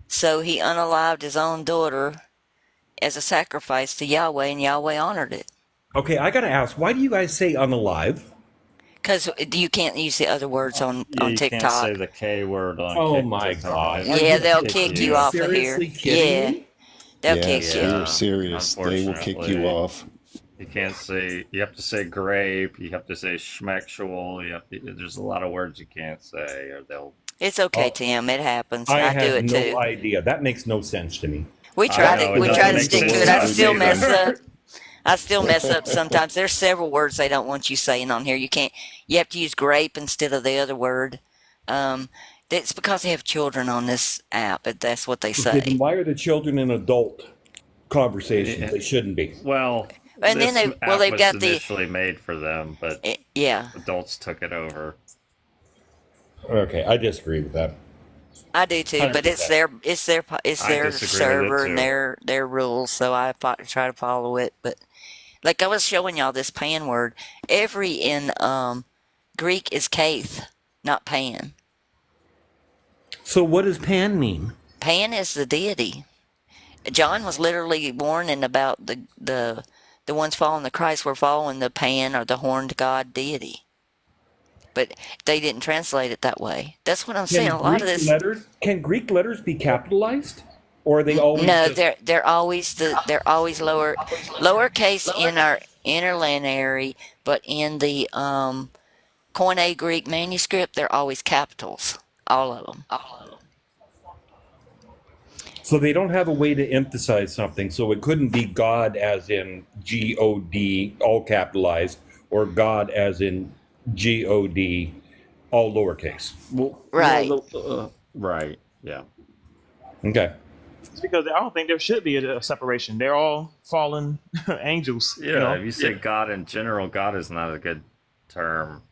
So he unalived his own daughter as a sacrifice to Yahweh, and Yahweh honored it. Okay, I got to ask, why do you guys say unalive? Because you can't use the other words on you TikTok. Can't say the K word on Oh TikTok. my God. Yeah, they'll kick you off of here. Kidding me? They'll kick you. You're serious. They will kick you off. You can't say. You have to say grape. You have to say schmexual. There's a lot of words you can't say, or they'll. It's okay, Tim. It happens. I do had it no too. idea. That makes no sense to me. We try to stick to it. I still mess either. up. I still mess up sometimes. There's several words they don't want you saying on here. You have to use grape instead of the other word. It's because they have children on this app. That's what they say. Then why are the children in adult conversations? They shouldn't be. Well, And then they've got initially made for them, but adults took it over. Okay, I disagree with that. I do too, but it's their server and their rules, so I try to follow it. But like I was showing y'all this pan word, every in Greek is kath, not pan. So what does pan mean? Pan is the deity. John was literally warning about the ones following the Christ were following the pan or the horned god deity. But they didn't translate it that way. That's what I'm saying. A lot of this. Can Greek letters be capitalized, or are they always? No, they're always lowercase in our interlineary, but in the Koine Greek manuscript, they're always capitals. All of them. So they don't have a way to emphasize something. So it couldn't be God as in G-O-D, all capitalized, or God as in G-O-D, all lowercase. Right. Right. Yeah. Okay. It's because I don't think there should be a separation. They're all fallen angels. Yeah. If you say God in general, God is not a good term.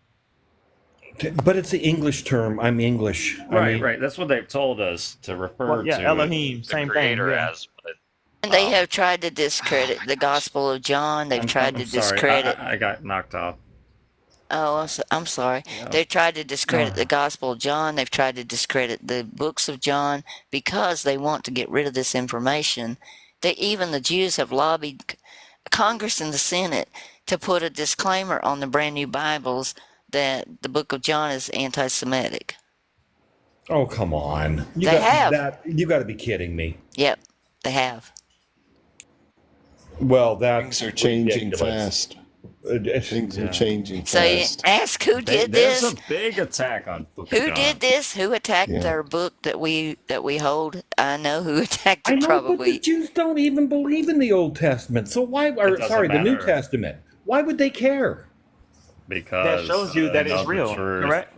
But it's the English term. I'm English. Right. That's what they've told us to refer to. Elohim, same thing. As. But, And they have tried to discredit the Gospel of John. They've tried to discredit. I got knocked off. Oh, I'm sorry. Yeah. They've tried to discredit the Gospel of John. They've tried to discredit the books of John because they want to get rid of this information. Even the Jews have lobbied Congress and the Senate to put a disclaimer on the brand new Bibles that the book of John is anti-Semitic. Oh, come on. They have. You got to be kidding me. Yep, they have. Well, that's Things are changing ridiculous. fast. Things are changing So you fast. ask who did There's this? a big attack on Book of Who John. did this? Who attacked Yeah. our book that we hold? I know who attacked I it. know, but the Probably. Jews don't even believe in the Old Testament. So why? Or doesn't sorry, the New matter. Testament. Why would they care? Because That shows you that know it's the real, truth. correct?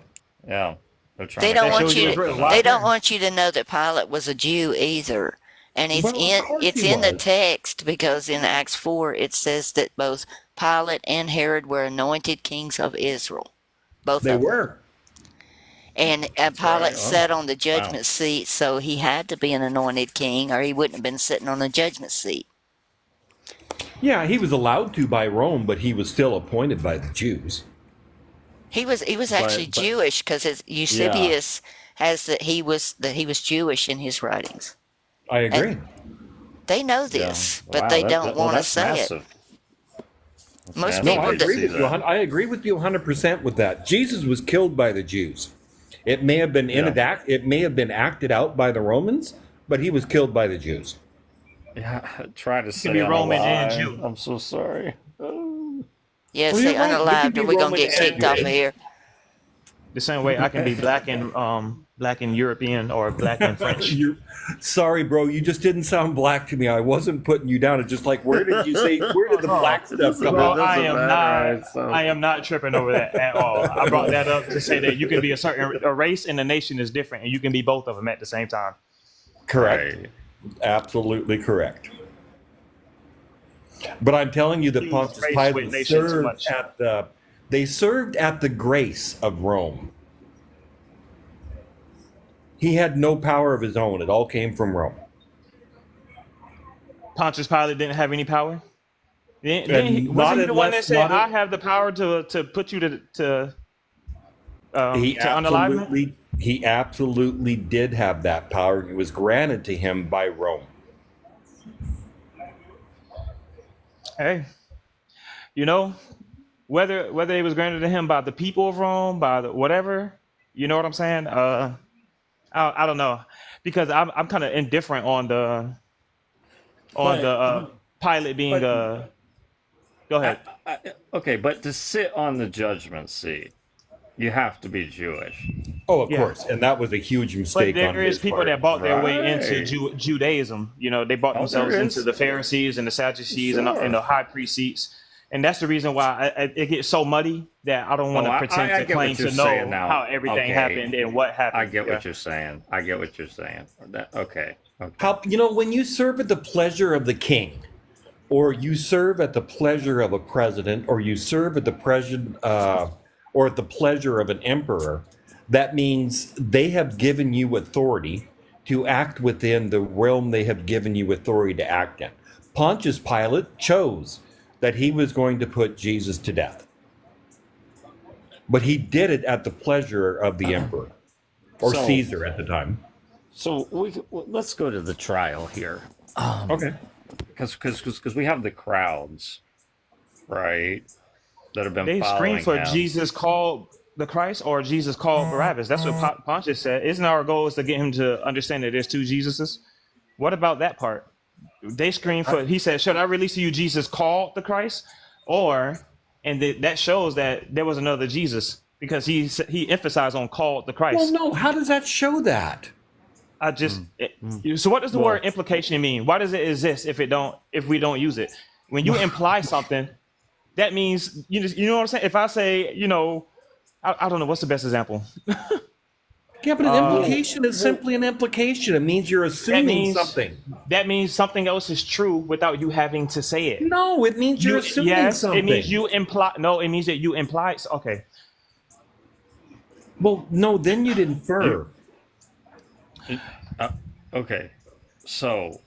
Yeah. They're trying They to don't That want shows you. you it's real. They don't want you to know that Pilate was a Jew either. And it's Well, of course it's he in the was. text because in Acts 4 it says that both Pilate and Herod were anointed kings of Israel. Both They of them. were. And Pilate right. sat on the judgment seat, so he had to be an anointed king, or he wouldn't have been sitting on the judgment seat. Yeah, he was allowed to by Rome, but he was still appointed by the Jews. He was actually but- Jewish because Eusebius has that he was Jewish in his writings. I agree. They know this, Yeah. but Wow, they that- don't that- well, want to that's say it. massive. That's Most massive. No, people I to agree see with you. that. I agree with you 100% with that. Jesus was killed by the Jews. It may have been it may have been acted out by the Romans, but he was killed by the Jews. Yeah, try to say be I'm Roman and alive. Jew. I'm so sorry. Yeah, Well, say you're right. You could unalived, be or we're gonna Roman get and kicked off of Jewish. here. The same way I can be black and European or black and French. Sorry, bro. You just didn't sound black to me. I wasn't putting you down. It's just like, where did you say? Where did the black stuff come Well, out? I am not tripping over that at all. I brought that up to say that you can be a race and a nation is different, and you can be both of them at the same time. Correct. Right. Absolutely correct. But I'm telling you that Please Pontius race Pilate with nations too served much. they served at the grace of Rome. He had no power of his own. It all came from Rome. Pontius Pilate didn't have any power. Wasn't And he not the one that unless- said, not- "I have the power to put you to He unalivement"? absolutely did have that power. It was granted to him by Rome. Hey, you know, whether it was granted to him by the people of Rome, by the whatever, you know what I'm saying? I don't know, because I'm kind of indifferent on the Pilate being Go ahead. Okay, but to sit on the judgment seat, you have to be Jewish. Oh, of Yeah. course. And that was a huge But mistake on there is his people part. that bought their way into Right. Judaism. You know, they bought Oh, themselves there into is. the Pharisees and the Sadducees Sure. and the high priest seats. And that's the reason why it gets so muddy that I don't want to pretend I to get claim what to you're know saying now. how everything Okay. happened and what happened. I get Yeah. what you're saying. I get what you're saying. Okay. How, when you serve at the pleasure of the king, or you serve at the pleasure of a president, or you serve at the or at the pleasure of an emperor, that means they have given you authority to act within the realm they have given you authority to act in. Pontius Pilate chose that he was going to put Jesus to death, but he did it at the pleasure of the emperor or So- Caesar at the time. So let's go to the trial here. Okay. Because we have the crowds, right, that have been They following scream for him. Jesus called the Christ or Jesus called Barabbas. That's what Pontius said. Isn't our goal is to get him to understand that there's two Jesuses? What about that part? They scream for. He said, "Should I release to you Jesus called the Christ?" That shows that there was another Jesus because he emphasized on called the Christ. Well, no. How does that show that? So what does the word implication mean? Why does it exist if we don't use it? When you imply something, that means you know what I'm saying. If I say, I don't know what's the best example. Yeah, but an implication is simply an implication. It means you're assuming something. That means something else is true without you having to say it. No, it means you're assuming something. It means you imply. No, it means that you imply. Okay. Well, no, then you'd infer. Okay, so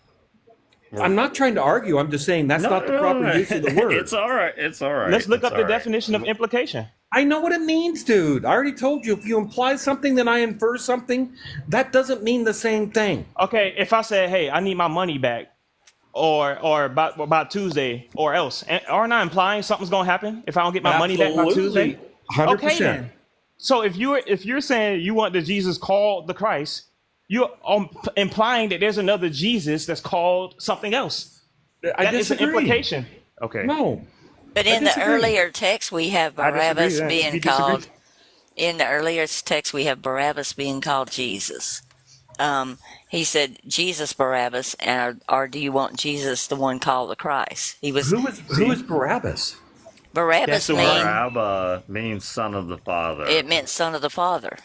I'm not trying to argue. I'm just saying that's not the proper use of the word. It's all right. It's all right. Let's look up It's the all right. definition of implication. I know what it means, dude. I already told you. If you imply something, then I infer something. That doesn't mean the same thing. Okay, if I say, "Hey, I need my money back," or about Tuesday, or else, aren't I implying something's gonna happen if I don't get my money back by Tuesday? 100%. Okay, then. So if you're saying you want the Jesus called the Christ, you're implying that there's another Jesus that's called something else. I That is an disagree. implication. Okay. No, But I in the disagree. earlier text, we have I disagree Barabbas then. If being you disagree, called. In the earlier text, we have Barabbas being called Jesus. He said, Jesus Barabbas, or do you want Jesus, the one called the Christ? He was Who is Barabbas? that's Barabbas the word. Barabba means son of the father. it meant son of the Father.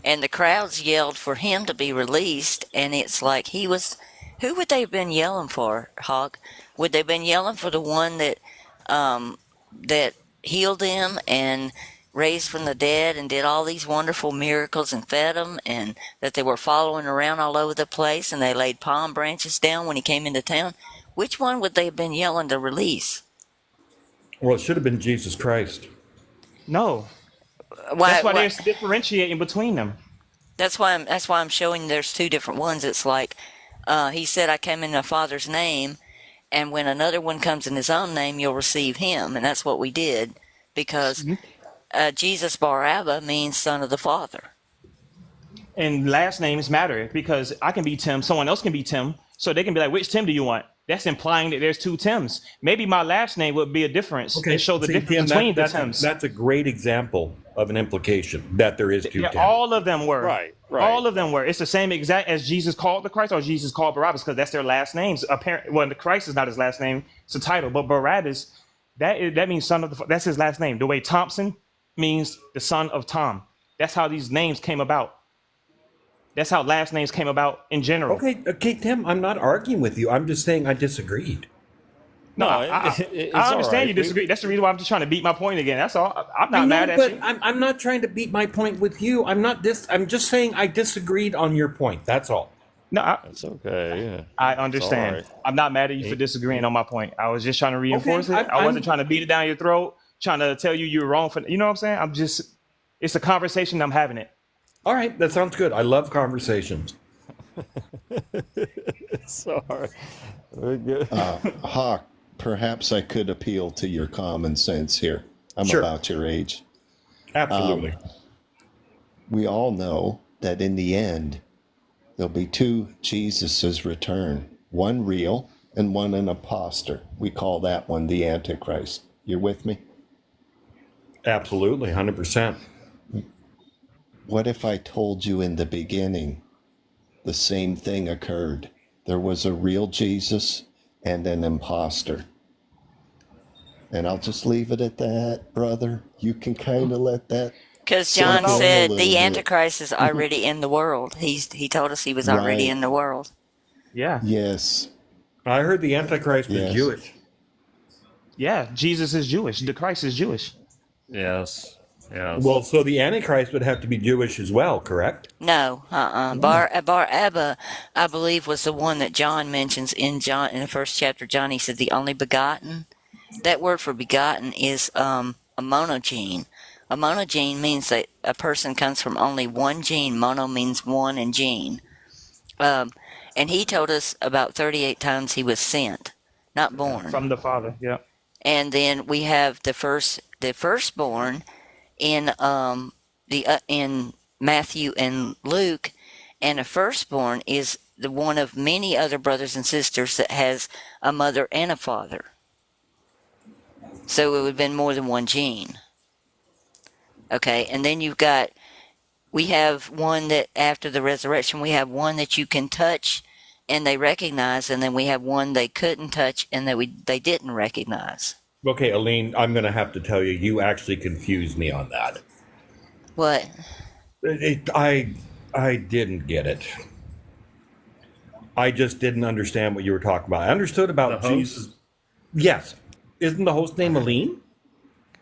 And the crowds yelled for him to be released, and it's like he was. Who would they have been yelling for, Hawk? Would they have been yelling for the one that healed him and raised from the dead and did all these wonderful miracles and fed them, and that they were following around all over the place, and they laid palm branches down when he came into town? Which one would they have been yelling to release? Well, it should have been Jesus Christ. No. Why, That's why why- there's differentiating between them. That's why I'm showing there's two different ones. It's like he said, I came in my Father's name, and when another one comes in his own name, you'll receive him. And that's what we did, because Jesus Barabba means son of the Father. And last names matter because I can be Tim, someone else can be Tim, so they can be like, which Tim do you want? That's implying that there's two Tims. Maybe my last name would be a difference and show the difference between the Tims. That's a great example of an implication that there is two Yeah, Tims. all of them were. Right. All of them were. It's the same exact as Jesus called the Christ or Jesus called Barabbas, because that's their last names. Well, the Christ is not his last name; it's a title. But Barabbas, that means son of the. That's his last name. The way Thompson means the son of Tom. That's how these names came about. That's how last names came about in general. Okay, Tim. I'm not arguing with you. I'm just saying I disagreed. No, I understand you disagree. That's the reason why I'm just trying to beat my point again. That's all. I'm not mad at you. I'm not trying to beat my point with you. I'm just saying I disagreed on your point. That's all. No, It's okay. Yeah. I understand. It's all right. I'm not mad at you for disagreeing on my point. I was just trying to reinforce it. I wasn't trying to beat it down your throat, trying to tell you you're wrong for. You know what I'm saying? It's a conversation. I'm having it. All right, that sounds good. I love conversations. Sorry. Very good. Hawk, perhaps I could appeal to your common sense here. I'm Sure. about your age. Absolutely. We all know that in the end, there'll be two Jesuses return, one real and one an imposter. We call that one the Antichrist. You're with me? Absolutely, 100%. What if I told you in the beginning the same thing occurred? There was a real Jesus and an imposter. And I'll just leave it at that, brother. You can kind of let that. Because John Settle down a said little the bit. Antichrist is already in the world. He told us he was already Right. in the world. Yeah. Yes. I heard the Antichrist was Yes. Jewish. Yeah. Jesus is Jewish. The Christ is Jewish. Yes. Yes. Well, so the Antichrist would have to be Jewish as well, correct? No, Bar Abba, I believe, was the one that John mentions in the first chapter. John, he said the only begotten. That word for begotten is a monogene. A monogene means that a person comes from only one gene. Mono means one, and gene. And he told us about 38 times he was sent, not born. From the Father. Yeah. And then we have the firstborn in in Matthew and Luke, and a firstborn is the one of many other brothers and sisters that has a mother and a father. So it would have been more than one gene. Okay, and then we have one that after the resurrection, we have one that you can touch and they recognize, and then we have one they couldn't touch and they didn't recognize. Okay, Aline, I'm going to have to tell you, you actually confused me on that. What? I didn't get it. I just didn't understand what you were talking about. I understood about The host? Jesus. Yes. Isn't the host name Aline?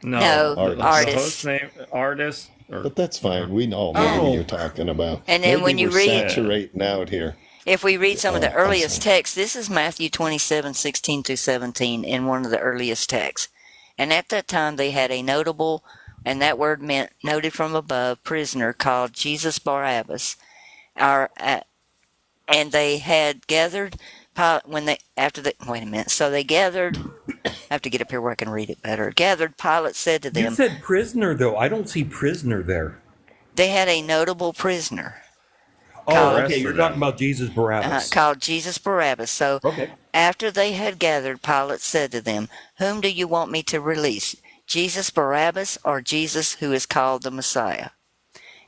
No, Artist. artist. The host name artist. Or, But that's fine. We all know Oh. what you're talking about. And then Maybe when you we're read- saturating out here. If we read some of the I'm earliest sorry. texts, this is Matthew 27:16-17 in one of the earliest texts. And at that time they had a notable, and that word meant noted from above, prisoner called Jesus Barabbas. And they had gathered, so they gathered I have to get up here where I can read it better. Gathered, Pilate said to You them, said prisoner, though. I don't see prisoner there. they had a notable prisoner Oh, okay. You're talking about Jesus called Barabbas. Jesus Barabbas. So Okay. after they had gathered, Pilate said to them, whom do you want me to release, Jesus Barabbas or Jesus who is called the Messiah?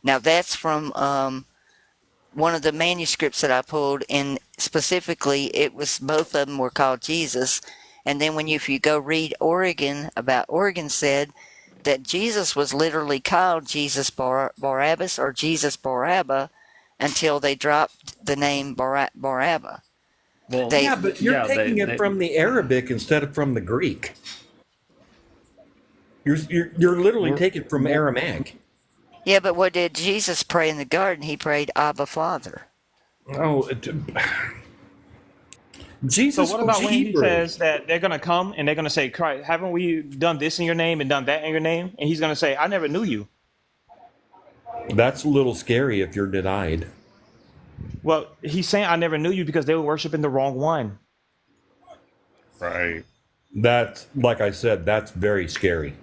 Now that's from one of the manuscripts that I pulled, and specifically it was both of them were called Jesus. And then if you go read Oregon said that Jesus was literally called Jesus Barabbas or Jesus Barabba until they dropped the name Barabba. Well, Yeah, but you're taking it from the Arabic instead of from the Greek. You're literally taking it from Aramaic. Yeah, but what did Jesus pray in the garden? He prayed, Abba, Father. Oh, Jesus So what was about when he Hebrew. says that they're gonna come and they're gonna say, Christ, haven't we done this in your name and done that in your name? And he's gonna say, I never knew you. That's a little scary if you're denied. Well, he's saying I never knew you because they were worshiping the wrong one. right. That's, like I said, that's very scary.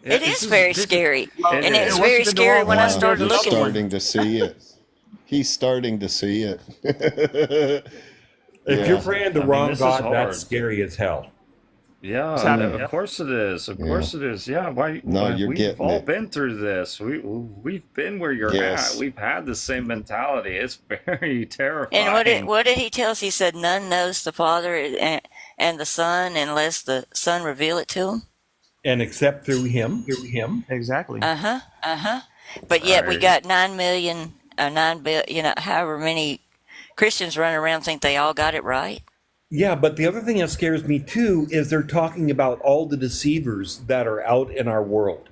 It is very scary. And is. it's very scary when I started He's looking. starting to see it. He's starting to see it. If you're praying the wrong this is God, hard. that's scary as hell. Yeah, of course it is. Of course it is. Yeah, You're we've getting all it. been through this. We've been where you're Yes. at. We've had the same mentality. It's very terrifying. And what did he tell us? He said, none knows the Father and the Son unless the Son reveal it to him. And except through him. Exactly. But yet we got 9 million, 9 billion, however many Christians running around think they all got it right. Yeah, but the other thing that scares me too is they're talking about all the deceivers that are out in our world.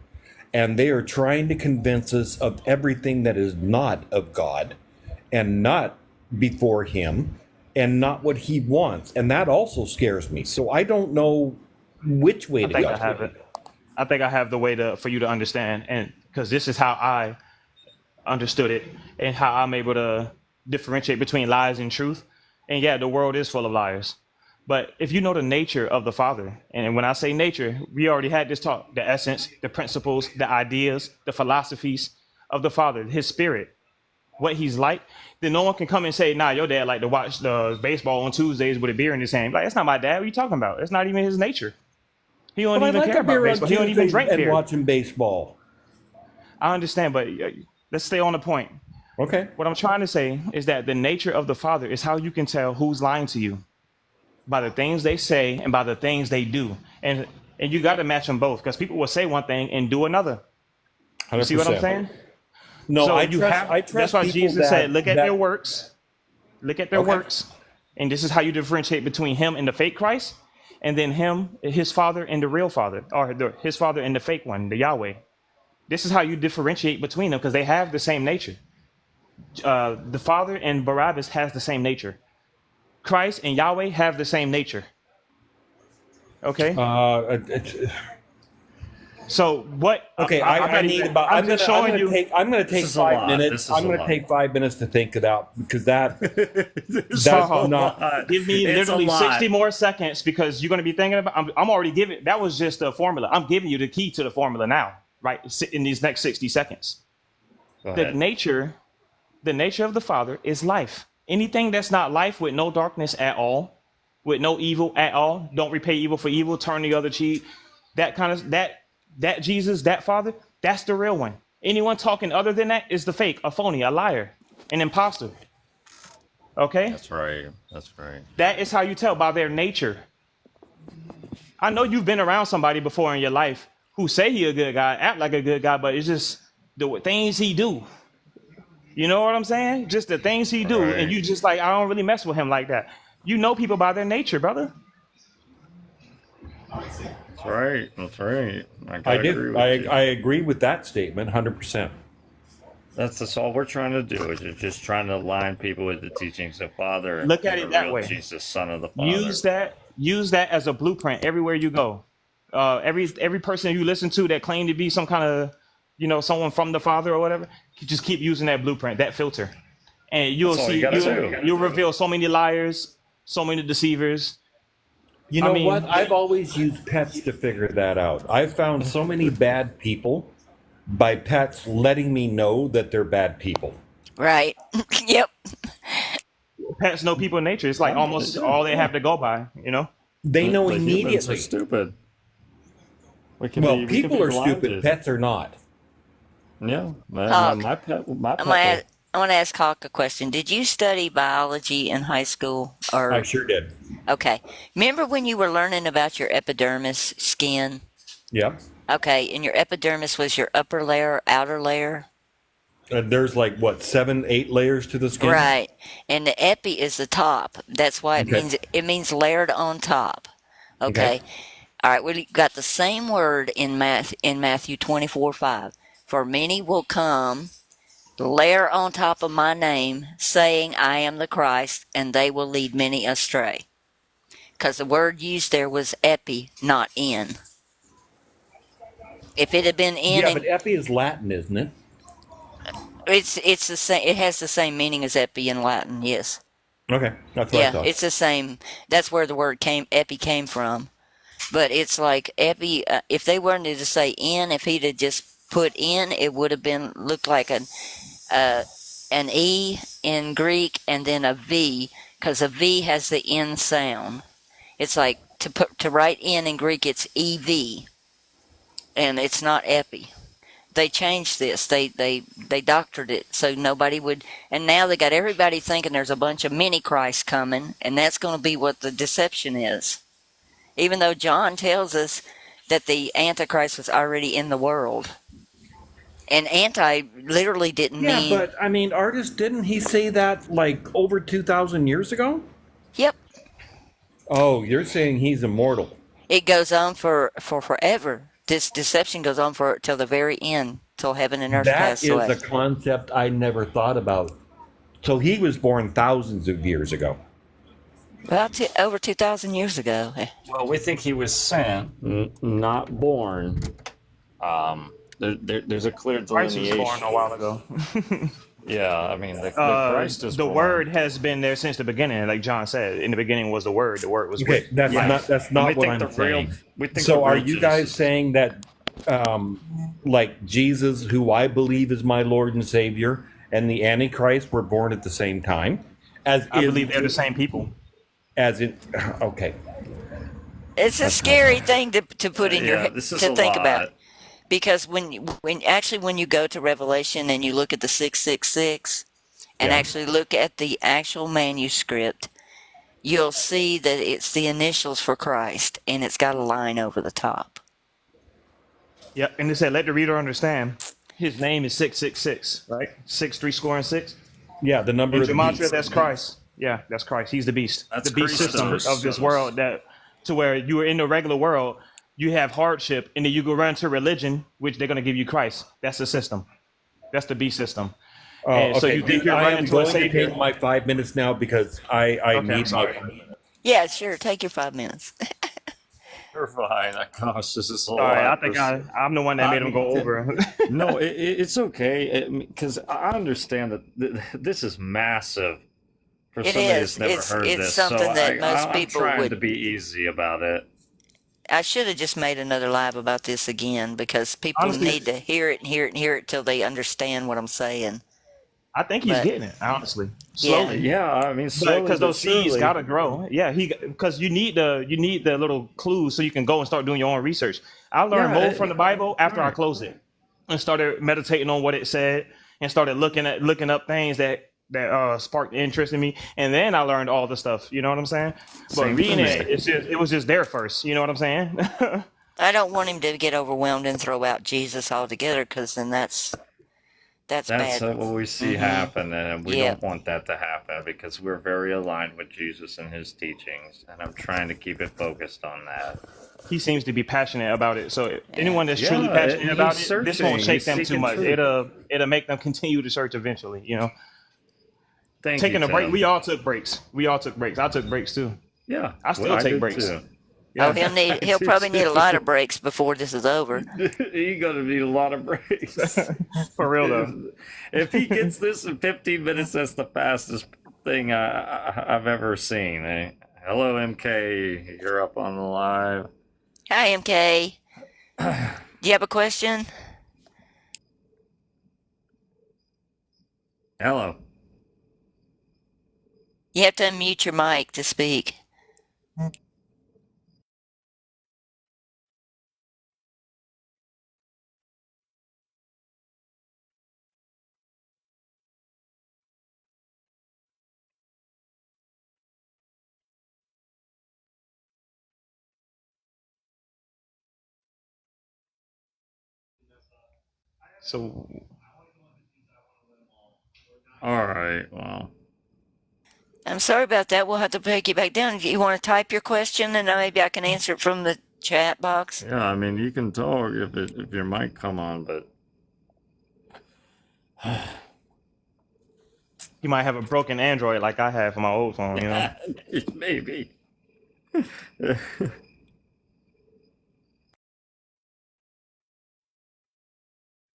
And they are trying to convince us of everything that is not of God and not before him and not what he wants. And that also scares me. So I don't know which way I to think go. I have it. I think I have the way for you to understand, and because this is how I understood it and how I'm able to differentiate between lies and truth. And yeah, the world is full of liars. But if you know the nature of the Father, and when I say nature, we already had this talk, the essence, the principles, the ideas, the philosophies of the Father, his spirit, what he's like, then no one can come and say, nah, your dad like to watch the baseball on Tuesdays with a beer in his hand. Like, that's not my dad. What are you talking about? It's not even his nature. He don't But I even like care a beer about on baseball. He don't even Tuesdays drink and beer. watching baseball. I understand, but let's stay on the point. Okay. What I'm trying to say is that the nature of the Father is how you can tell who's lying to you by the things they say and by the things they do. And you got to match them both, because people will say one thing and do another. You see what I'm 100%. saying? No, So I trust that's why people Jesus said, look at that- their works. Look at their Okay. works. And this is how you differentiate between him and the fake Christ, and then him, his father, and the real father, or his father and the fake one, the Yahweh. This is how you differentiate between them, because they have the same nature. The Father and Barabbas has the same nature. Christ and Yahweh have the same nature. Okay. So what? Okay, I'm I need about. I'm just gonna showing you. take. I'm gonna take is a 5 lot. minutes. This is I'm a gonna lot. take 5 minutes to think it out because that's So, not. Give me It's a literally lot. 60 more seconds, because you're going to be thinking about. I'm already giving. That was just the formula. I'm giving you the key to the formula now, right? In these next 60 seconds. Go The ahead. nature of the Father is life. Anything that's not life, with no darkness at all, with no evil at all, don't repay evil for evil, turn the other cheek. That kind of that Jesus, that Father, that's the real one. Anyone talking other than that is the fake, a phony, a liar, an imposter. Okay? That's right. That's right. That is how you tell by their nature. I know you've been around somebody before in your life who say he a good guy, act like a good guy, but it's just the things he do. You know what I'm saying? Just the things he do, Right. and you just like, I don't really mess with him like that. You know people by their nature, brother. That's right. That's right. I gotta agree do. with you. I agree with that statement 100%. That's all we're trying to do. Is just trying to align people with the teachings of Father. Look at and it the that real way. Jesus, Son of the Father. Use that as a blueprint everywhere you go. Every person you listen to that claim to be some kind of, someone from the Father or whatever, you just keep using that blueprint, that filter, and you'll That's all see you gotta do. you'll reveal so many liars, so many deceivers. You know what? I've always used pets to figure that out. I've found so many bad people by pets letting me know that they're bad people. Right. Yep. Pets know people in nature. It's like almost all they have to go by, you know? They know The humans are immediately. stupid. Well, people are stupid. Pets are not. Yeah, Hawk, my pet. I want to ask Hawk a question. Did you study biology in high school? Or I sure did. okay, remember when you were learning about your epidermis skin? Yeah. Okay, and your epidermis was your upper layer, outer layer. There's like what 7, 8 layers to the skin. Right, and the epi is the top. That's why Okay. it means layered on top. Okay. All right, we got the same word in Matthew 24:5. For many will come, layer on top of my name, saying I am the Christ, and they will lead many astray. Because the word used there was epi, not in. If it had been in, Yeah, but epi is Latin, isn't it? it's the same. It has the same meaning as epi in Latin. Yes. Okay, that's what I Yeah, thought. it's the same. That's where the word epi came from. But it's like epi. If they wanted to say in, if he'd have just put in, it would have been looked like an E in Greek and then a V, because a V has the N sound. It's like to write in Greek, it's EV, and it's not epi. They changed this. They doctored it so nobody would. And now they got everybody thinking there's a bunch of mini Christs coming, and that's going to be what the deception is. Even though John tells us that the Antichrist was already in the world. And anti literally didn't mean. Yeah, but I mean, artist, didn't he say that like over 2,000 years ago? Yep. Oh, you're saying he's immortal. It goes on for forever. This deception goes on for till the very end, till heaven and earth That pass is away. a concept I never thought about. So he was born thousands of years ago. Well, over 2,000 years ago. Well, we think he was sent, not born. There's a clear Christ was delineation. born a while ago. Yeah, I mean, the Christ is the born. word has been there since the beginning, like John said. In the beginning was the word. The word was Okay, with. that's not what I'm saying. So are you guys saying that, like Jesus, who I believe is my Lord and Savior, and the Antichrist were born at the same time? I believe they're the same people. As in, okay. It's a scary thing to put in your head, this is to a think lot. about. Because when you go to Revelation and you look at the 666 and actually look at the actual manuscript, you'll see that it's the initials for Christ, and it's got a line over the top. Yep, and it said, "Let the reader understand." His name is 666, right? 6 3 score and 6. Yeah, the number In of the gematria, beast. that's Christ. Yeah, that's Christ. He's the beast. That's the beast system Christos. of this world. That to where you are in the regular world, you have hardship, and then you go run to religion, which they're going to give you Christ. That's the system. That's the beast system. And so you think you're I running am to a going to savior. take my 5 minutes now because I Okay, need I'm sorry. my. Yeah, sure. Take your 5 minutes. You're fine. Gosh, this is so Sorry, I hard. think I'm the one that made him go over. No, it's okay because I understand that this is massive for It somebody is. that's never heard It's this. something so that most I'm people trying would- to be easy about it. I should have just made another live about this again because people Honestly- need to hear it and hear it and hear it till they understand what I'm saying. I think he's But- getting it, honestly. Yeah. Slowly. Yeah, I mean, slowly Because but those seeds surely. gotta grow. Yeah, because you need the little clues so you can go and start doing your own research. I learned Yeah, more from the Bible after I right. closed it and started meditating on what it said and started looking up things that sparked interest in me, and then I learned all the stuff. You know what I'm saying? But Same reading for it, me. it was just there first. You know what I'm saying? I don't want him to get overwhelmed and throw out Jesus altogether because then that's That's bad. what we see Mhm. happen, and we Yeah. don't want that to happen because we're very aligned with Jesus and his teachings, and I'm trying to keep it focused on that. He seems to be passionate about it. So anyone that's truly Yeah, passionate he's about it, this searching, won't shake he's them too seeking much. truth. It'll make them continue to search eventually. You know. Thank Taking you, a break. Tim. We all took breaks. I took breaks too. Yeah, I still well, take did breaks. too. Oh, he'll probably need a lot of breaks before this is over. You're gonna need a lot of breaks. For real though. If he gets this in 15 minutes, that's the fastest thing I've ever seen. Hello, MK. You're up on the live. Hi, MK. Do you have a question? Hello. You have to unmute your mic to speak. So, All right. Well, I'm sorry about that. We'll have to take you back down. You want to type your question, and maybe I can answer it from the chat box? yeah, I mean, you can talk if your mic come on, but you might have a broken Android like I had for my old phone, you know? maybe.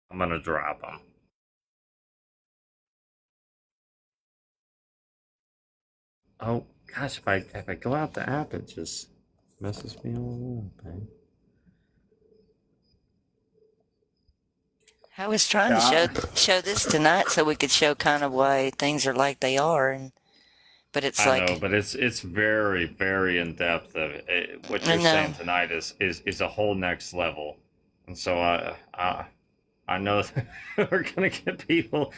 I'm gonna drop them. Oh gosh, if I go out the app, it just messes me all up. Eh? I was trying to show this tonight so we could show kind of why things are like they are, but it's I like know, but it's very, very in depth. What I you're know. saying tonight is a whole next level, and so I know that we're gonna get people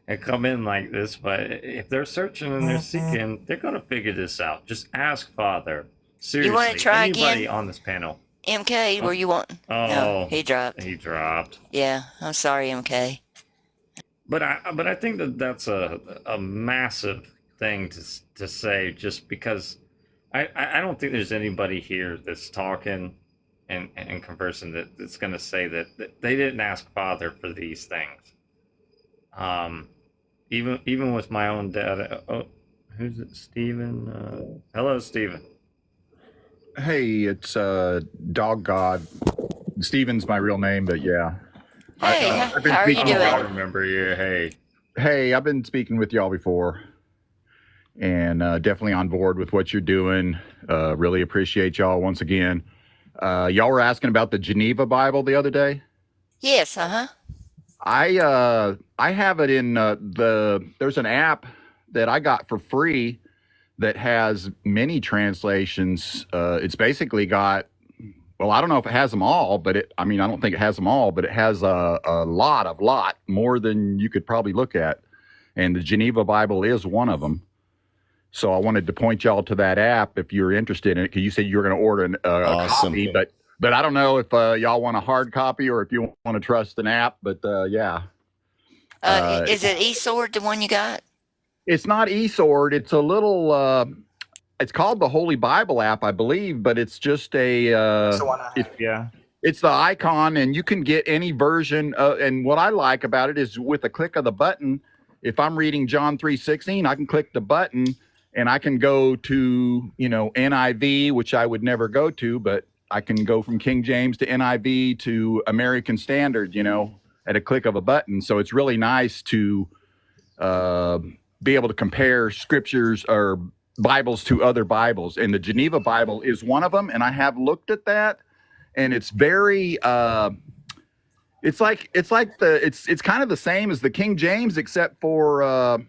that come in like this, but if they're searching and they're seeking, they're gonna figure this out. Just ask Father. Seriously, You want to try anybody again? on this panel. MK, were you want? Oh, No, he dropped. He dropped. Yeah, I'm sorry, MK. But I think that's a massive thing to say, just because I don't think there's anybody here that's talking and conversing that's going to say that they didn't ask Father for these things. Even with my own dad. Oh, who's it? Steven? Hello, Steven. Hey, it's Dog God. Steven's my real name, but yeah. Hey, I've been how are you speaking. doing? I remember you. Hey. Hey, I've been speaking with y'all before, and definitely on board with what you're doing. Really appreciate y'all once again. Y'all were asking about the Geneva Bible the other day. Yes, I have it in there's an app that I got for free that has many translations. It's basically got, well, I don't know if it has them all, but I don't think it has them all, but it has a lot more than you could probably look at. And the Geneva Bible is one of them. So I wanted to point y'all to that app if you're interested in it, because you said you were going to order a copy, but I don't know if y'all want a hard copy or if you want to trust an app, but yeah. is it eSword, the one you got? It's not eSword. It's a little, it's called the Holy Bible app, I believe, but it's just That's the one I have, yeah. It's the icon, and you can get any version. And what I like about it is with a click of the button, if I'm reading John 3:16, I can click the button and I can go to, NIV, which I would never go to, but I can go from King James to NIV to American Standard, at a click of a button. So it's really nice to be able to compare scriptures or Bibles to other Bibles. And the Geneva Bible is one of them. And I have looked at that, and it's very, it's kind of the same as the King James, except for,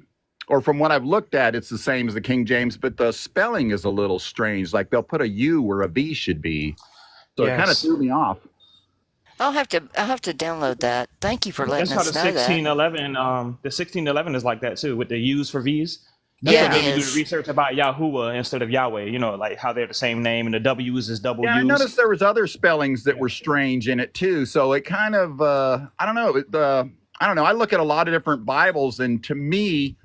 or from what I've looked at, it's the same as the King James, but the spelling is a little strange. Like they'll put a U where a V should be. So It kind of threw me off. I'll have to download that. Thank you for letting That's us how know the 1611, the 1611 is like that too, with the U's for V's. That's what made me do the research about Yahuwah instead of Yahweh, like how they're the same name and the W's is double U's. I noticed there was other spellings that were strange in it too. So it kind of, I don't know. I look at a lot of different Bibles, and to me,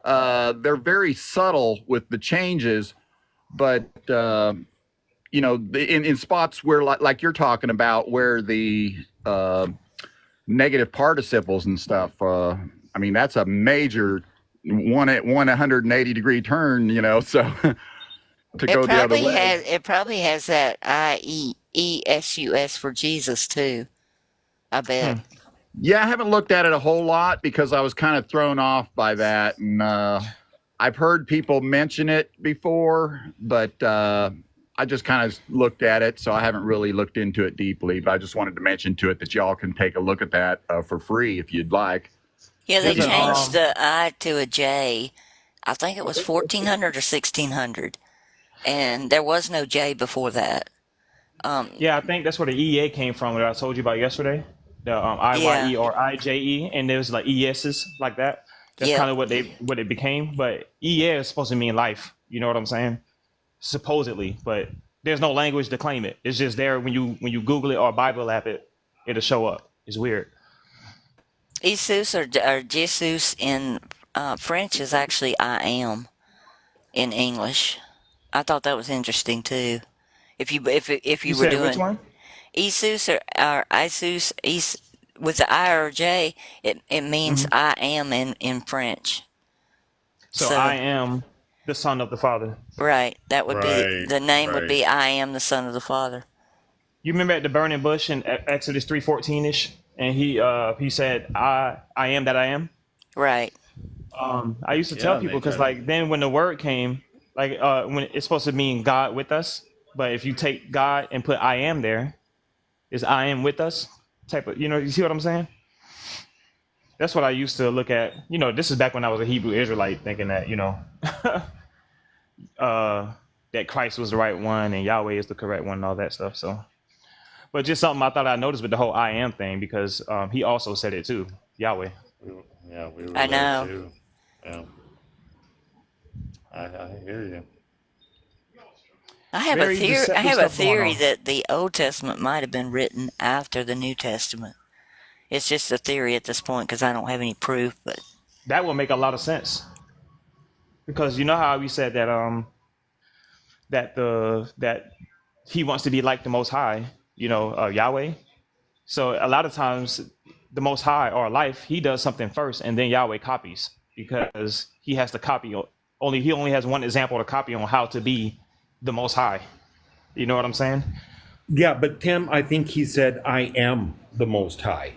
they're very subtle with the changes, but in spots where like you're talking about, where the negative participles and stuff, that's a major 180 degree turn, so to go the other way. It probably has that IESUS for Jesus too, I bet. Yeah, I haven't looked at it a whole lot because I was kind of thrown off by that, and I I've heard people mention it before, but I just kind of looked at it, so I haven't really looked into it deeply. But I just wanted to mention to it that y'all can take a look at that for free if you'd like. Yeah, they Isn't, changed the I to a J. I think it was 1400 or 1600, and there was no J before that. Yeah, I think that's where the EA came from that I told you about yesterday. The IYE Yeah. or IJE, and there was like ESs like that. That's Yeah. kind of what it became. But EA is supposed to mean life. You know what I'm saying? Supposedly, but there's no language to claim it. It's just there when you Google it or Bible app it, it'll show up. It's weird. Jesus or Jesus in French is actually I am in English. I thought that was interesting too. If you were said doing which one? Jesus or Isus, with the I or J, it means I am in French. So I am the son of the Father. Right. That would be the name would right. be I am the Son of the Father. You remember at the burning bush in Exodus 3:14 ish, and he said I am that I am. Right. I used to tell Yeah, people they because like then when the word came, like when it's supposed to mean God with us, but if you take God and put I am there, is I am with us type of, you see what I'm saying? That's what I used to look at. This is back when I was a Hebrew Israelite, thinking that that Christ was the right one and Yahweh is the correct one and all that stuff. So, but just something I thought I noticed with the whole I am thing, because he also said it too, Yahweh. Yeah, we were I there know. too. Yeah. I hear you. I have Very a theory. deceptive I have a stuff going theory on. that the Old Testament might have been written after the New Testament. It's just a theory at this point because I don't have any proof. But That will make a lot of sense, because you know how we said that that he wants to be like the Most High, Yahweh. So a lot of times the Most High or life, he does something first and then Yahweh copies, because he has to copy. He only has one example to copy on how to be the Most High. You know what I'm saying? Yeah, but Tim, I think he said, I am the Most High.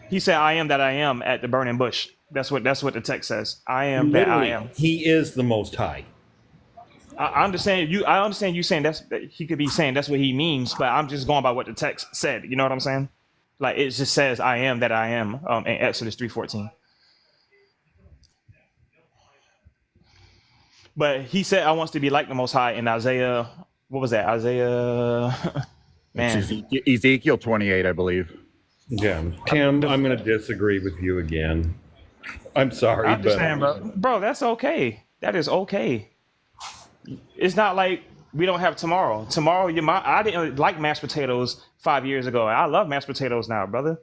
He said, "I am that I am" at the burning bush. That's what the text says. I am that I Literally, am. he is the Most High. I understand you. I understand you saying that he could be saying that's what he means, but I'm just going by what the text said. You know what I'm saying? Like it just says, "I am that I am" in Exodus 3:14. But he said, "I wants to be like the Most High" in Isaiah. What was that? Isaiah. Man, It's Ezekiel 28, I believe. Yeah, Tim, I'm going to disagree with you again. I'm sorry, I'm just saying, but bro, that's okay. That is okay. It's not like we don't have tomorrow. Tomorrow, I didn't like mashed potatoes 5 years ago. I love mashed potatoes now, brother.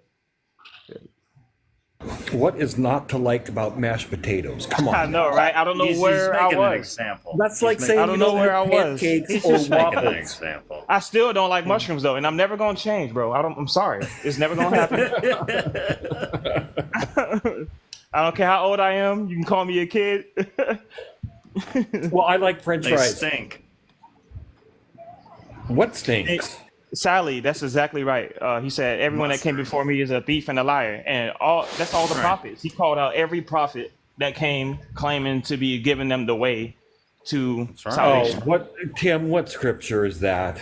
what is not to like about mashed potatoes? Come I on. know, right? I don't know He's where I making an was. example. That's like He's saying I don't you know don't where have I was. pancakes He's or just making an waffles. example. I still don't like mushrooms though, and I'm never gonna change, bro. I'm sorry. It's never gonna happen. I don't care how old I am. You can call me a kid. Well, I like French They fries. stink. What stinks? Sally, that's exactly right. He said everyone that came before me is a thief and a liar, and that's all the Right. prophets. He called out every prophet that came claiming to be giving them the way to right. Oh, salvation. Tim? What scripture is that?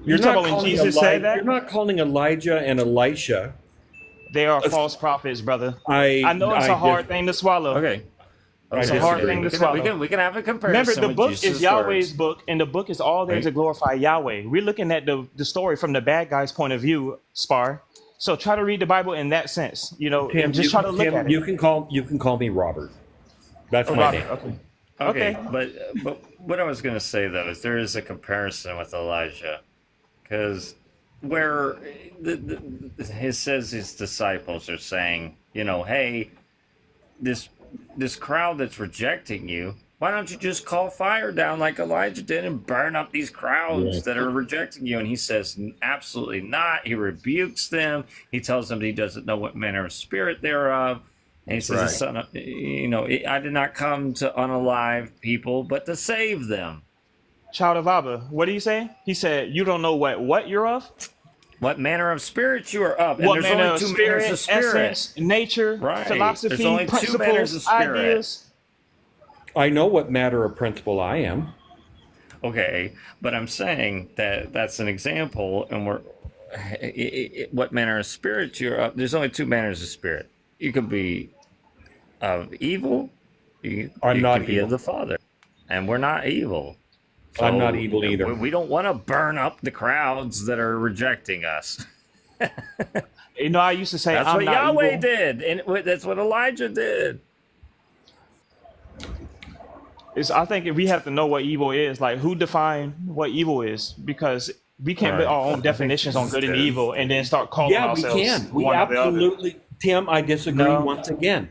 You talking about when Jesus said that? You're not calling Elijah and Elisha. They are false prophets, brother. I know it's a hard thing to swallow. Okay. It's a hard thing to swallow. We can have a comparison. Remember, the with book Jesus' is Yahweh's words. book, and the book is all there to glorify Yahweh. We're looking at the story from the bad guy's point of view, Spar. So try to read the Bible in that sense, Tim, and just try to look at it. You can call me Robert. That's my Robert, name. okay. Okay, Okay. but what I was going to say though is there is a comparison with Elijah, because where it says his disciples are saying, hey, this crowd that's rejecting you, why don't you just call fire down like Elijah did and burn up these crowds that are rejecting you? And he says, absolutely not. He rebukes them. He tells them that he doesn't know what manner of spirit they're of. And he says, the son of, I did not come to unalive people, but to save them. Child of Abba, what did he say? He said, you don't know what you're of? What manner of spirit you are of. And What there's manner only of two spirit, manners of spirit. essence, nature, Right. philosophy, There's only two manners principles, of spirit. ideas. I know what matter of principle I am. Okay, but I'm saying that that's an example, and what manner of spirit you're of. There's only two manners of spirit. You could be of evil. I'm you not can be evil. of the Father, and we're not evil. I'm not evil either. We don't want to burn up the crowds that are rejecting us. You know, I used to say That's I'm what not Yahweh evil. did, and that's what Elijah did. I think we have to know what evil is. Like, who defined what evil is? Because we can't put our own definitions on good and evil and then start calling ourselves. We can. We one or the other. absolutely, Tim, I disagree once again.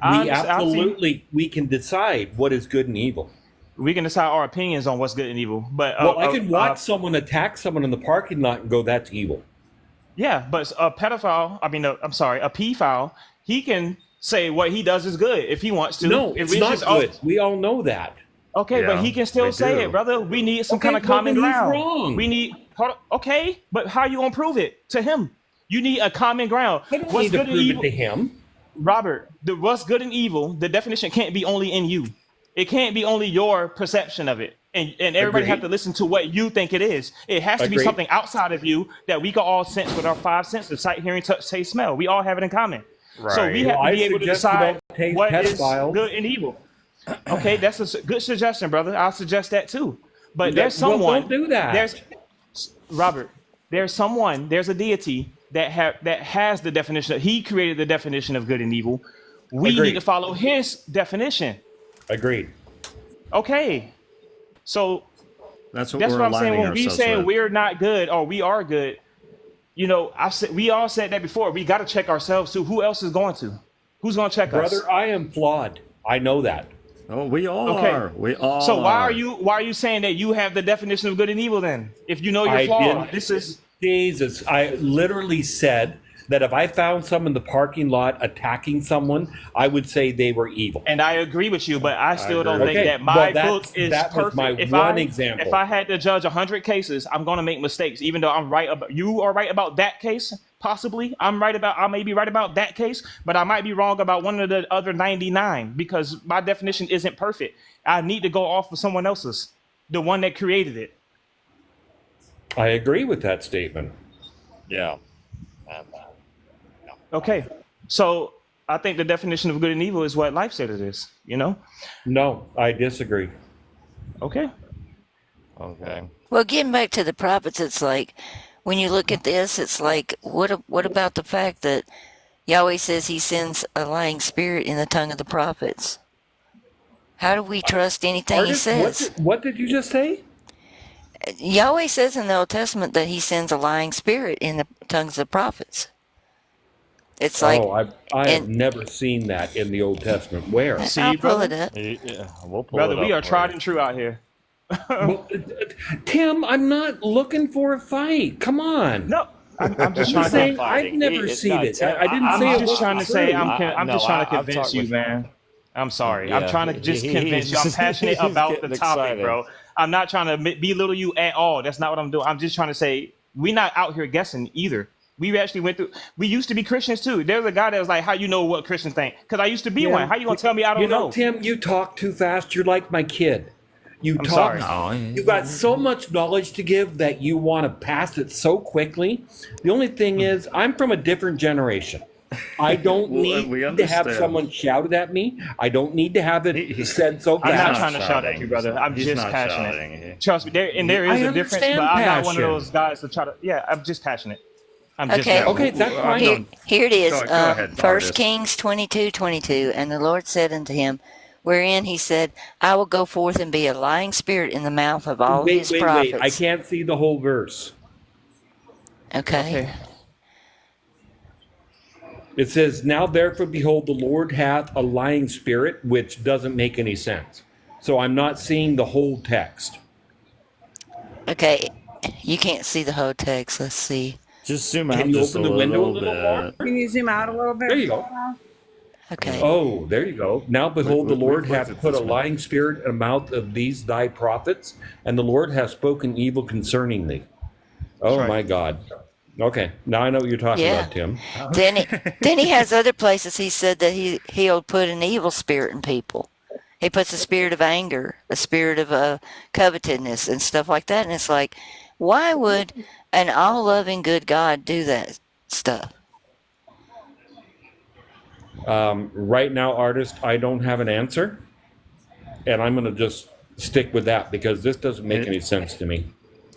We can decide what is good and evil. We can decide our opinions on what's good and evil. But I can watch someone attack someone in the parking lot and go, that's evil. Yeah, but a pedophile, a pedophile, he can say what he does is good if he wants to. No, it's not good. We all know that. Okay, but he can still say it, brother. We need some kind of common ground. Wrong. We need. Okay, but how you gonna prove it to him? You need a common ground. I don't need to prove it to him. Robert, what's good and evil, the definition can't be only in you. It can't be only your perception of it. And everybody have to listen to what you think it is. It has to be something outside of you that we can all sense with our five senses: sight, hearing, touch, taste, smell. We all have it in common. Right. So we have to be able to decide what is pedophiles. good and evil. Okay, that's a good suggestion, brother. I'll suggest that too. But there's someone. Don't do that. Robert, there's a deity that has the definition. He created the definition of good and evil. We need to follow his definition. Agreed. Okay. So that's what I'm saying. When we say we're not good or we are good, you know, we all said that before. We got to check ourselves too. Who else is going to? Who's going to check us? Brother, I am flawed. I know that. Oh, we all are. We all. So why are you saying that you have the definition of good and evil then? If you know you're flawed, Jesus. I literally said that if I found someone in the parking lot attacking someone, I would say they were evil. And I agree with you, but I still don't think that my book is perfect. My example. If I had to judge 100 cases, I'm going to make mistakes, even though I'm right about you are right about that case. Possibly, I may be right about that case, but I might be wrong about one of the other 99 because my definition isn't perfect. I need to go off of someone else's, the one that created it. I agree with that statement. Yeah. Okay, so I think the definition of good and evil is what life said it is. You know? No, I disagree. Okay. Well, getting back to the prophets, it's like, when you look at this, it's like, what about the fact that Yahweh says he sends a lying spirit in the tongue of the prophets? How do we trust anything he says? What did you just say? Yahweh says in the Old Testament that he sends a lying spirit in the tongues of the prophets. It's like... I have never seen that in the Old Testament. Where? See, I'll pull it up. Yeah, we'll pull brother, it up we are tried and true out here. Well, Tim, I'm not looking for a fight. Come on. No, I'm just trying to say I've never seen it. I didn't I'm say it just was trying to true. say I'm just trying to convince you, man. I'm sorry. I'm trying to just convince you. I'm passionate about the topic, bro. I'm not trying to belittle you at all. That's not what I'm doing. I'm just trying to say we're not out here guessing either. We actually went through. We used to be Christians too. There's a guy that was like, "How you know what Christians think?" Because I used to be one. How you gonna tell me I don't know? Tim, you talk too fast. You're like my kid. You sorry. You got so much knowledge to give that you want to pass it so quickly. The only thing is, I'm from a different generation. I don't need to have someone shouted at me. I don't need to have it said so fast. I'm not trying to shout at you, brother. I'm just passionate. Trust me, there is a difference, but I'm not one of those guys to try to. Yeah, I'm just passionate. I'm just okay. That's fine. Here it is. Go ahead, 1 Kings 22:22, and the Lord said unto him, wherein he said, I will go forth and be a lying spirit in the mouth of all his prophets. Wait. I can't see the whole verse. Okay. It says, now therefore, behold, the Lord hath a lying spirit, which doesn't make any sense. So I'm not seeing the whole text. Okay. You can't see the whole text. Let's see. Just zoom out. Can you open the window a little bit. Can you zoom out a little bit? There you go. Okay. Oh, there you go. Now behold, the Lord hath put a lying spirit in the mouth of these thy prophets, and the Lord hath spoken evil concerning thee. Oh my God. Okay, now I know what you're talking about, Tim. Then he has other places he said that he'll put an evil spirit in people. He puts a spirit of anger, a spirit of covetousness, and stuff like that. And it's like, why would an all-loving, good God do that stuff? Right now, artist, I don't have an answer, and I'm going to just stick with that because this doesn't make any sense to me.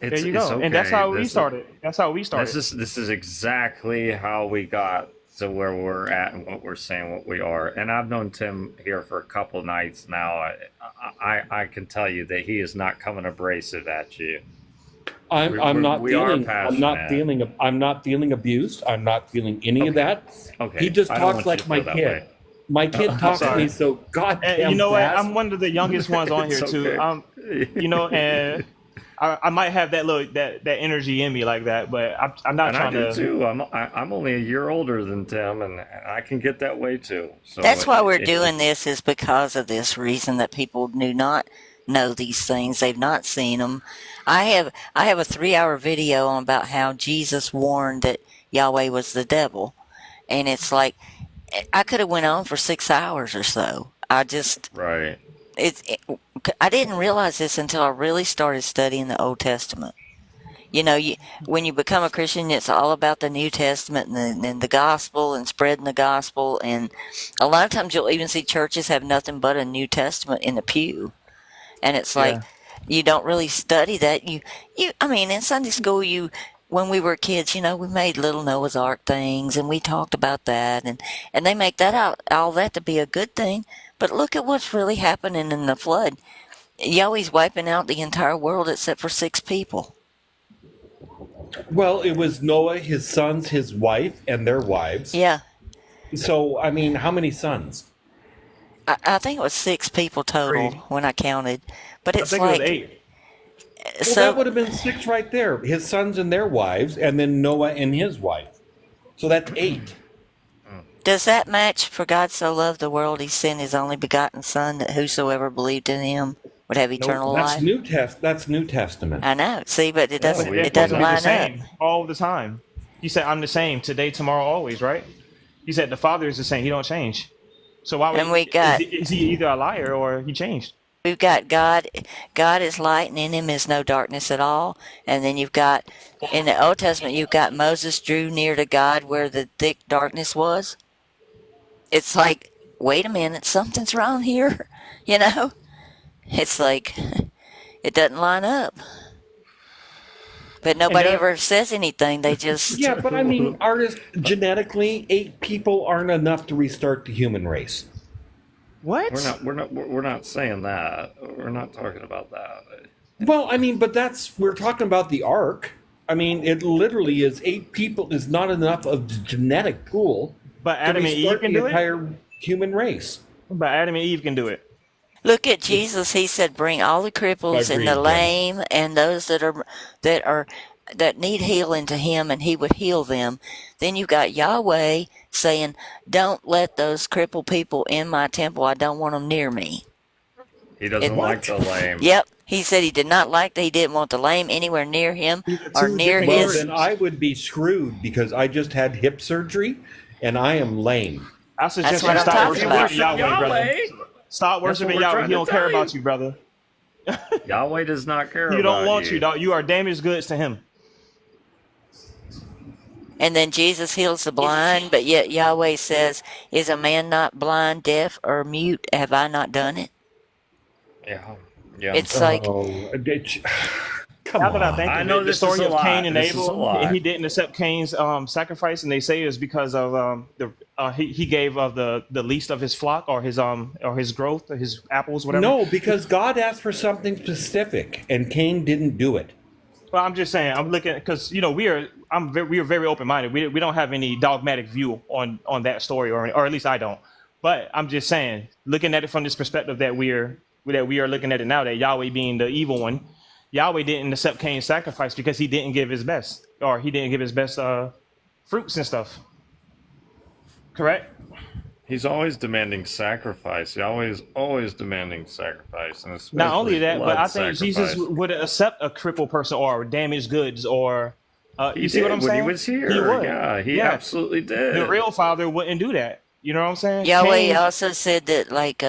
There you go. Okay. And that's how we started. That's how we started. This is exactly how we got to where we're at and what we're saying, what we are. And I've known Tim here for a couple nights now. I can tell you that he is not coming abrasive at you. I'm not feeling abused. I'm not feeling any of that. Okay. He just talks like my kid. Way. My kid talks to me so goddamn you know fast. what? I'm one of the youngest ones on here too. You know, and I might have that energy in me like that, but I'm not trying to. I do too. I'm only a year older than Tim, and I can get that way too. So that's why we're doing this, is because of this reason, that people do not know these things. They've not seen them. I have a 3-hour video on about how Jesus warned that Yahweh was the devil, and it's like I could have went on for 6 hours or so. I just I didn't realize this until I really started studying the Old Testament. You know, when you become a Christian, it's all about the New Testament and the gospel and spreading the gospel. And a lot of times you'll even see churches have nothing but a New Testament in the pew. And it's like, you don't really study that. I mean, in Sunday school, when we were kids, you know, we made little Noah's Ark things and we talked about that. And they make that out, all that to be a good thing. But look at what's really happening in the flood. Yahweh's wiping out the entire world except for 6 people. Well, it was Noah, his sons, his wife, and their wives. Yeah. So, I mean, how many sons? I think it was 6 people total when I counted. But it's it was 8. So that would have been 6 right there. His sons and their wives, and then Noah and his wife. So that's 8. Does that match? For God so loved the world, he sent his only begotten Son, that whosoever believed in him would have eternal life. That's New Testament. I know. See, but it doesn't. It doesn't line up all the time. He said, "I'm the same today, tomorrow, always." Right? He said the Father is the same. He don't change. So why would is he either a liar or he changed? We've got God. God is light, and in him is no darkness at all. And then you've got, in the Old Testament, you've got Moses drew near to God where the thick darkness was. It's like, wait a minute, something's wrong here. You know? It's like, it doesn't line up. But nobody ever says anything. They just... Yeah, but I mean, artist, genetically, 8 people aren't enough to restart the human race. What? We're not saying that. We're not talking about that. Well, I mean, but we're talking about the ark. I mean, it literally is 8 people is not enough of the genetic pool. But Adam and Eve can do it. The entire human race. But Adam and Eve can do it. Look at Jesus. He said, "Bring all the cripples and the lame and those that need healing to him, and he would heal them." Then you've got Yahweh saying, "Don't let those crippled people in my temple. I don't want them near me." He doesn't like the lame. Yep. He said he did not like that. He didn't want the lame anywhere near him or near his. Well, then I would be screwed because I just had hip surgery and I am lame. I suggest you stop worshiping Yahweh, brother. Stop worshiping Yahweh. He don't care about you, brother. Yahweh does not care about you. He don't want you, dog. You are damaged goods to him. And then Jesus heals the blind, but yet Yahweh says, "Is a man not blind, deaf, or mute? Have I not done it?" Yeah. It's like... Come on. I know the story of Cain and Abel, and he didn't accept Cain's sacrifice, and they say it's because of he gave of the least of his flock or his growth, or his apples, whatever. No, because God asked for something specific, and Cain didn't do it. Well, I'm just saying, I'm looking, because you know we are very open minded. We don't have any dogmatic view on that story, or at least I don't. But I'm just saying, looking at it from this perspective that we are looking at it now, that Yahweh being the evil one. Yahweh didn't accept Cain's sacrifice because he didn't give his best, or he didn't give his best fruits and stuff. Correct? He's always demanding sacrifice. Yahweh is always demanding sacrifice. And not only that, but I think sacrifice. Jesus would accept a crippled person or damaged goods or... you see what I'm saying? When he was here. He would. Yeah, he absolutely did. The real father wouldn't do that. You know what I'm saying? Yahweh also said that, like,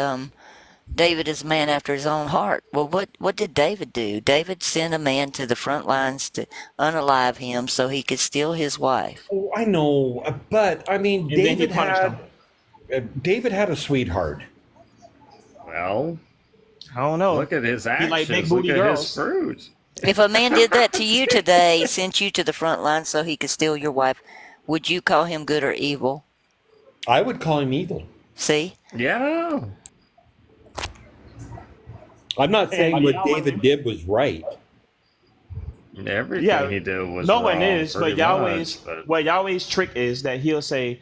David is a man after his own heart. Well, what did David do? David sent a man to the front lines to unalive him so he could steal his wife. Oh, I know, but I mean, And then he punished him. David had a sweetheart. Well, I don't know. look at his He actions. like big Look booty at girls. his fruit. If a man did that to you today, sent you to the front lines so he could steal your wife, would you call him good or evil? I would call him evil. See? Yeah. I'm not saying And what Yahweh- David did was right. Everything he did was no wrong. one is, but pretty Yahweh's much, but- what Yahweh's trick is that he'll say,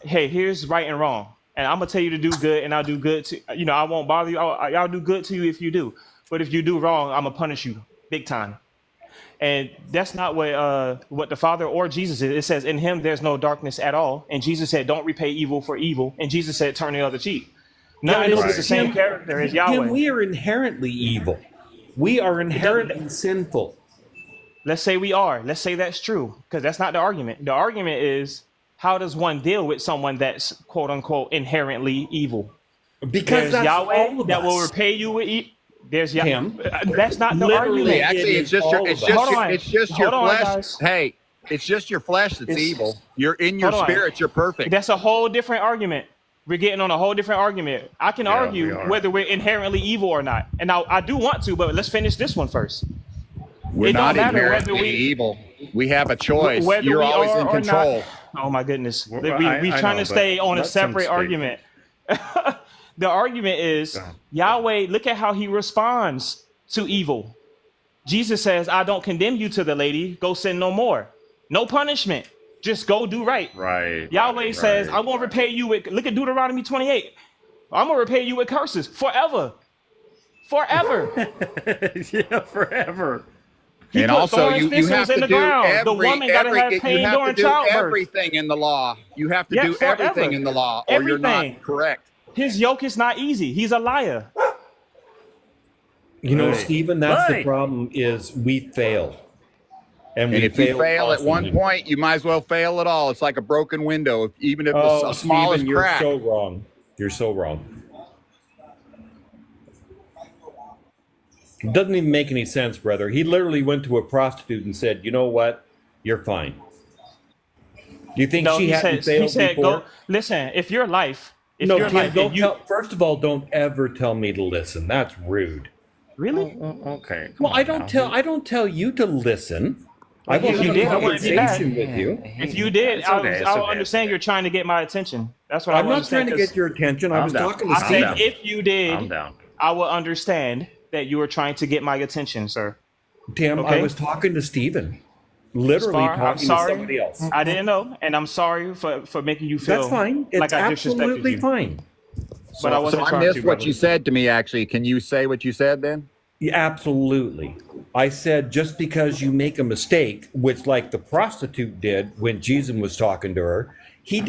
"Hey, here's right and wrong, and I'm gonna tell you to do good, and I'll do good to I won't bother you. I'll do good to you if you do, but if you do wrong, I'm gonna punish you big time." And that's not what the Father or Jesus is. It says, "In Him there's no darkness at all," and Jesus said, "Don't repay evil for evil," and Jesus said, "Turn the other cheek." None of this is the same character as Yahweh. We are inherently evil. We are inherently sinful. Let's say we are. Let's say that's true, because that's not the argument. The argument is, how does one deal with someone that's quote unquote inherently evil? Because there's that's Yahweh all of that will us. repay you with there's Him. That's not the Literally, argument. Actually, It it's is just your, all it's of just us. your, it's just your Hold on, flesh. guys. Hey, it's just your flesh that's It's- evil. You're in your Hold on. spirit. You're perfect. That's a whole different argument. We're getting on a whole different argument. I can Yeah, argue we are. whether we're inherently evil or not, and now I do want to, but let's finish this one first. We're It don't not matter inherently whether we- evil. We have a choice. Whether You're we always are in or control. not. Oh my goodness. Well, we I trying know, to stay but on a let them separate speak. argument. The argument is Yahweh, look at how he responds to evil. Jesus says, "I don't condemn you to the lady. Go sin no more. No punishment. Just go do right." Right. Yahweh says, right. "I'm going to repay you with," look at Deuteronomy 28. "I'm going to repay you with curses forever." Forever. Yeah, forever. He And put also, thorns, you thistles have in to the do ground. The woman got to have you pain have to during do childbirth. everything in the law. You have to Yeah, do forever. everything in the law, or you're Everything. not correct. His yoke is not easy. He's a liar. You know, Right. Stephen, that's the Right. problem is we fail. And if you fail at one constantly. point, you might as well fail at all. It's like a broken window, even if Oh, the smallest Stephen, crack. you're so wrong. You're so wrong. It doesn't even make any sense, brother. He literally went to a prostitute and said, "You know what? You're fine." Do you think No, she he hadn't said, failed before? "Go listen. If your life, No, Tim, life, don't and you tell, first of all, don't ever tell me to listen. That's rude. really, Okay. come Well, on now. I don't tell you to listen. I Well, will if have you a did, I wouldn't be mad. conversation with you. if you did, It's I okay, it's would okay, understand it's you're trying to get my attention. That's what I'm I not understand. trying to get your attention. I I'm was down. talking to I I'm Steve. said down. if you did, I'm down. I will understand that you were trying to get my attention, sir. Tim, I Okay. was talking to Steven. Literally Spar, I'm talking to sorry. somebody else. I didn't know, and I'm sorry for making you feel That's fine. It's like I disrespected absolutely you. fine. But I So wasn't I trying missed to. what brother. you said to me, actually. Can you say what you said then? Yeah, absolutely. I said just because you make a mistake, which like the prostitute did when Jesus was talking to her, he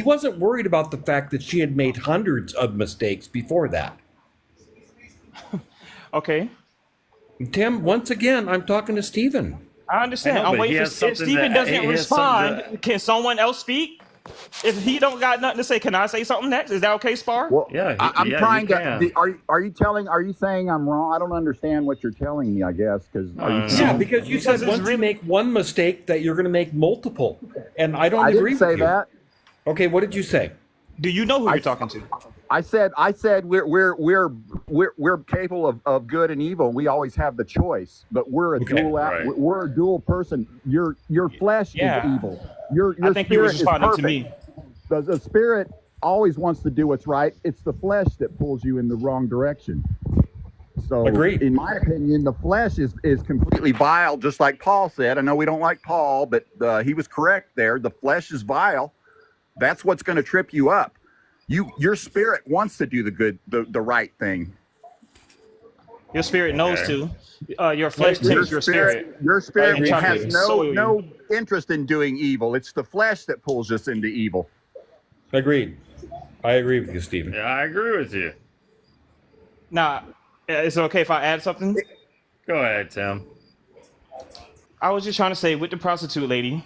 wasn't worried about the fact that she had made hundreds of mistakes before that. Okay, Tim, once again, I'm talking to Steven. I understand. I know, I'm but waiting he for has if something Steven that- doesn't he has something respond. Can someone else speak? If he don't got nothing to say, can I say something next? Is that okay, Spar? Well, Yeah, I'm yeah, trying you to. can. Are you saying I'm wrong? I don't understand what you're telling me. I guess because Yeah, because you said it's once you really- make one mistake that you're going to make multiple, and I don't I agree didn't say with you. that. Okay, what did you say? Do you know who you're talking to? I said we're capable of good and evil. We always have the choice, but we're a Okay, right. we're a dual person. Your flesh Yeah. is evil. Your I think you spirit was responding is to perfect. me. The spirit always wants to do what's right. It's the flesh that pulls you in the wrong direction. So, Agreed. in my opinion, the flesh is completely vile, just like Paul said. I know we don't like Paul, but he was correct there. The flesh is vile. That's what's going to trip you up. Your spirit wants to do the right thing. Your spirit knows Okay. to. Your flesh tempts your spirit. Your spirit Right, has exactly. So no interest in doing evil. It's the flesh that pulls us into evil. Agreed. I agree with you, Stephen. Yeah, I agree with you. Now, is it okay if I add something? Go ahead, Tim. I was just trying to say with the prostitute lady,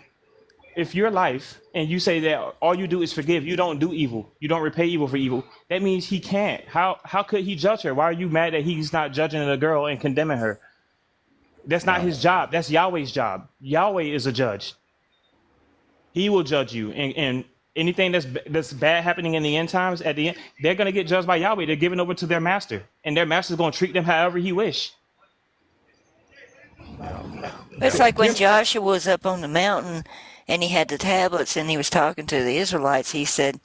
if your life and you say that all you do is forgive, you don't do evil, you don't repay evil for evil, that means he can't. How could he judge her? Why are you mad that he's not judging the girl and condemning her? That's not his job. That's Yahweh's job. Yahweh is a judge. He will judge you. And anything that's bad happening in the end times, at the end, they're going to get judged by Yahweh. They're given over to their master. And their master's going to treat them however he wish. It's like when Joshua was up on the mountain and he had the tablets and he was talking to the Israelites. He said,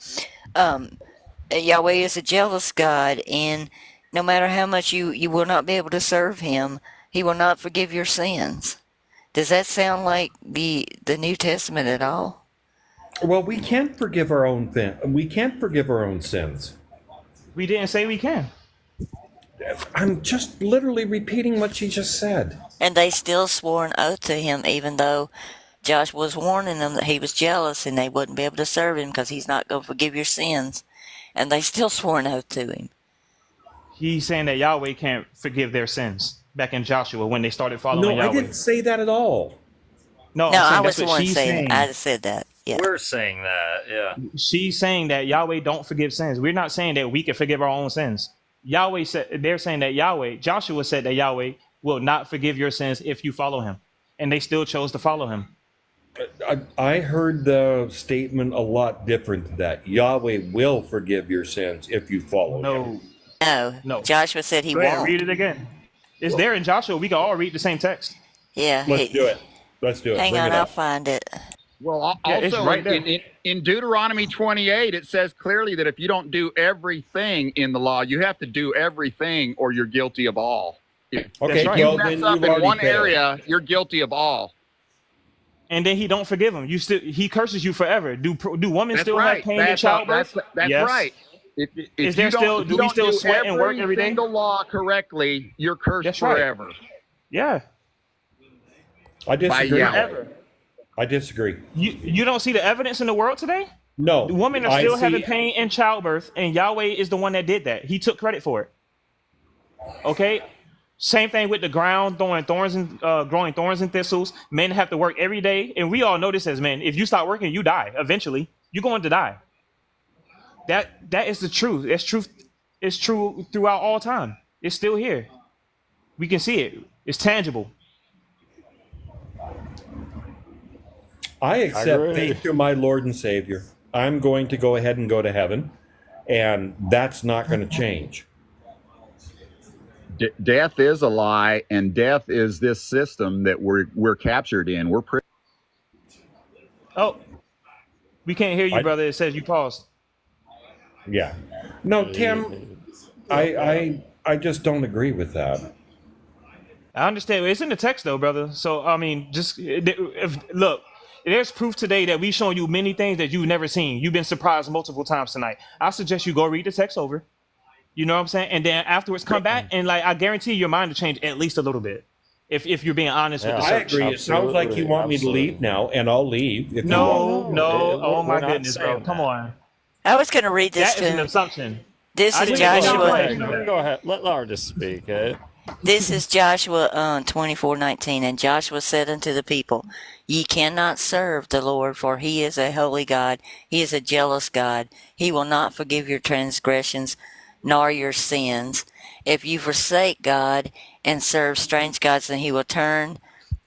Yahweh is a jealous God, and no matter how much you will not be able to serve him, he will not forgive your sins. Does that sound like the New Testament at all? Well, we can't forgive our own we can't forgive our own sins. We didn't say we can. I'm just literally repeating what she just said. And they still swore an oath to him, even though Joshua was warning them that he was jealous and they wouldn't be able to serve him because he's not going to forgive your sins. And they still swore an oath to him. He's saying that Yahweh can't forgive their sins. Back in Joshua, when they started following Yahweh. No, I didn't say that at all. No, I was the one saying it. I said that. Yeah. We're saying that, yeah. She's saying that Yahweh don't forgive sins. We're not saying that we can forgive our own sins. Yahweh said, they're saying that Joshua said that Yahweh will not forgive your sins if you follow him. And they still chose to follow him. I heard the statement a lot different than that. Yahweh will forgive your sins if you follow him. No. Joshua said he Go ahead, won't. read it again. It's there in Joshua. We can all read the same text. Yeah. Let's do it. Hang Bring on, it I'll up. find it. Well, it's also right there. in Deuteronomy 28, it says clearly that if you don't do everything in the law, you have to do everything or you're guilty of all. Okay, right. You well, mess then up you've in already one failed. area, you're guilty of all. And then he don't forgive him. He curses you forever. Do women That's still right. have pain in That's childbirth? That's Yes. right. If Is there you don't- still- if do you we don't still sweat and work every day? single law correctly, you're cursed That's right. forever. Yeah. I disagree. Yahweh. I disagree. You don't see the evidence in the world today? No. Women are I still see- having pain in childbirth, and Yahweh is the one that did that. He took credit for it. Okay? Same thing with the ground, growing thorns and thistles. Men have to work every day, and we all know this as men. If you stop working, you die. Eventually, you're going to die. That is the truth. It's truth. It's true throughout all time. It's still here. We can see it. It's tangible. I accept faith through my Lord and Savior. I'm going to go ahead and go to heaven, and that's not going to change. Death is a lie, and death is this system that we're captured in. Oh, we can't hear you, brother. It says you paused. Yeah. No, Tim, I just don't agree with that. I understand. It's in the text, though, brother. So, I mean, look, there's proof today that we've shown you many things that you've never seen. You've been surprised multiple times tonight. I suggest you go read the text over. You know what I'm saying? And then afterwards come back, and I guarantee your mind will change at least a little bit. If you're being honest with the I search. agree. It sounds like you want me to leave now, and I'll leave. If No. you want. Oh, my goodness, bro. Come on. I was going to read this That is to an him. assumption. This I is didn't Joshua. Go ahead. Let Laura just speak. This is Joshua 24:19. And Joshua said unto the people, Ye cannot serve the Lord, for he is a holy God. He is a jealous God. He will not forgive your transgressions, nor your sins. If you forsake God and serve strange gods, then he will turn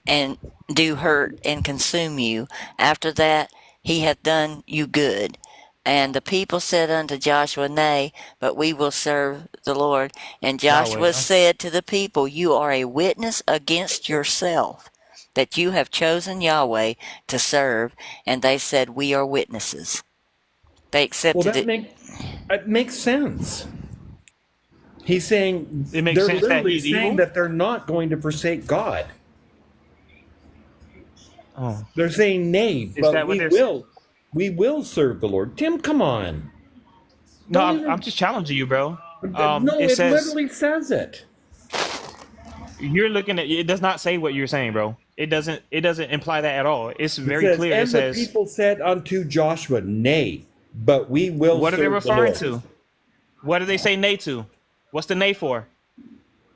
and do hurt and consume you. After that, he hath done you good. And the people said unto Joshua, Nay, but we will serve the Lord. And Joshua said to the people, You are a witness against yourself, that you have chosen Yahweh to serve. And they said, We are witnesses. They accepted it. It makes sense. He's saying It makes they're sense that literally he's saying evil? that they're not going to forsake God. Oh. They're saying nay, Is but that what we they're will. We will serve the Lord. Tim, come on. No, Don't even- I'm just challenging you, bro. No, it it says literally says it. you're looking at. It does not say what you're saying, bro. It doesn't imply that at all. It's very It says, clear. And It says. the people said unto Joshua, Nay, but we will What are serve they referring the Lord. to? What do they say nay to? What's the nay for?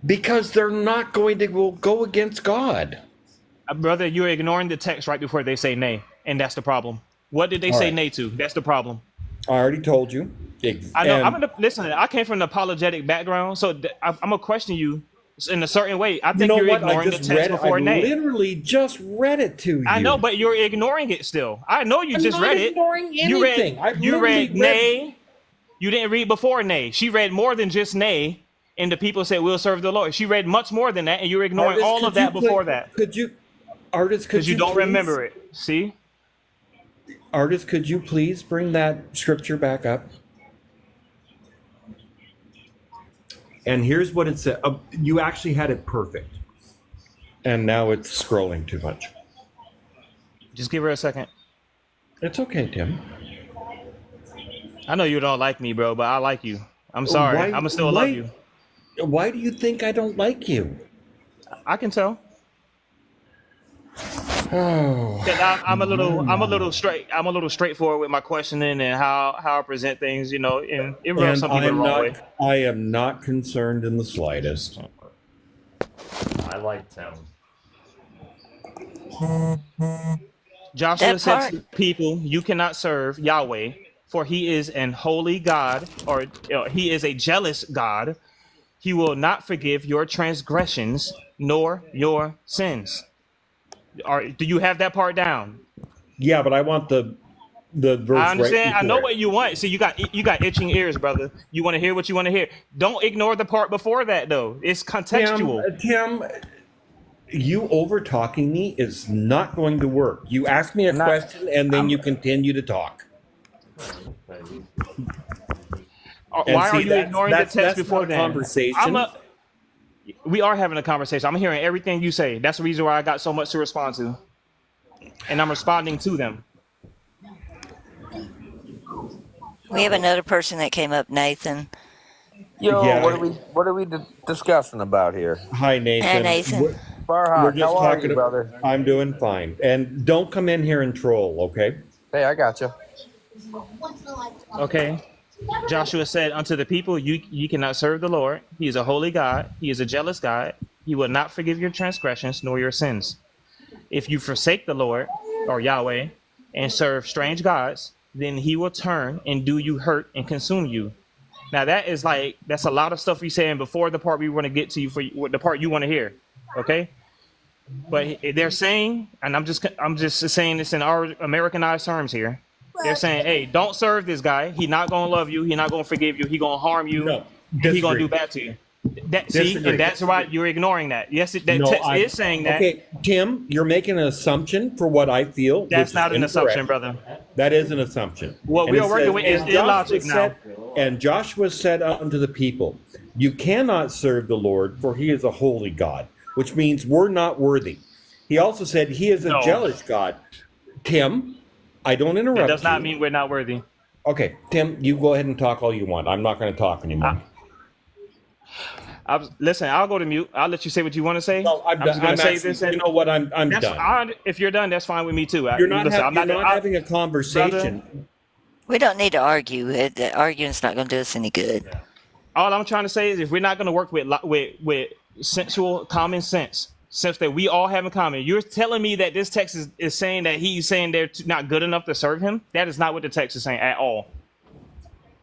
Because they're not going to go against God. Brother, you're ignoring the text right before they say nay. and that's the problem. What did they All say right. nay to? That's the problem. I already told you. I know. And Listen. I came from an apologetic background, so I'm gonna question you in a certain way. I you think know you're what? I ignoring the just text read it. before I nay. literally just read it to you. I know, but you're ignoring it still. I know you I'm just not read it. ignoring You anything. read. I've You literally read nay. You didn't read before nay. She read more than just nay, and the people said we'll serve the Lord. She read much more than that, and you're ignoring Artist, all of that before that Could you, artist? Could because you don't please- remember it. See? Artist, could you please bring that scripture back up? And here's what it said. You actually had it perfect. And now it's scrolling too much. Just give her a second. It's okay, Tim. I know you don't like me, bro, but I like you. I'm sorry. Why- I'ma still why- love you. Why do you think I don't like you? I can tell. Oh. 'Cause I'm a little straightforward with my questioning and how I present things, you know, and it rubs some people the wrong way. I am not concerned in the slightest. I like Tim. Joshua That said part- to people, "You cannot serve Yahweh, for he is an holy God, or he is a jealous God. He will not forgive your transgressions nor your sins." Do you have that part down? Yeah, but I want the verse. I understand. Right I know before what you want. See, you got itching ears, brother. You want to hear what you want to hear. Don't ignore the part before that, though. It's contextual. Tim, you over talking me is not going to work. You ask me a question and then you continue to talk. And Why see, are you ignoring the text that's before not a then? conversation. We are having a conversation. I'm hearing everything you say. That's the reason why I got so much to respond to, and I'm responding to them. We have another person that came up, Nathan. Yo, Yeah. what are we discussing about here? Hi, Nathan. Hi, Nathan. We're Farhad, just how are talking. you, brother? I'm doing fine. And don't come in here and troll, okay? Hey, I got you. Okay. Joshua said unto the people, you cannot serve the Lord. He is a holy God. He is a jealous God. He will not forgive your transgressions nor your sins. If you forsake the Lord, or Yahweh, and serve strange gods, then he will turn and do you hurt and consume you. Now that's a lot of stuff we saying before the part we want to get to you for the part you want to hear. Okay? But they're saying, and I'm just saying this in our Americanized terms here. They're saying, hey, don't serve this guy. He's not gonna love you. He's not gonna forgive you. He's gonna harm you. No, He's gonna disagree. do bad to you. See, Disagree. and that's why you're ignoring that. Yes, that No, text I'm- is saying that. Okay, Tim, you're making an assumption for what I feel. That's which not is an assumption, incorrect. brother. That is an assumption. What And we it are working says, with is "And Joshua illogic now." said- And Joshua said unto the people, you cannot serve the Lord, for he is a holy God, which means we're not worthy. He also said he is a No. jealous God. Tim, I don't interrupt That does not you. mean we're not worthy. Okay, Tim, you go ahead and talk all you want. I'm not going to talk anymore. Listen, I'll go to mute. I'll let you say what you want to say. No, I'm done. just gonna I'm say actually- this. And you know what? I'm that's, done. if you're done, that's fine with me too. You're not, Listen, you're not having a conversation. We don't need to argue. Arguing's not going to do us any good. All I'm trying to say is, if we're not going to work with sensual common sense that we all have in common, you're telling me that this text is saying that he's saying they're not good enough to serve him. That is not what the text is saying at all.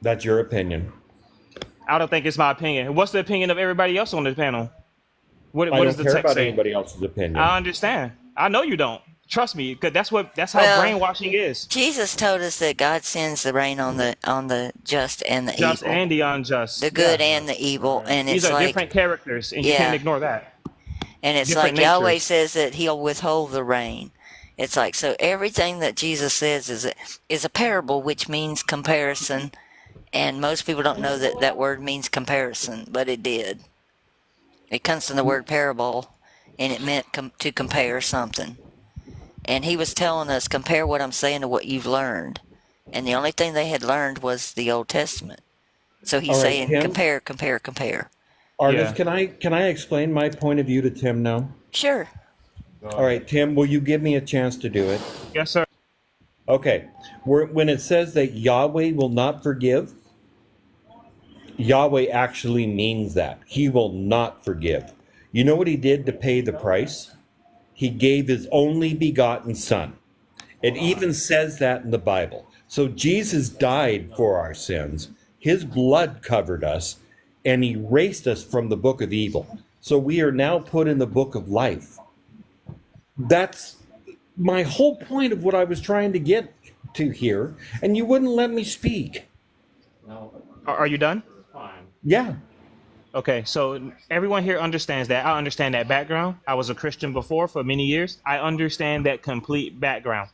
That's your opinion. I don't think it's my opinion. What's the opinion of everybody else on the panel? What I does don't the care text about say? anybody else's opinion. I understand. I know you don't. Trust me, because that's how Well, brainwashing is. Jesus told us that God sends the rain on the just and the Just evil, and the unjust. the good Yeah. and the evil, and These it's are like, different characters, and you Yeah. can't ignore that. and it's different like Yahweh natures. says that He'll withhold the rain. It's like, so everything that Jesus says is a parable, which means comparison, and most people don't know that that word means comparison, but it did. It comes from the word parable, and it meant to compare something. And he was telling us, compare what I'm saying to what you've learned. And the only thing they had learned was the Old Testament. So he's All right, saying, Tim? compare. Artist, Yeah. can I explain my point of view to Tim now? Sure. All right, Tim, will you give me a chance to do it? Yes, sir. Okay. When it says that Yahweh will not forgive, Yahweh actually means that. He will not forgive. You know what he did to pay the price? He gave his only begotten son. It even says that in the Bible. So Jesus died for our sins. His blood covered us and erased us from the book of evil. So we are now put in the book of life. That's my whole point of what I was trying to get to here, and you wouldn't let me speak. No. Are you done? Fine. Yeah. Okay, so everyone here understands that. I understand that background. I was a Christian before for many years. I understand that complete background.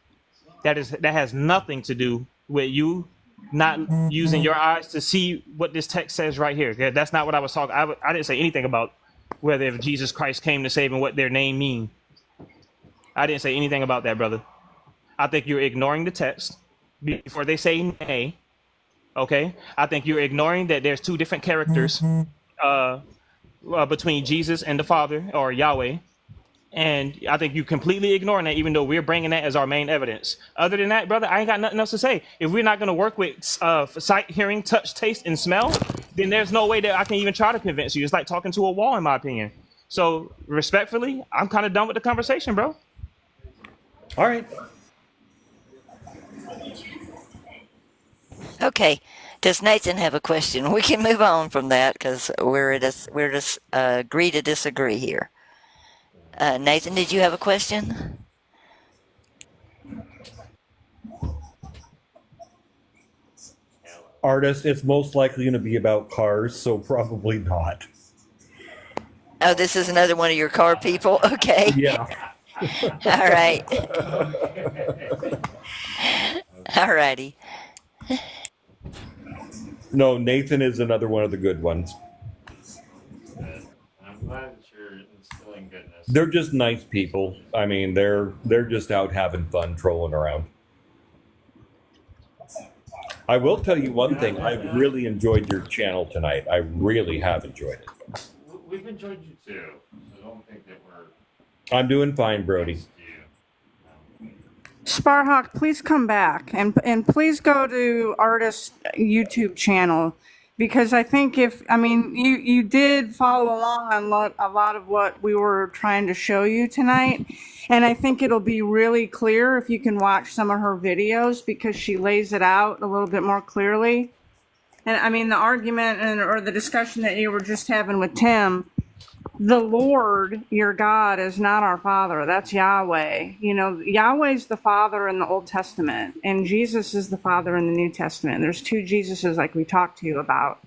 That has nothing to do with you not using your eyes to see what this text says right here. Okay, that's not what I was talking. I didn't say anything about whether if Jesus Christ came to save and what their name mean. I didn't say anything about that, brother. I think you're ignoring the text before they say nay. Okay, I think you're ignoring that there's two different characters between Jesus and the Father, or Yahweh. And I think you completely ignoring that, even though we're bringing that as our main evidence. Other than that, brother, I ain't got nothing else to say. If we're not going to work with sight, hearing, touch, taste, and smell, then there's no way that I can even try to convince you. It's like talking to a wall, in my opinion. So, respectfully, I'm kind of done with the conversation, bro. All right. Okay. Does Nathan have a question? We can move on from that because we're just agree to disagree here. Nathan, did you have a question? Artist, it's most likely going to be about cars, so probably not. Oh, this is another one of your car people? Okay. Yeah. All right. All righty. No, Nathan is another one of the good ones. I'm glad that you're instilling goodness. They're just nice people. I mean, they're just out having fun, trolling around. I will tell you one thing. I've really enjoyed your channel tonight. I really have enjoyed it. We've enjoyed you too. So don't think that we're... I'm doing fine, Brody. Sparhawk, please come back and please go to Artist's YouTube channel, because I think you did follow along on a lot of what we were trying to show you tonight, and I think it'll be really clear if you can watch some of her videos, because she lays it out a little bit more clearly. And I mean, the argument or the discussion that you were just having with Tim, the Lord, your God, is not our Father. That's Yahweh. You know, Yahweh's the Father in the Old Testament, and Jesus is the Father in the New Testament. There's two Jesuses, like we talked to you about.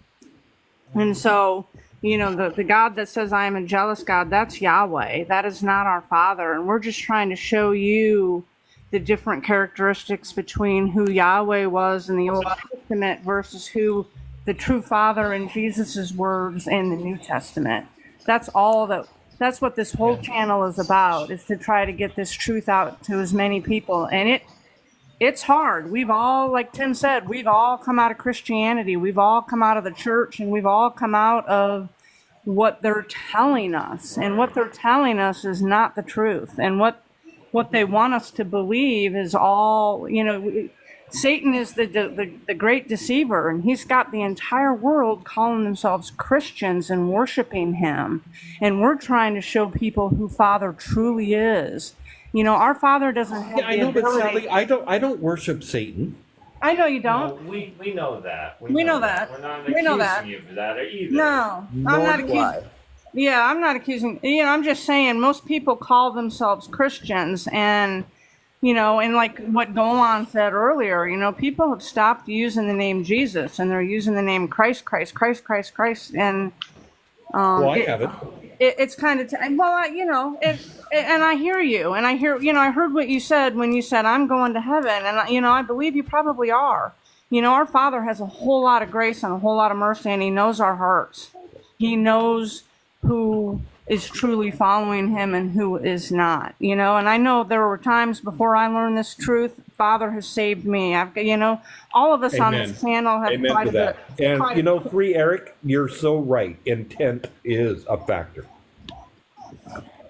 And so, you know, the God that says, I am a jealous God, that's Yahweh. That is not our Father. And we're just trying to show you the different characteristics between who Yahweh was in the Old Testament versus who the true Father in Jesus's words in the New Testament. That's what this whole channel is about, is to try to get this truth out to as many people. And it's hard. We've all, like Tim said, we've all come out of Christianity. We've all come out of the church, and we've all come out of what they're telling us. And what they're telling us is not the truth. And what they want us to believe is all, you know, Satan is the great deceiver, and he's got the entire world calling themselves Christians and worshiping him. And we're trying to show people who Father truly is. You know, our Father doesn't have I know, but Sally, I don't worship Satan. I know you don't. No, we know that. We know that. We're not We know that. accusing you of that either. No, I'm not accusing. Yeah, I'm not accusing. You know, I'm just saying most people call themselves Christians, and you know, and like what Golan said earlier, you know, people have stopped using the name Jesus, and they're using the name Christ, and Well, I haven't. It's kind of you know, and I hear you, and I hear, you know, I heard what you said when you said I'm going to heaven, and you know, I believe you probably are. You know, our Father has a whole lot of grace and a whole lot of mercy, and he knows our hearts. He knows who is truly following him and who is not, you know. And I know there were times before I learned this truth, Father has saved me. You know, all of us Amen. on this channel have Amen to that. And you know, Free Eric, you're so right. Intent is a factor.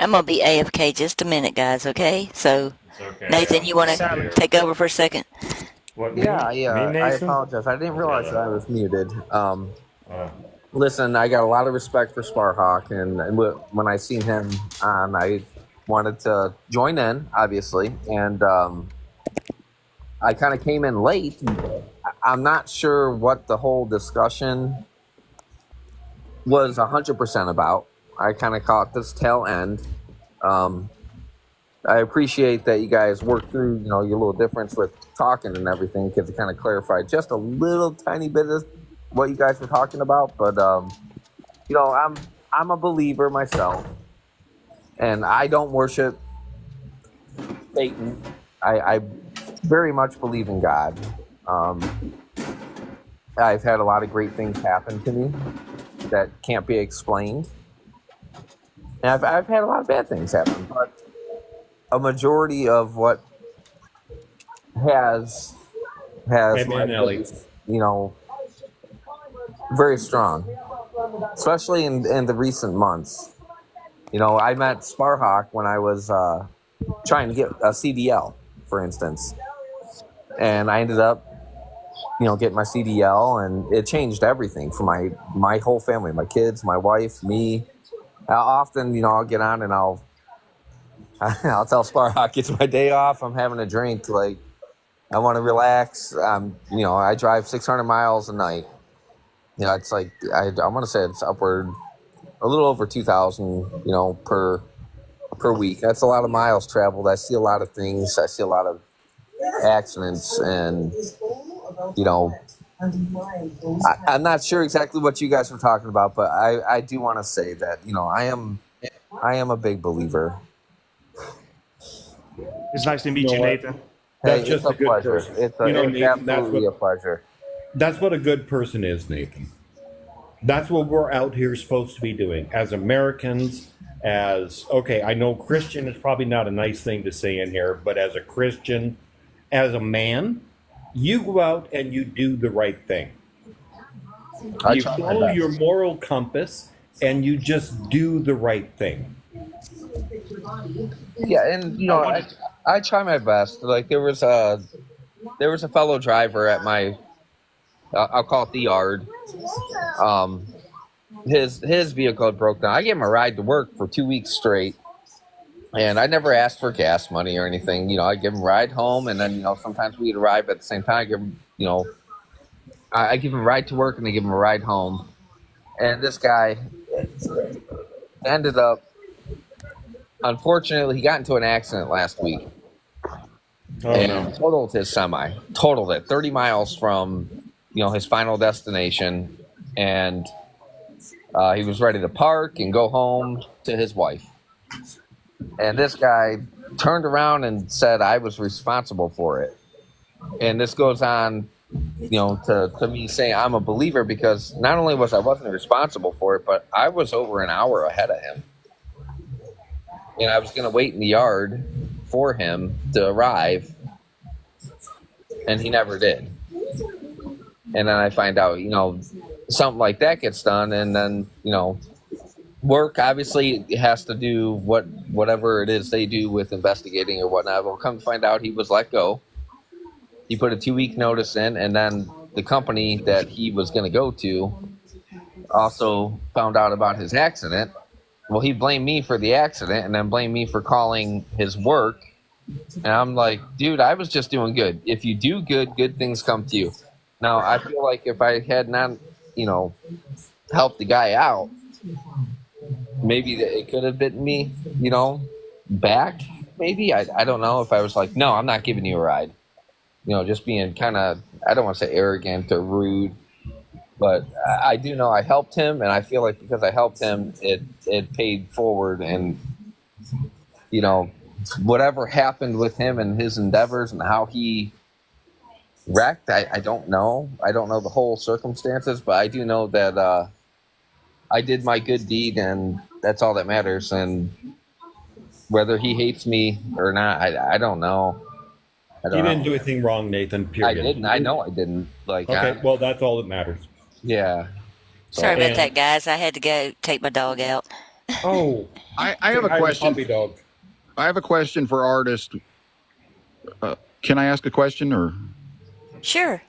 I'm going to be AFK just a minute, guys, okay? So, Okay. Nathan, you want to take over for a second? What, Yeah, me, I Nathan? apologize. I didn't realize that I was muted. Listen, I got a lot of respect for Sparhawk, and when I seen him on, I wanted to join in, obviously, and I kind of came in late. I'm not sure what the whole discussion was 100% about. I kind of caught this tail end. I appreciate that you guys worked through, your little difference with talking and everything, because it kind of clarified just a little tiny bit of what you guys were talking about. But I'm a believer myself, and I don't worship Satan. I very much believe in God. I've had a lot of great things happen to me that can't be explained, and I've had a lot of bad things happen, but a majority of what has Amen, my Ellie. faith, very strong, especially in the recent months. I met Sparhawk when I was trying to get a CDL, for instance, and I ended up, getting my CDL, and it changed everything for my whole family, my kids, my wife, me. Often, I'll get on and I'll tell Sparhawk it's my day off. I'm having a drink. Like, I want to relax. I drive 600 miles a night. It's like, I want to say it's upward, a little over 2,000, per week. That's a lot of miles traveled. I see a lot of things. I see a lot of accidents, and, I'm not sure exactly what you guys were talking about, but I do want to say that, I am a big believer. It's nice to meet you, what? Nathan. That's Hey, just it's a a good pleasure. person. It's Nathan, absolutely a pleasure. That's what a good person is, Nathan. That's what we're out here supposed to be doing as Americans. I know Christian is probably not a nice thing to say in here, but as a Christian, as a man, you go out and you do the right thing. You follow your moral compass and you just do the right thing. Yeah, and I try my best. Like, there was a fellow driver at my, I'll call it the yard. His vehicle had broke down. I gave him a ride to work for 2 weeks straight, and I never asked for gas money or anything. I give him a ride home, and then sometimes we'd arrive at the same time. I give him, I give him a ride to work, and I give him a ride home. And this guy ended up, unfortunately, he got into an accident last week. Totaled his semi. Totaled it 30 miles from, his final destination. And he was ready to park and go home to his wife. And this guy turned around and said I was responsible for it. And this goes on, to me saying I'm a believer, because not only wasn't responsible for it, but I was over an hour ahead of him. And I was going to wait in the yard for him to arrive, and he never did. And then I find out, something like that gets done, and then, work obviously has to do whatever it is they do with investigating or whatnot. We'll come to find out he was let go. He put a 2-week notice in, and then the company that he was going to go to also found out about his accident. Well, he blamed me for the accident and then blamed me for calling his work. And I'm like, dude, I was just doing good. If you do good, good things come to you. Now, I feel like if I had not, helped the guy out, maybe it could have bitten me, back. Maybe. I don't know, if I was like, no, I'm not giving you a ride. Just being kind of, I don't want to say arrogant or rude. But I do know I helped him, and I feel like because I helped him, it paid forward. And, whatever happened with him and his endeavors and how he wrecked, I don't know. I don't know the whole circumstances, but I do know that I did my good deed, and that's all that matters. And whether he hates me or not, I don't know. You didn't do anything wrong, Nathan, period. I didn't. I know I didn't. Okay, well, that's all that matters. Yeah. Sorry about that, guys. I had to go take my dog out. Oh, I have a question. Puppy dog. I have a question for Artist. Can I ask a question, or? Sure.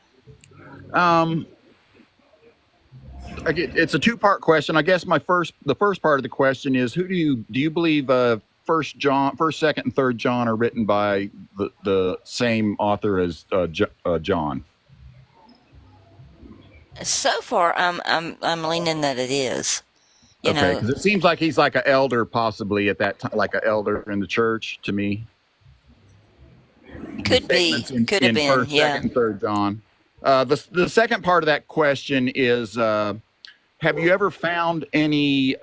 It's a two-part question. I guess the first part of the question is, who do you believe First, Second, and Third John are written by the same author as John? So far, I'm leaning that it is. You Okay, know, because it seems like he's like an elder, possibly at that time, like an elder in the church to me. could be, Statements in, could have in been, First, yeah. Second, and Third John. The second part of that question is: have you ever found any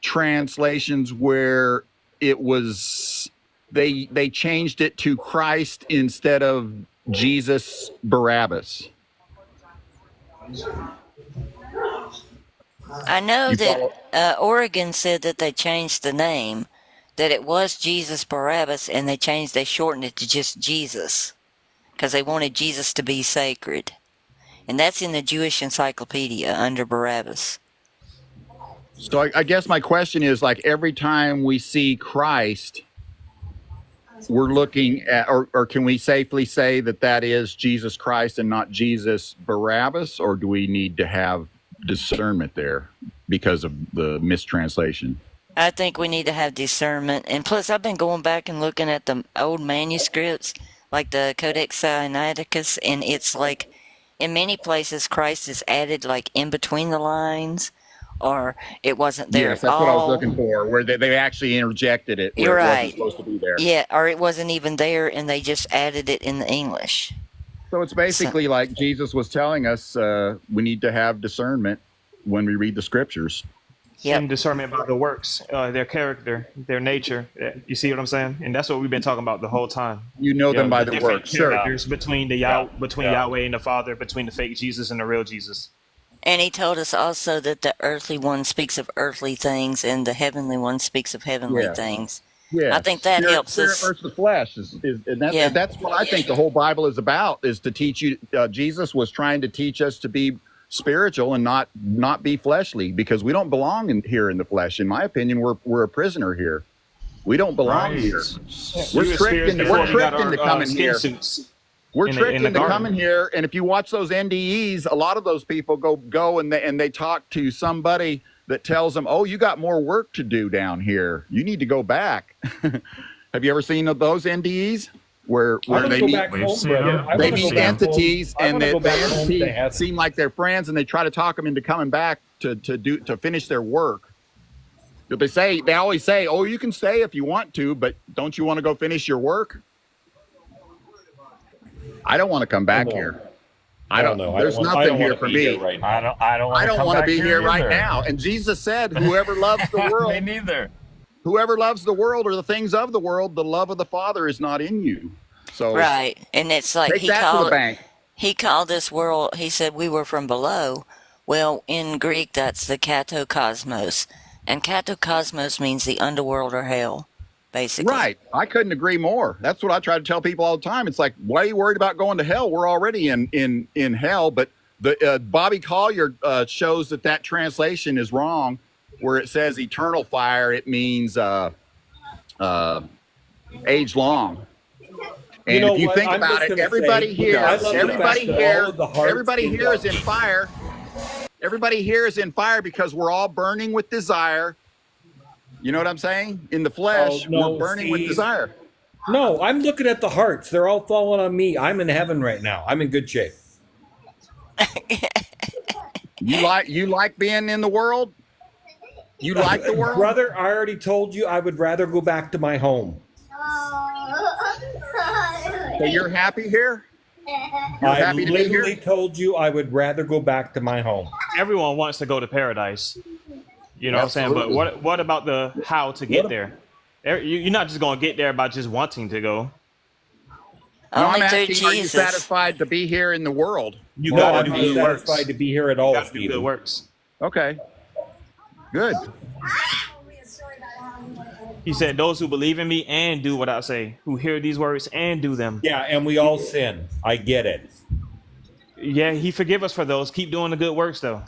translations where it was they changed it to Christ instead of Jesus Barabbas? I know You that follow? Oregon said that they changed the name, that it was Jesus Barabbas, and they shortened it to just Jesus, because they wanted Jesus to be sacred. And that's in the Jewish Encyclopedia under Barabbas. So I guess my question is, like, every time we see Christ, we're looking at, or can we safely say that that is Jesus Christ and not Jesus Barabbas, or do we need to have discernment there because of the mistranslation? I think we need to have discernment. And plus, I've been going back and looking at the old manuscripts, like the Codex Sinaiticus, and it's like, in many places, Christ is added like in between the lines, or it wasn't there Yes, at that's what I was all. looking for, where they actually interjected it where You're it wasn't right. supposed to be there. Yeah, or it wasn't even there, and they just added it in the English. So it's basically like Jesus was telling us we need to have discernment when we read the scriptures. Yep. And discernment about the works, their character, their nature. You see what I'm saying? And that's what we've been talking about the whole time. You know them by the different works, sure. characters between the Yahweh and the Father, between the fake Jesus and the real Jesus. And he told us also that the earthly one speaks of earthly things, and the heavenly one speaks of heavenly Yeah. things. Yeah, I think that spirit, helps spirit us. versus the flesh and that's what I think the whole Bible is about, is to teach you. Jesus was trying to teach us to be spiritual and not be fleshly, because we don't belong here in the flesh. In my opinion, we're a prisoner here. We don't belong here. We're tricked into coming here. We're tricked into coming here, and if you watch those NDEs, a lot of those people go and they talk to somebody that tells them, "Oh, you got more work to do down here. You need to go back." Have you ever seen those NDEs where they meet entities, and the entities seem like they're friends, and they try to talk them into coming back to finish their work? But they always say, "Oh, you can stay if you want to, but don't you want to go finish your work?" I don't want to come back here. I don't know. There's nothing here for me. I don't want to be here right now. And Jesus said, "Whoever loves the world, Me neither. Whoever loves the world or the things of the world, the love of the Father is not in you." So Right. And it's like take that to the bank. he called this world, he said we were from below. Well, in Greek, that's the katokosmos. And katokosmos means the underworld or hell, basically. Right. I couldn't agree more. That's what I try to tell people all the time. It's like, why are you worried about going to hell? We're already in hell. But the Bobby Collier shows that translation is wrong. Where it says eternal fire, it means age long. And if you think about it, everybody here is in fire. Everybody here is in fire because we're all burning with desire. You know what I'm saying? In the flesh, we're burning with desire. No, I'm looking at the hearts. They're all falling on me. I'm in heaven right now. I'm in good shape. You like being in the world? You like the world? Brother, I already told you I would rather go back to my home. So you're happy here? I literally told you I would rather go back to my home. Everyone wants to go to paradise. You know what I'm saying? But what about the how to get there? You're not just going to get there by just wanting to go. No, I'm asking, are you satisfied to be here in the world? You got to do good works. Satisfied to be here at all, You got to do good works. Okay. Good. He said, "Those who believe in me and do what I say, who hear these words and do them." Yeah, and we all sin. I get it. Yeah, he forgive us for those. Keep doing the good works, though.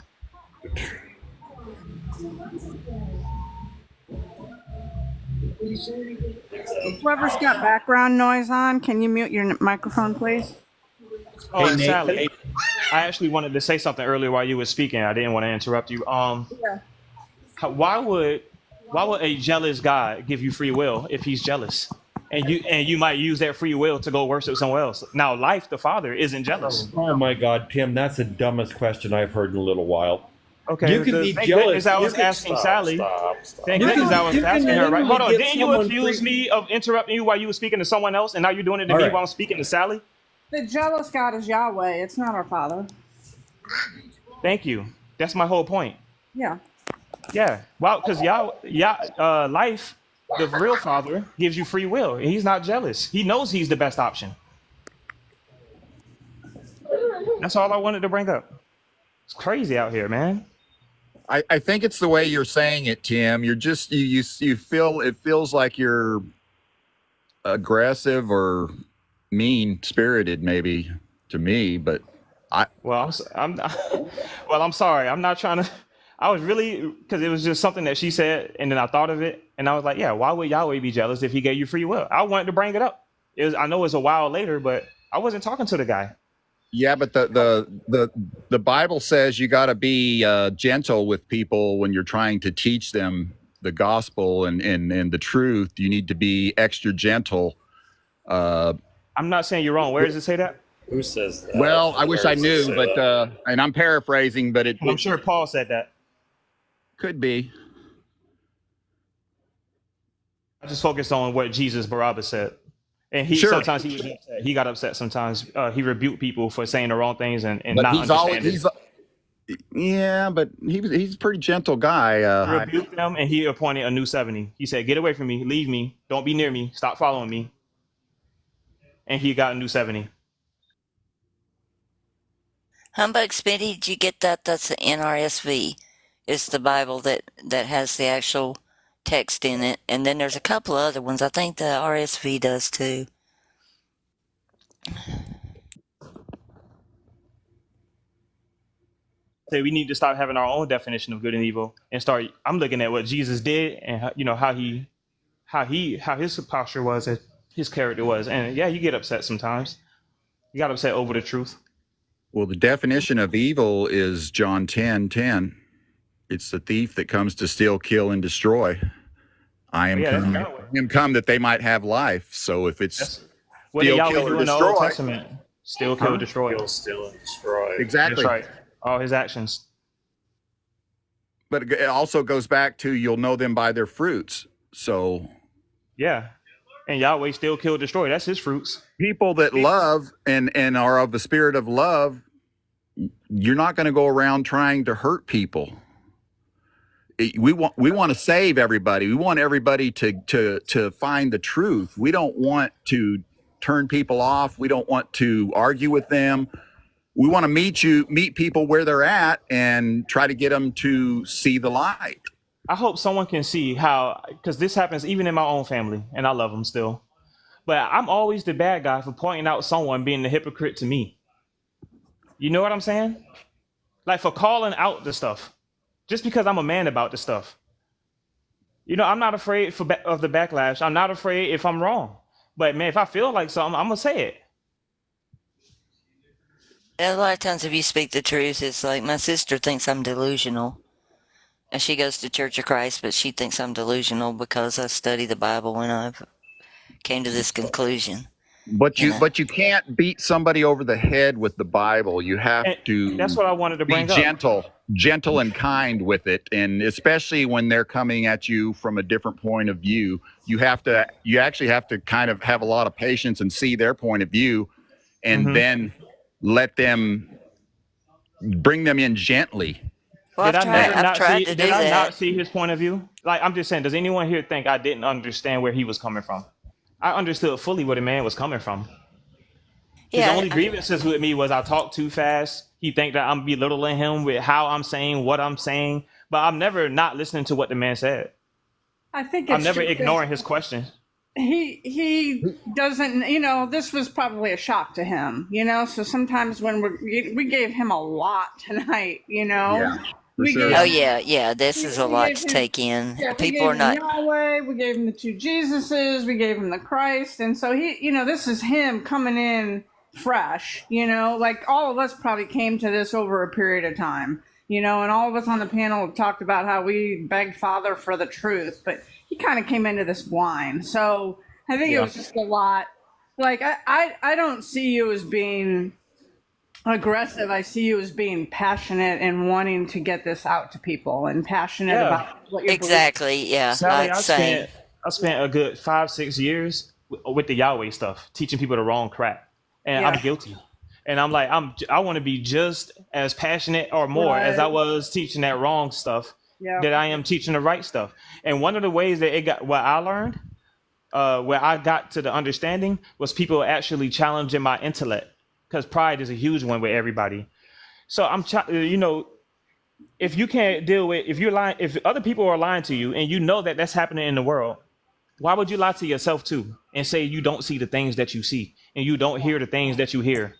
Whoever's got background noise on, can you mute your microphone, please? Oh, and Sally, I actually wanted to say something earlier while you were speaking. I didn't want to interrupt you. Why would Why would a jealous God give you free will if he's jealous? And you might use that free will to go worship someone else. Now, life, the Father, isn't jealous. Oh my God, Tim, that's the dumbest question I've heard in a little while. Okay, You can be thank jealous. goodness I was You can- asking stop, Sally. stop. Thank You goodness can- I was you can asking her. Right? literally Hold on, get didn't you someone accuse free- me of interrupting you while you were speaking to someone else, and now you're doing it to All me right. while I'm speaking to Sally? The jealous God is Yahweh. It's not our Father. Thank you. That's my whole point. Yeah. Yeah. Well, because life, the real Father, gives you free will. And he's not jealous. He knows he's the best option. That's all I wanted to bring up. It's crazy out here, man. I think it's the way you're saying it, Tim. You're just you feel it feels like you're aggressive or mean spirited, maybe to me. But Well, I'm sorry. I'm not trying to. I was really, because it was just something that she said, and then I thought of it, and I was like, yeah, why would Yahweh be jealous if he gave you free will? I wanted to bring it up. I know it's a while later, but I wasn't talking to the guy. yeah, but the Bible says you got to be gentle with people when you're trying to teach them the gospel and the truth. You need to be extra gentle. I'm not saying you're wrong. Where does it say that? Who says that? Well, I wish Where I does it knew, say but that? and I'm paraphrasing, but it I'm sure Paul said that. could be. I just focused on what Jesus Barabbas said. And he Sure. sometimes he was upset. He got upset sometimes. He rebuked people for saying the wrong things and But not he's always understanding. yeah, but he's a pretty gentle guy. He rebuked them and he appointed a new 70. He said, get away from me, leave me, don't be near me, stop following me. And he got a new 70. Humbug Smitty, did you get that? That's the NRSV. It's the Bible that has the actual text in it. And then there's a couple other ones. I think the RSV does too. Say we need to start having our own definition of good and evil and start. I'm looking at what Jesus did and how his posture was, and his character was. And yeah, you get upset sometimes. You got upset over the truth. Well, the definition of evil is John 10:10. It's the thief that comes to steal, kill, and destroy. I am come that they might have life. So if it's What did steal, Yahweh kill, do or in the Old destroy, Testament? Still, kill, destroy. Kill, steal, and destroy. exactly. That's right. All his actions. But it also goes back to you'll know them by their fruits. So Yeah. And Yahweh still, kill, destroy. That's his fruits. people that love and are of the spirit of love, you're not going to go around trying to hurt people. We want to save everybody. We want everybody to find the truth. We don't want to turn people off. We don't want to argue with them. We want to meet people where they're at and try to get them to see the light. I hope someone can see how, because this happens even in my own family, and I love them still. But I'm always the bad guy for pointing out someone being the hypocrite to me. You know what I'm saying? Like for calling out the stuff. Just because I'm a man about the stuff. You know, I'm not afraid of the backlash. I'm not afraid if I'm wrong. But man, if I feel like something, I'm going to say it. A lot of times if you speak the truth, it's like my sister thinks I'm delusional. And she goes to Church of Christ, but she thinks I'm delusional because I study the Bible and I've came to this conclusion. But you can't beat somebody over the head with the Bible. You have to. That's what I wanted to bring up. Gentle and kind with it, and especially when they're coming at you from a different point of view, you actually have to kind of have a lot of patience and see their point of view, and then let them bring them in gently. Well, Did I to do that. not see his point of view? Like, I'm just saying, does anyone here think I didn't understand where he was coming from? I understood fully where the man was coming from. His only grievances with me was I talk too fast. He think that I'm belittling him with how I'm saying what I'm saying. But I'm never not listening to what the man said. I think I'm never ignoring his question. He doesn't, you know, this was probably a shock to him, you know, so sometimes when we gave him a lot tonight, you know. Yeah. This is a lot to take in. People are not. Yahweh, we gave him the two Jesuses, we gave him the Christ, and so he, you know, this is him coming in fresh, you know, like all of us probably came to this over a period of time, and all of us on the panel have talked about how we begged Father for the truth, but he kind of came into this blind. So I think it was just a lot. Like, I don't see you as being aggressive. I see you as being passionate and wanting to get this out to people and passionate about what you're Exactly. Yeah. Sally, Like saying. I spent a good 5-6 years with the Yahweh stuff, teaching people the wrong crap, and I'm guilty. And I'm like, I want to be just as passionate or more as I was teaching that wrong stuff that I am teaching the right stuff. And one of the ways that what I learned, where I got to the understanding, was people actually challenging my intellect, because pride is a huge one with everybody. So if you can't deal with, if you're lying, if other people are lying to you and you know that that's happening in the world, why would you lie to yourself too and say you don't see the things that you see and you don't hear the things that you hear?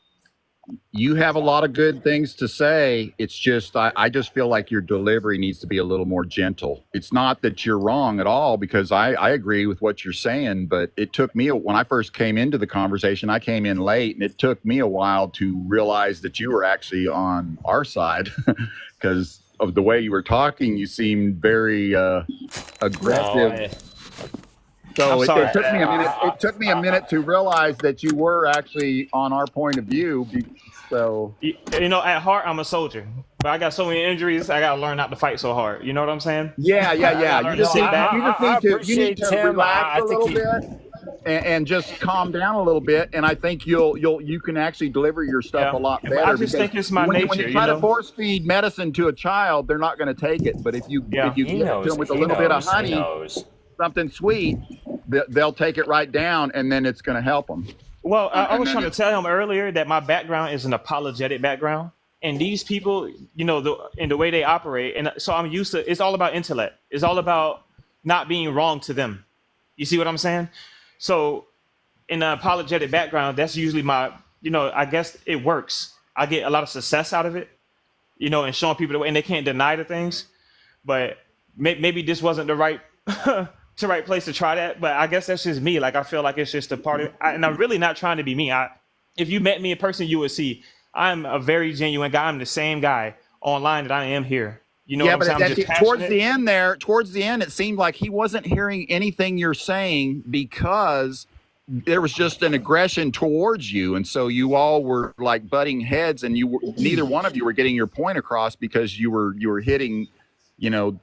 You have a lot of good things to say. It's just, I just feel like your delivery needs to be a little more gentle. It's not that you're wrong at all, because I agree with what you're saying, but it took me, when I first came into the conversation, I came in late, and it took me a while to realize that you were actually on our side, because of the way you were talking, you seemed very aggressive. So it took me a minute. It took me a minute to realize that you were actually on our point of view. So at heart, I'm a soldier, but I got so many injuries. I got to learn not to fight so hard. You know what I'm saying? Yeah. You just need to relax a little bit and just calm down a little bit. And I think you can actually deliver your stuff a lot better. I just think it's my nature. When you try to force feed medicine to a child, they're not going to take it. But if you give it to them with a little bit of honey, something sweet, they'll take it right down, and then it's going to help them. Well, I was trying to tell him earlier that my background is an apologetic background, and these people, in the way they operate, and so I'm used to. It's all about intellect. It's all about not being wrong to them. You see what I'm saying? So, in the apologetic background, that's usually my. I guess it works. I get a lot of success out of it. And showing people the way, and they can't deny the things. But maybe this wasn't the right. The right place to try that, but I guess that's just me. Like, I feel like it's just a part of and I'm really not trying to be me. If you met me in person, you would see I'm a very genuine guy. I'm the same guy online that I am here. You know what I'm saying? Towards the end, it seemed like he wasn't hearing anything you're saying, because there was just an aggression towards you, and so you all were like butting heads, and neither one of you were getting your point across, because you were hitting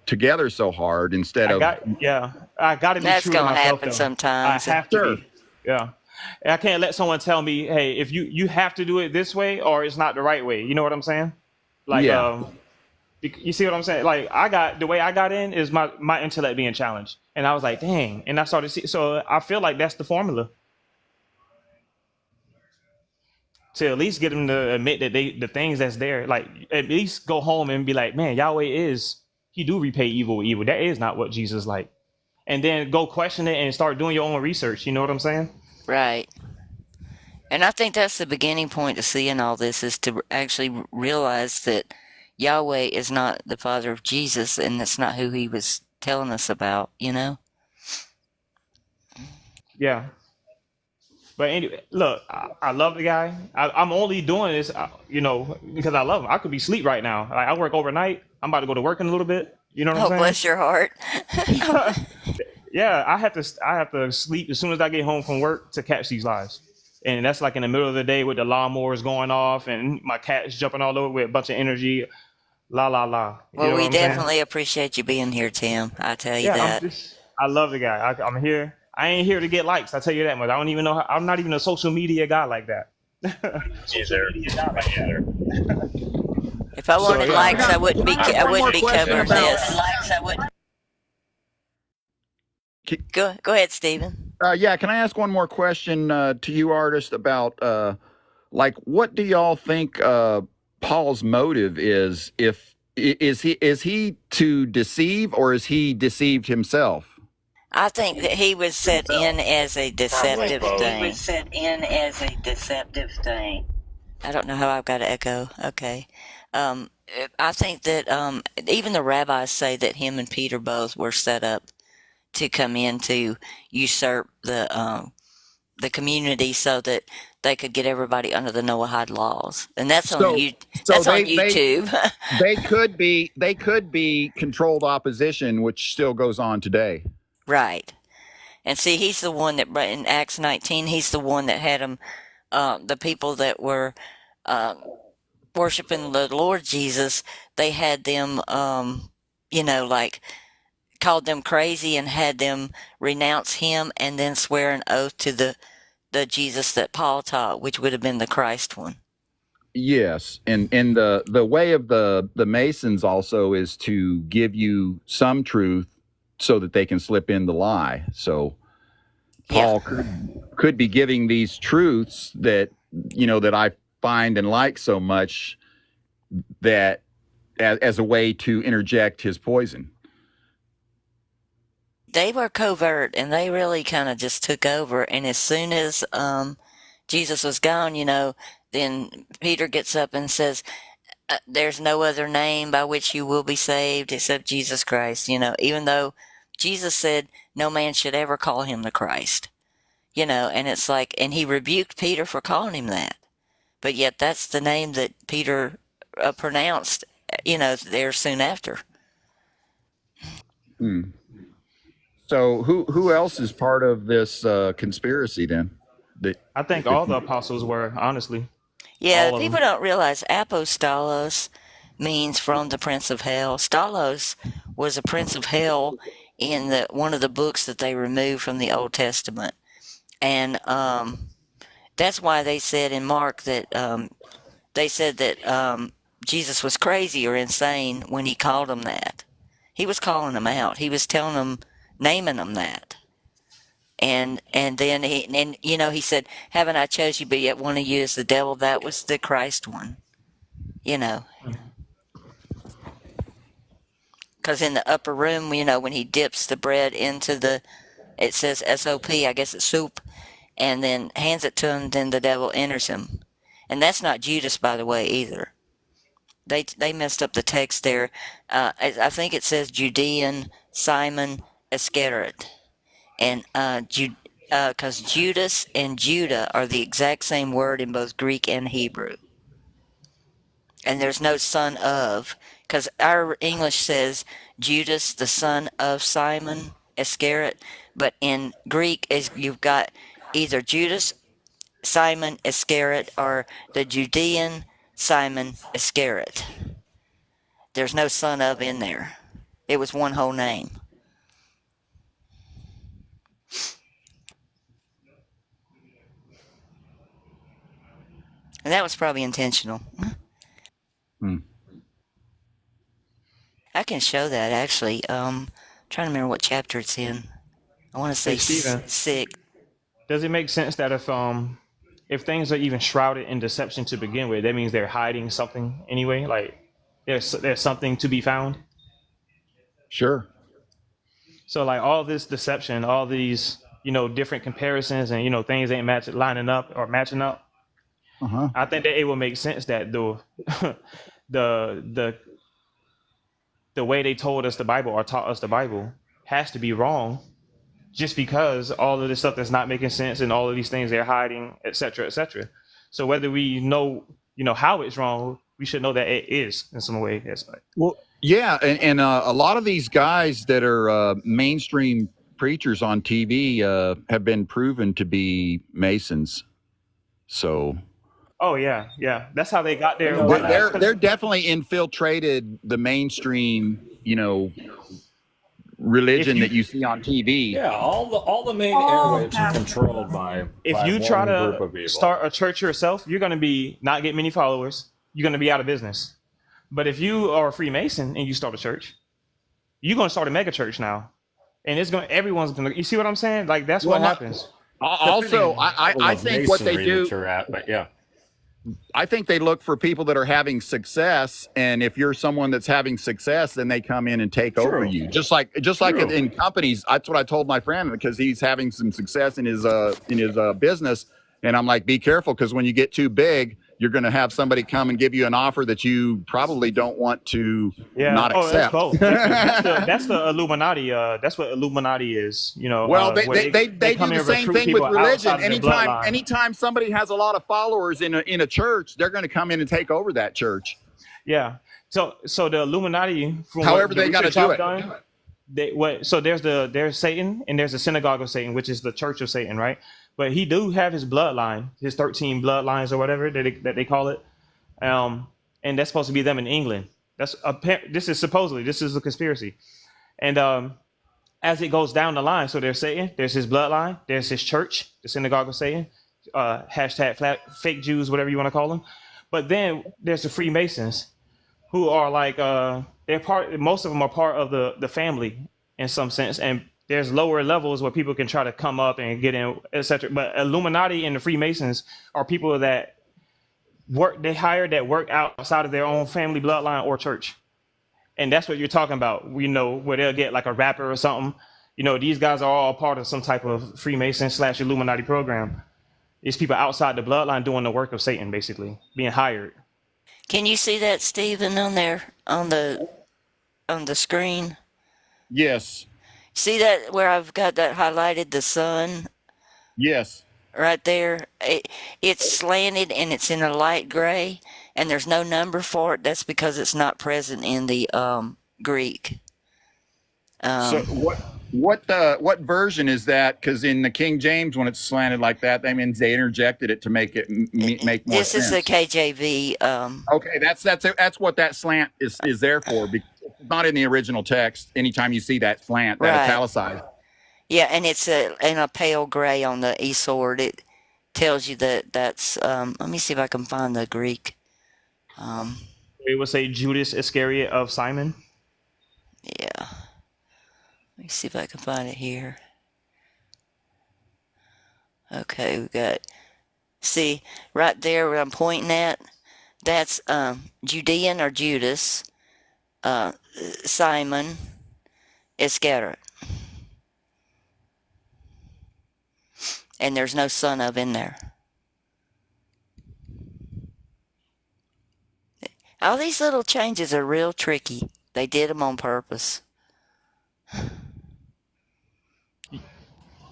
together so hard instead of. I got to be That's true to gonna myself, happen though. sometimes. I have to be. Yeah. And I can't let someone tell me, hey, if you have to do it this way or it's not the right way. You know what I'm saying? Like, you see what I'm saying? Like, the way I got in is my intellect being challenged. And I was like, dang. And I started to see, so I feel like that's the formula. To at least get them to admit that the things that's there, like, at least go home and be like, man, Yahweh he do repay evil with evil. That is not what Jesus like. And then go question it and start doing your own research. You know what I'm saying? Right. And I think that's the beginning point to seeing all this, is to actually realize that Yahweh is not the Father of Jesus, and that's not who he was telling us about, Yeah. But anyway, look, I love the guy. I'm only doing this, because I love him. I could be asleep right now. Like, I work overnight. I'm about to go to work in a little bit. You know what I'm saying? Oh, bless your heart. Yeah, I have to sleep as soon as I get home from work to catch these lives. And that's like in the middle of the day with the lawnmowers going off and my cat's jumping all over with a bunch of energy. La, la, la. Well, we definitely appreciate you being here, Tim. I tell you that. I love the guy. I'm here. I ain't here to get likes. I tell you that much. I don't even know. I'm not even a social media guy like that. If I wanted likes, I wouldn't be covering this. Go ahead, Stephen. Can I ask one more question to you, artist, about what do y'all think Paul's motive is? Is he to deceive, or is he deceived himself? I think that he was set in as a deceptive thing. I don't know how I've got an echo. Okay. I think that even the rabbis say that him and Peter both were set up to come in to usurp the the community so that they could get everybody under the Noahide laws, and that's on So you. so That's on they YouTube. they could be controlled opposition, which still goes on today. Right. And see, he's the one that in Acts 19, he's the one that had them, the people that were worshiping the Lord Jesus. They had them, like called them crazy and had them renounce him and then swear an oath to the Jesus that Paul taught, which would have been the Christ one. Yes, and the way of the Masons also is to give you some truth so that they can slip in the lie. So Paul could be giving these truths that that I find and like so much, that as a way to interject his poison. They were covert, and they really kind of just took over. And as soon as Jesus was gone, then Peter gets up and says, there's no other name by which you will be saved except Jesus Christ, even though Jesus said no man should ever call him the Christ, and it's like, and he rebuked Peter for calling him that. But yet that's the name that Peter pronounced, there soon after. So who else is part of this conspiracy then? I think all the apostles were, honestly. Yeah, people don't realize apostolos means from the prince of hell. Stolos was a prince of hell in one of the books that they removed from the Old Testament. And that's why they said in Mark that Jesus was crazy or insane when he called them that. He was calling them out. He was telling them, naming them that. And then he said, haven't I chose you, but yet one of you is the devil? That was the Christ one, because in the upper room, when he dips the bread into it says SOP, I guess it's soup, and then hands it to him, then the devil enters him. And that's not Judas, by the way, either. They messed up the text there. I think it says Judean Simon Iscariot. And because Judas and Judah are the exact same word in both Greek and Hebrew. And there's no son of, because our English says Judas, the son of Simon Iscariot, but in Greek you've got either Judas, Simon Iscariot, or the Judean Simon Iscariot. There's no son of in there. It was one whole name. And that was probably intentional. I can show that, actually. Trying to remember what chapter it's in. I want to say Stephen, 6. Does it make sense that if things are even shrouded in deception to begin with, that means they're hiding something anyway? Like there's something to be found? Sure. So like all this deception, all these, different comparisons and, things ain't matching up. I think that it will make sense that the way they told us the Bible or taught us the Bible has to be wrong, just because all of this stuff that's not making sense and all of these things they're hiding, et cetera, et cetera. So whether we know, how it's wrong, we should know that it is in some way. Well, yeah, and a lot of these guys that are mainstream preachers on TV have been proven to be Masons. So. Oh yeah, that's how they got there. They're definitely infiltrated the mainstream, religion that you see on TV. Yeah, all the main airwaves are controlled by. If you try to start a church yourself, you're going to not get many followers. You're going to be out of business. But if you are a Freemason and you start a church, you're going to start a mega church now, and everyone's going to. You see what I'm saying? Like that's what happens. Also, I think what they do. But yeah. I think they look for people that are having success, and if you're someone that's having success, then they come in and take over you. Just like in companies. That's what I told my friend, because he's having some success in his business, and I'm like, be careful, because when you get too big, you're going to have somebody come and give you an offer that you probably don't want to Yeah. not Oh, that's accept. both. That's the Illuminati. That's what Illuminati is. You know. Well, Where they come do the and same recruit thing with people religion. outside of their bloodline. Anytime somebody has a lot of followers in a church, they're going to come in and take over that church. Yeah. So the Illuminati, from However what the they got to research do I've done, so there's Satan and there's the synagogue of Satan, which is the church of Satan, right? But he do have his bloodline, his 13 bloodlines or whatever that they call it, and that's supposed to be them in England. This is a conspiracy, and as it goes down the line, so there's Satan, there's his bloodline, there's his church, the synagogue of Satan, hashtag fake Jews, whatever you want to call them, but then there's the Freemasons, who are like most of them are part of the family in some sense, and there's lower levels where people can try to come up and get in, etc. But Illuminati and the Freemasons are people that work outside of their own family bloodline or church, and that's what you're talking about. We know where they'll get like a rapper or something. You know, these guys are all part of some type of Freemason / Illuminati program. It's people outside the bloodline doing the work of Satan, basically being hired. Can you see that, Stephen, on there on the screen? Yes. See that where I've got that highlighted, the sun? Yes. Right there. It's slanted and it's in a light gray, and there's no number for it. That's because it's not present in the Greek. So what version is that? Because in the King James, when it's slanted like that, that means they interjected it to make it make more sense. This is the KJV. Okay, that's what that slant is there for. Because it's not in the original text. Anytime you see that slant, that Right. italicized. Yeah, and it's in a pale gray on the eSword. It tells you that's. Let me see if I can find the Greek. It would say Judas Iscariot of Simon. Yeah. Let me see if I can find it here. Okay, we got. See, right there where I'm pointing at, that's Judean or Judas, Simon Iscariot. And there's no son of in there. All these little changes are real tricky. They did them on purpose.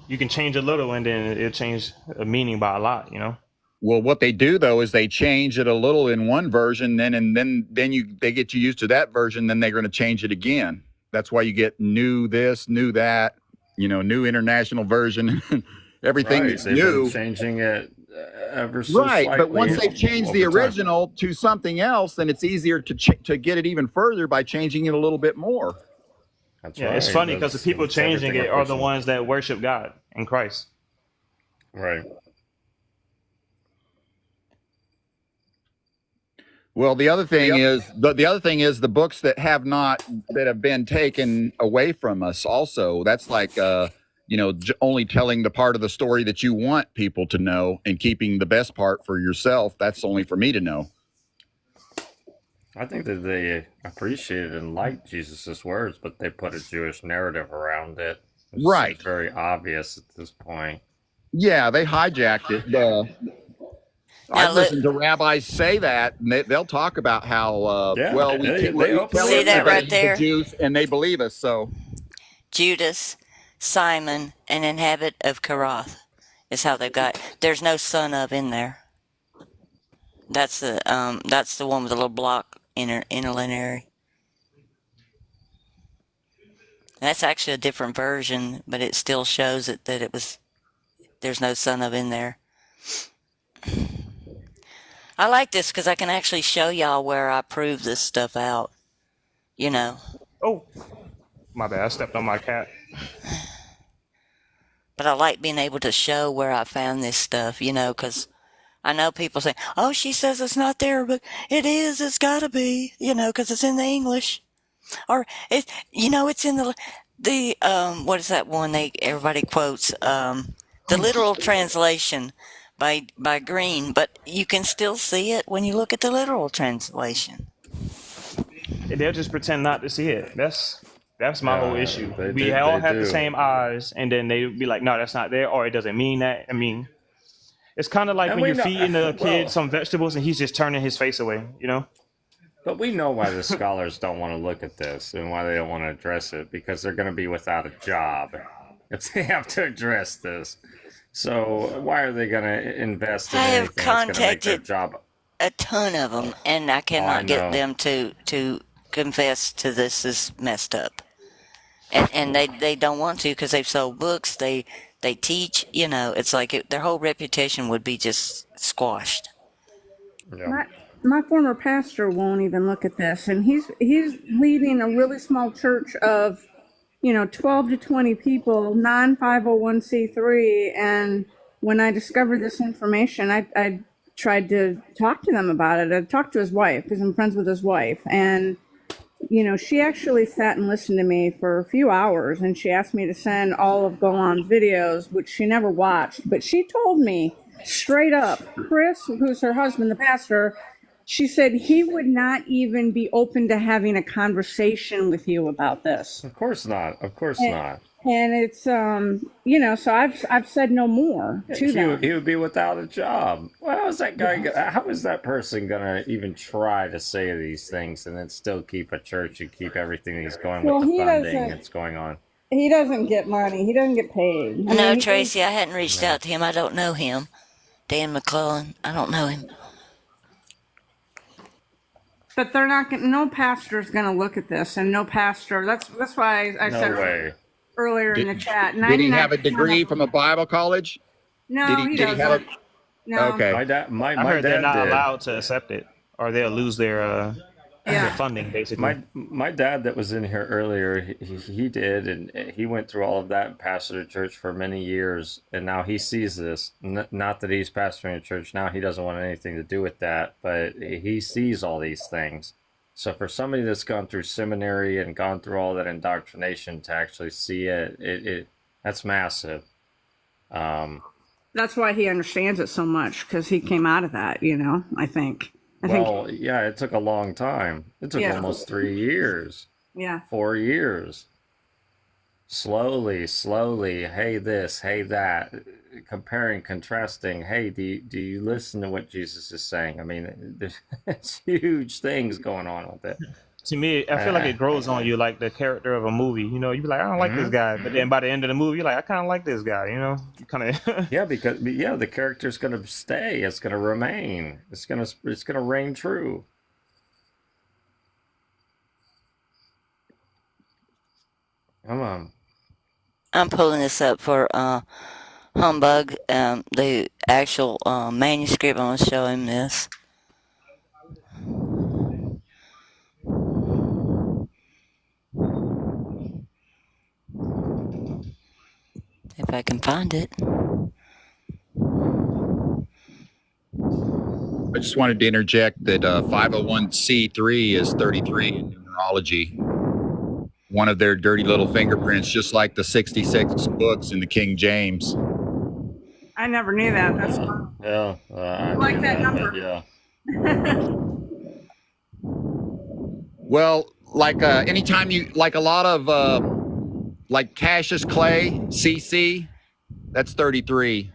You can change a little, and then it'll change a meaning by a lot. You know. Well, what they do though is they change it a little in one version, then they get you used to that version, then they're going to change it again. That's why you get new this, new that, new international version. Everything Right, is they've new. been changing it ever so Right, but slightly once they've changed the over time. original to something else, then it's easier to get it even further by changing it a little bit more. That's Yeah, it's funny because the people changing it are the ones that worship God and Christ. Right. Well, the other thing is the books that have been taken away from us. Also, that's like only telling the part of the story that you want people to know and keeping the best part for yourself. That's only for me to know. I think that they appreciated and liked Jesus' words, but they put a Jewish narrative around it. Right. It's very obvious at this point. Yeah, they hijacked it. I've listened to rabbis say that, and they'll talk about how, Yeah, we tell See that right everybody there? the Jews, and they believe us, so. Judas, Simon, an inhabit of Karath is how they've got. There's no son of in there. That's the one with the little block interlineary. That's actually a different version, but it still shows it that there's no son of in there. I like this because I can actually show y'all where I prove this stuff out. Oh, my bad. I stepped on my cat. But I like being able to show where I found this stuff, because I know people say, oh, she says it's not there, but it is. It's got to be, because it's in the English. Or, it's in the what is that one everybody quotes? The literal translation by Green, but you can still see it when you look at the literal translation. They'll just pretend not to see it. That's my whole issue. We all they have the do. same eyes, and then they be like, no, that's not there, or it doesn't mean that. I mean, It's kind of like And when we you're know, feeding a kid well, some vegetables and he's just turning his face away, you know? but we know why the scholars don't want to look at this and why they don't want to address it, because they're going to be without a job if they have to address this. So why are they going to invest in I have anything that's going to make their contacted job? a ton of them, and I I cannot get know. them to confess to this is messed up. And they don't want to because they've sold books, they teach, it's like their whole reputation would be just squashed. Yeah. My former pastor won't even look at this, and he's leading a really small church of 12 to 20 people, non 501c3. And when I discovered this information, I tried to talk to them about it. I talked to his wife because I'm friends with his wife, and she actually sat and listened to me for a few hours, and she asked me to send all of Golan's videos, which she never watched. But she told me straight up, Chris, who's her husband, the pastor, she said he would not even be open to having a conversation with you about this. Of course not. Of course not. And it's so I've said no more to them. He would be without a job. Well, how is that guy? How is that person gonna even try to say these things and then still keep a church and keep everything he's going with the funding that's going on? He doesn't get money. He doesn't get paid. No, Tracy, I hadn't reached out to him. I don't know him. Dan McClellan, I don't know him. But they're not. No pastor's going to look at this, and no pastor. That's why I No said way. earlier in the chat. Did he have a degree from a Bible college? No, Did he doesn't. have No. Okay. My I heard dad they're not did. allowed to accept it, or they'll lose their funding, basically. My dad that was in here earlier, he did, and he went through all of that and pastored a church for many years, and now he sees this. Not that he's pastoring a church now, he doesn't want anything to do with that, but he sees all these things. So for somebody that's gone through seminary and gone through all that indoctrination to actually see it that's massive. That's why he understands it so much, because he came out of that. I think. Yeah, it took a long time. It took almost 3 years. Yeah. 4 years. Slowly, hey this, hey that, comparing, contrasting. Hey, do you listen to what Jesus is saying? I mean, there's huge things going on with it. To me, I feel like it grows on you like the character of a movie. You be like, I don't like this guy. But then by the end of the movie, you're like, I kind of like this guy, You kind of... Yeah, because the character's going to stay. It's going to remain. It's going to reign true. Come on. I'm pulling this up for Humbug, the actual manuscript. I'm going to show him this. If I can find it. I just wanted to interject that 501c3 is 33 in numerology. One of their dirty little fingerprints, just like the 66 books in the King James. I never knew that. That's fun. Yeah. I like that number. Yeah. Well, like anytime you, like a lot of, like Cassius Clay, CC, that's 33.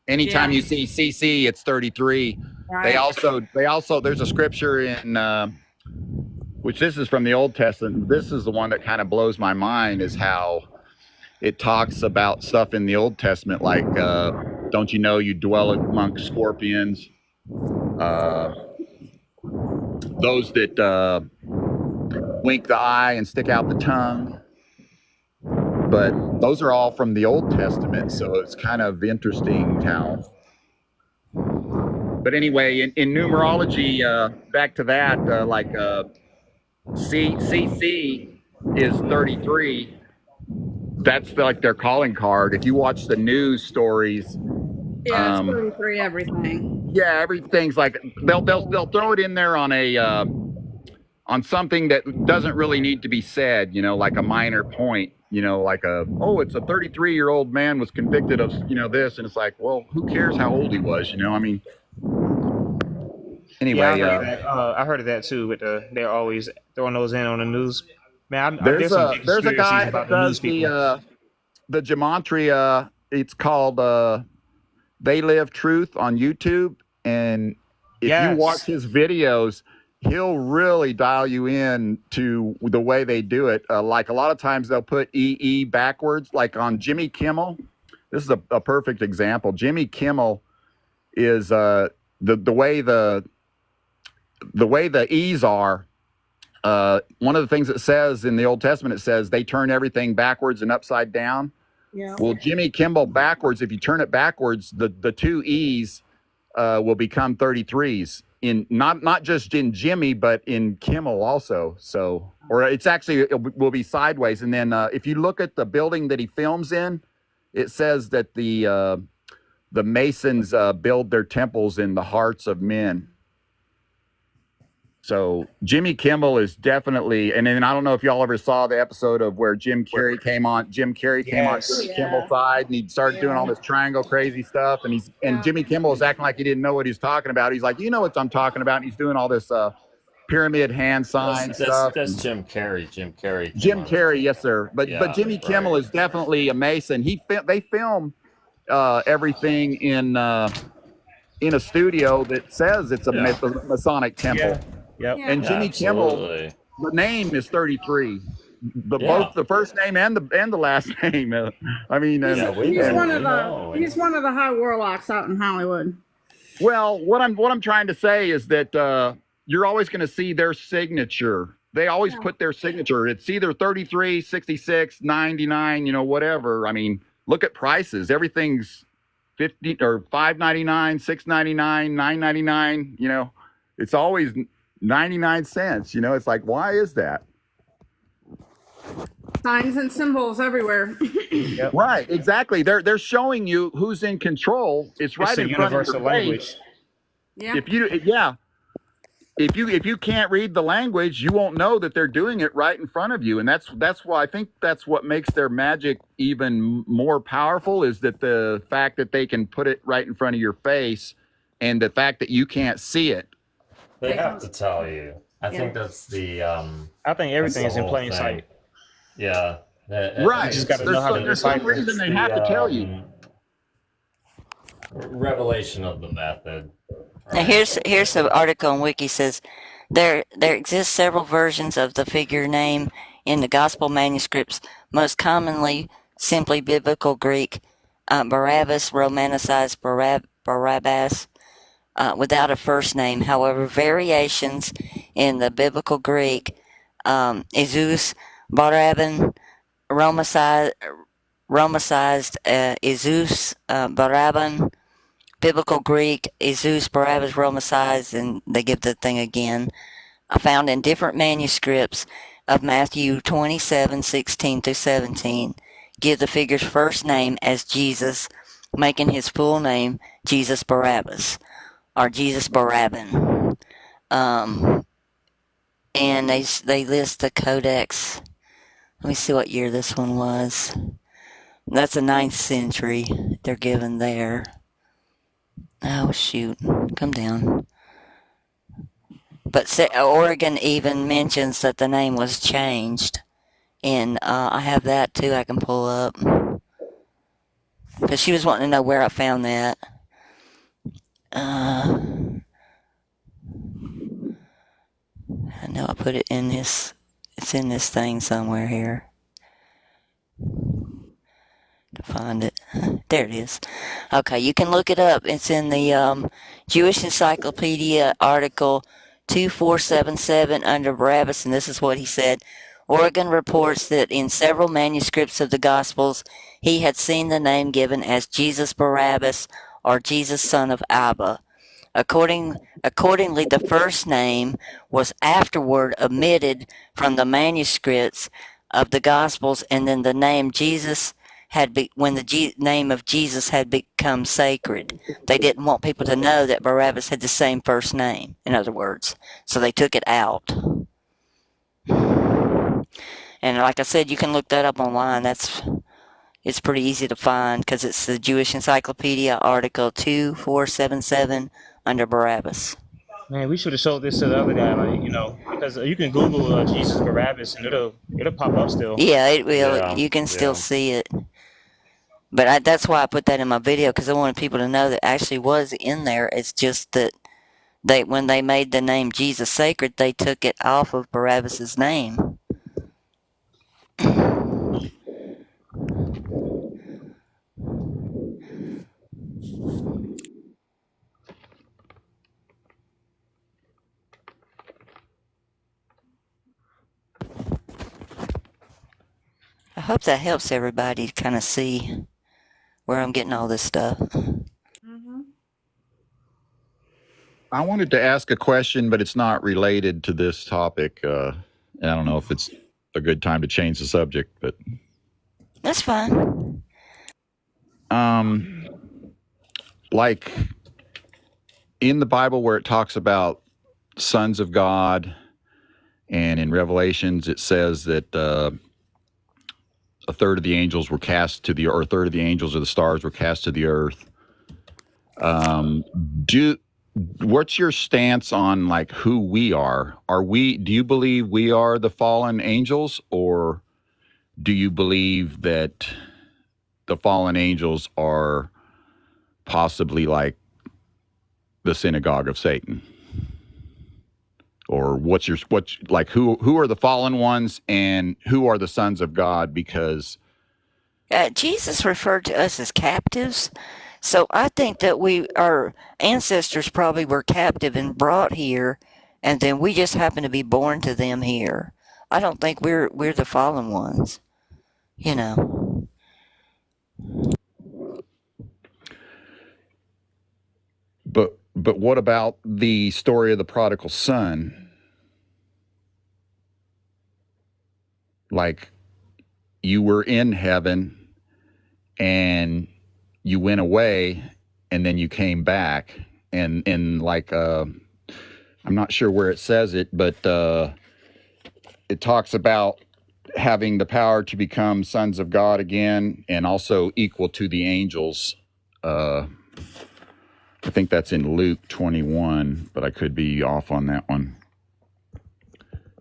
Anytime you see CC, it's 33. Right. They also, there's a scripture in, which this is from the Old Testament. This is the one that kind of blows my mind, is how it talks about stuff in the Old Testament, like, don't you know you dwell among scorpions? Those that wink the eye and stick out the tongue. But those are all from the Old Testament, so it's kind of interesting how. But anyway, in numerology, back to that, like CC is 33. That's like their calling card. If you watch the news stories, it's 33 everything. Yeah, everything's like they'll throw it in there on a on something that doesn't really need to be said, like a minor point. Like it's a 33-year-old man was convicted of, this. And it's like, well, who cares how old he was? I mean, anyway. Yeah, I heard of that too, but they're always throwing those in on the news. Man, there's a guy that does the gematria. It's called, They Live Truth on YouTube, and if you watch his videos, he'll really dial you in to the way they do it. Like a lot of times they'll put EE backwards, like on Jimmy Kimmel. This is a perfect example. Jimmy Kimmel is the way the E's are. One of the things it says in the Old Testament, it says they turn everything backwards and upside down. Yeah. Well, Jimmy Kimmel backwards, if you turn it backwards, the two E's will become 33s in not just in Jimmy, but in Kimmel also. So, or it's actually, it will be sideways. And then if you look at the building that he films in, it says that the Masons build their temples in the hearts of men. So Jimmy Kimmel is definitely, and then I don't know if y'all ever saw the episode of where Jim Carrey came on Jimmy Kimmel's side, and he started doing all this triangle crazy stuff, and Jimmy Kimmel was acting like he didn't know what he was talking about. He's like, you know what I'm talking about, and he's doing all this pyramid hand sign stuff. That's Jim Carrey. Jim Carrey, yes sir. But Jimmy Kimmel is definitely a Mason. They film everything in a studio that says it's a Masonic temple. Yep. And Jimmy Kimmel, the name is 33. Both the first name and the last name. I mean, he's one of the high warlocks out in Hollywood. Well, what I'm trying to say is that you're always going to see their signature. They always put their signature. It's either 33, 66, 99, whatever. I mean, look at prices. Everything's $50 or $5.99, $6.99, $9.99. It's always 99 cents. It's like, why is that? Signs and symbols everywhere. Yep. Right, exactly. They're showing you who's in control. It's right in front of your face. Yeah. If you can't read the language, you won't know that they're doing it right in front of you. And that's why I think that's what makes their magic even more powerful, is that the fact that they can put it right in front of your face, and the fact that you can't see it. They have to tell you. I think that's the. I think everything is in plain sight. Yeah. Right. You just got to know how to There's some reason they have to tell you. Revelation of the method. Now here's an article on Wiki says there exist several versions of the figure name in the gospel manuscripts, most commonly simply biblical Greek, Barabbas, romanicized Barabbas, without a first name. However, variations in the biblical Greek, Jesus, Barabbas, Romicized Jesus, Barabbas, biblical Greek, Jesus, Barabbas, Romicized, and they give the thing again, found in different manuscripts of Matthew 27:16-17, give the figure's first name as Jesus, making his full name Jesus Barabbas, or Jesus Barabbin. And they list the codex. Let me see what year this one was. That's the 9th century they're given there. Oh, shoot. Come down. But Oregon even mentions that the name was changed. And I have that too I can pull up. Because she was wanting to know where I found that. I know I put it in this. It's in this thing somewhere here. To find it. There it is. Okay, you can look it up. It's in the Jewish Encyclopedia article 2477 under Barabbas, and this is what he said. Oregon reports that in several manuscripts of the Gospels, he had seen the name given as Jesus Barabbas or Jesus son of Abba. Accordingly, the first name was afterward omitted from the manuscripts of the Gospels, and then the name Jesus when the name of Jesus had become sacred. They didn't want people to know that Barabbas had the same first name, in other words. So they took it out. And like I said, you can look that up online. It's pretty easy to find because it's the Jewish Encyclopedia article 2477 under Barabbas. Man, we should have showed this to the other guy, because you can Google Jesus Barabbas and it'll pop up still. Yeah, it will. You can still see it. But that's why I put that in my video, because I wanted people to know that actually was in there. It's just that when they made the name Jesus sacred, they took it off of Barabbas's name. I hope that helps everybody kind of see where I'm getting all this stuff. I wanted to ask a question, but it's not related to this topic. I don't know if it's a good time to change the subject, but That's fine. like in the Bible where it talks about sons of God, and in Revelations it says that a third of the angels were cast to the, or a third of the angels or the stars were cast to the earth. What's your stance on like who we are? Do you believe we are the fallen angels, or do you believe that the fallen angels are possibly like the synagogue of Satan? Or who are the fallen ones and who are the sons of God? Because Jesus referred to us as captives. So I think that our ancestors probably were captive and brought here, and then we just happen to be born to them here. I don't think we're the fallen ones, you know. But what about the story of the prodigal son? Like, you were in heaven and you went away and then you came back, and like I'm not sure where it says it, but it talks about having the power to become sons of God again and also equal to the angels. I think that's in Luke 21, but I could be off on that one.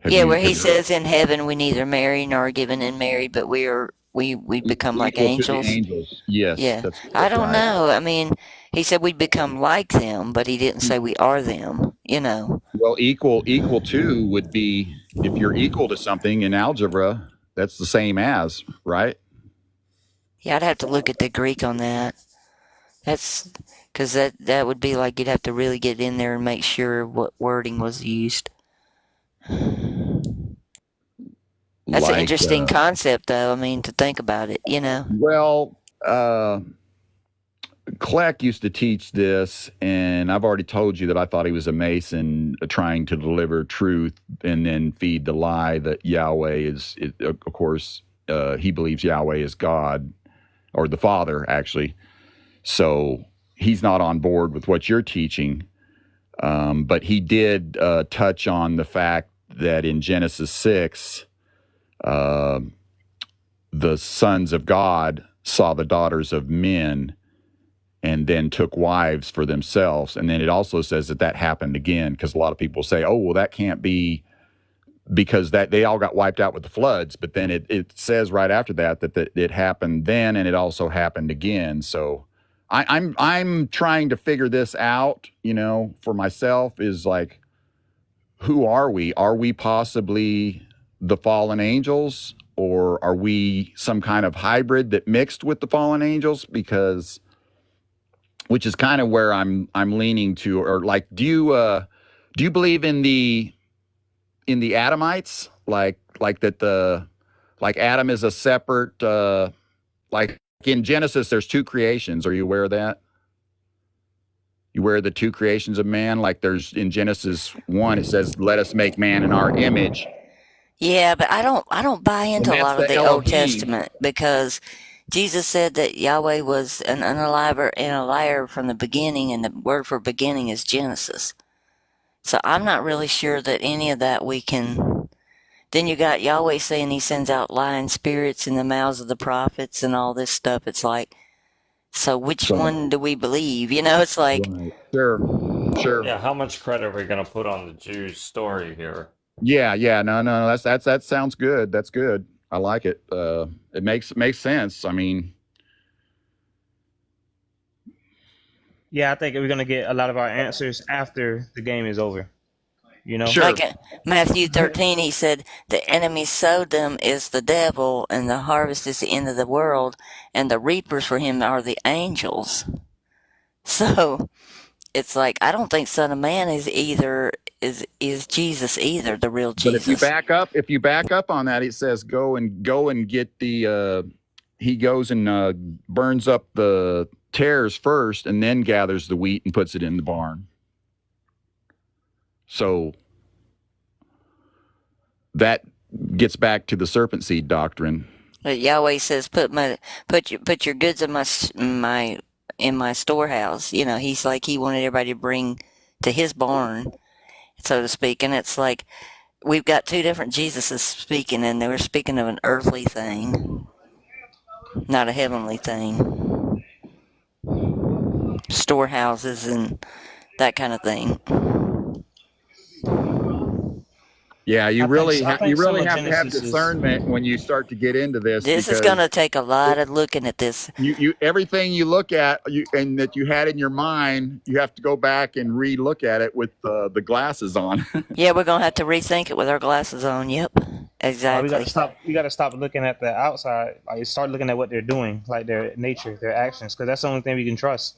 Where he says in heaven we neither marry nor are given in marriage, but we become like angels. Yes. Yeah. That's I don't right. know. I mean, he said we'd become like them, but he didn't say we are them, you know. Well, equal to would be, if you're equal to something in algebra, that's the same as, right? Yeah, I'd have to look at the Greek on that. That's because that would be like you'd have to really get in there and make sure what wording was used. That's an interesting concept, though. I mean, to think about it, you know. Well, Kleck used to teach this, and I've already told you that I thought he was a Mason trying to deliver truth and then feed the lie that Yahweh is of course, he believes Yahweh is God, or the Father, actually. So he's not on board with what you're teaching. But he did touch on the fact that in Genesis 6, the sons of God saw the daughters of men and then took wives for themselves. And then it also says that happened again, because a lot of people say, oh, well, that can't be because that they all got wiped out with the floods. But then it says right after that it happened then, and it also happened again. So I'm trying to figure this out, you know, for myself, is like, who are we? Are we possibly the fallen angels, or are we some kind of hybrid that mixed with the fallen angels? Because, which is kind of where I'm leaning to, or like, do you believe in the Adamites, like that like Adam is a separate, like in Genesis there's two creations. Are you aware of that? You aware of the two creations of man? Like there's in Genesis 1 it says, "Let us make man in our image." Yeah, but I don't buy into a lot of the Old Testament, because Jesus said that Yahweh was an unaliver and a liar from the beginning, and the word for beginning is Genesis. So I'm not really sure that any of that we can. Then you got Yahweh saying he sends out lying spirits in the mouths of the prophets and all this stuff. It's like, so which one do we believe? You know, it's like. Right. Sure. Yeah, how much credit are we going to put on the Jews' story here? Yeah. No. That sounds good. That's good. I like it. It makes sense. I mean, Yeah, I think we're gonna get a lot of our answers after the game is over. You know. Sure. Like Matthew 13, he said, the enemy sowed them is the devil, and the harvest is the end of the world, and the reapers for him are the angels. So it's like, I don't think Son of Man is Jesus either, the real But Jesus. if you back up on that, it says go and get the. He goes and burns up the tares first, and then gathers the wheat and puts it in the barn. So that gets back to the serpent seed doctrine. But Yahweh says, put your goods in my storehouse. You know, he's like, he wanted everybody to bring to his barn, so to speak. And it's like, we've got two different Jesuses speaking, and they were speaking of an earthly thing, not a heavenly thing. Storehouses and that kind of thing. Yeah, you really have to have Genesis discernment when you start to get into this. This is going to take a lot of looking at this. You everything you look at and that you had in your mind, you have to go back and re-look at it with the glasses on. Yeah, we're going to have to rethink it with our glasses on. Yep, exactly. We got to stop looking at the outside. Like, start looking at what they're doing, like their nature, their actions, because that's the only thing we can trust.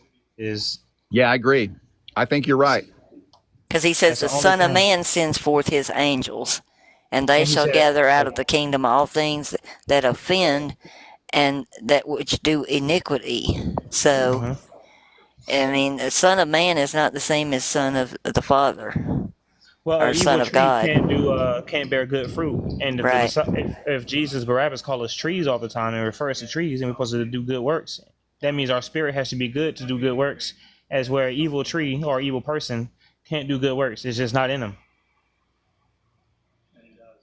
Yeah, I agree. I think you're right. Because he says the Son of Man sends forth his angels, and they shall gather out of the kingdom all things that offend and that which do iniquity. So, I mean, the Son of Man is not the same as Son of the Father. Well, or evil Son of tree God. can't bear good fruit. And if Jesus Barabbas calls us trees all the time and refers to trees, and we're supposed to do good works, that means our spirit has to be good to do good works. As where an evil tree or evil person can't do good works, it's just not in them.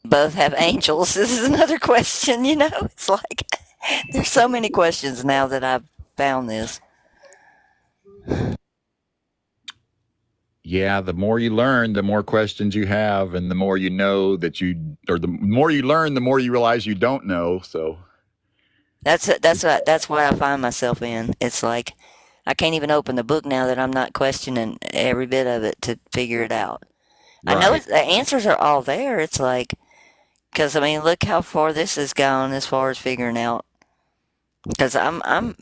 Both have angels. This is another question. You know, it's like there's so many questions now that I've found this. Yeah, the more you learn, the more questions you have, and the more you know the more you learn, the more you realize you don't know. So that's why I find myself in. It's like I can't even open the book now that I'm not questioning every bit of it to figure it out. Right. I know the answers are all there. It's like, because I mean, look how far this has gone as far as figuring out. Because I'm at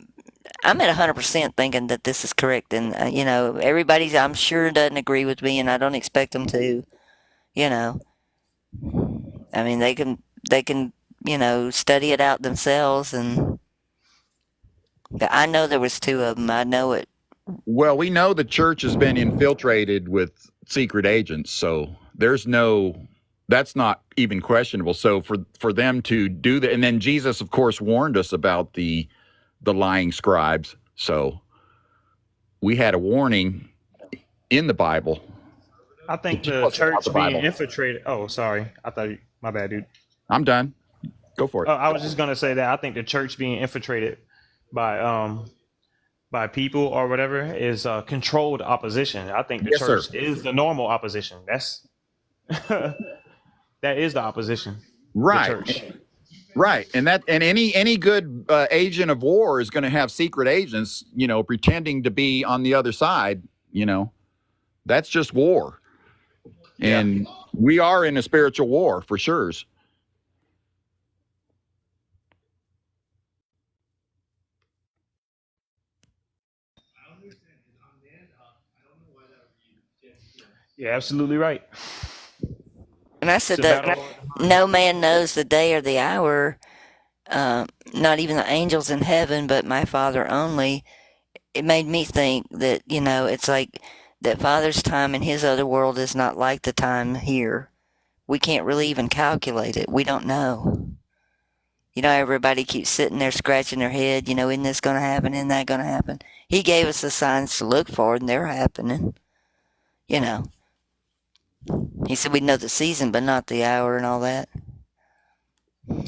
100% thinking that this is correct, and you know, everybody I'm sure doesn't agree with me, and I don't expect them to. You know, I mean, they can you know, study it out themselves, and I know there was two of them. I know it. Well, we know the church has been infiltrated with secret agents, so that's not even questionable. So for them to do that, and then Jesus, of course, warned us about the lying scribes. So we had a warning in the Bible. I think the church being infiltrated. Oh, sorry. My bad, dude. I'm done. Go for it. I was just gonna say that I think the church being infiltrated by people or whatever is controlled opposition. I think the church is the normal opposition. That's that is the opposition. Right. The church. Right. And any good agent of war is going to have secret agents, you know, pretending to be on the other side. You know, that's just war. And we are in a spiritual war for sure. Yeah, absolutely right. And I said that no man knows the day or the hour, not even the angels in heaven, but my Father only. It made me think that, you know, it's like that Father's time in his other world is not like the time here. We can't really even calculate it. We don't know. You know, everybody keeps sitting there scratching their head, you know, isn't this going to happen? Isn't that going to happen? He gave us the signs to look for, and they're happening. You know. He said we'd know the season, but not the hour and all that.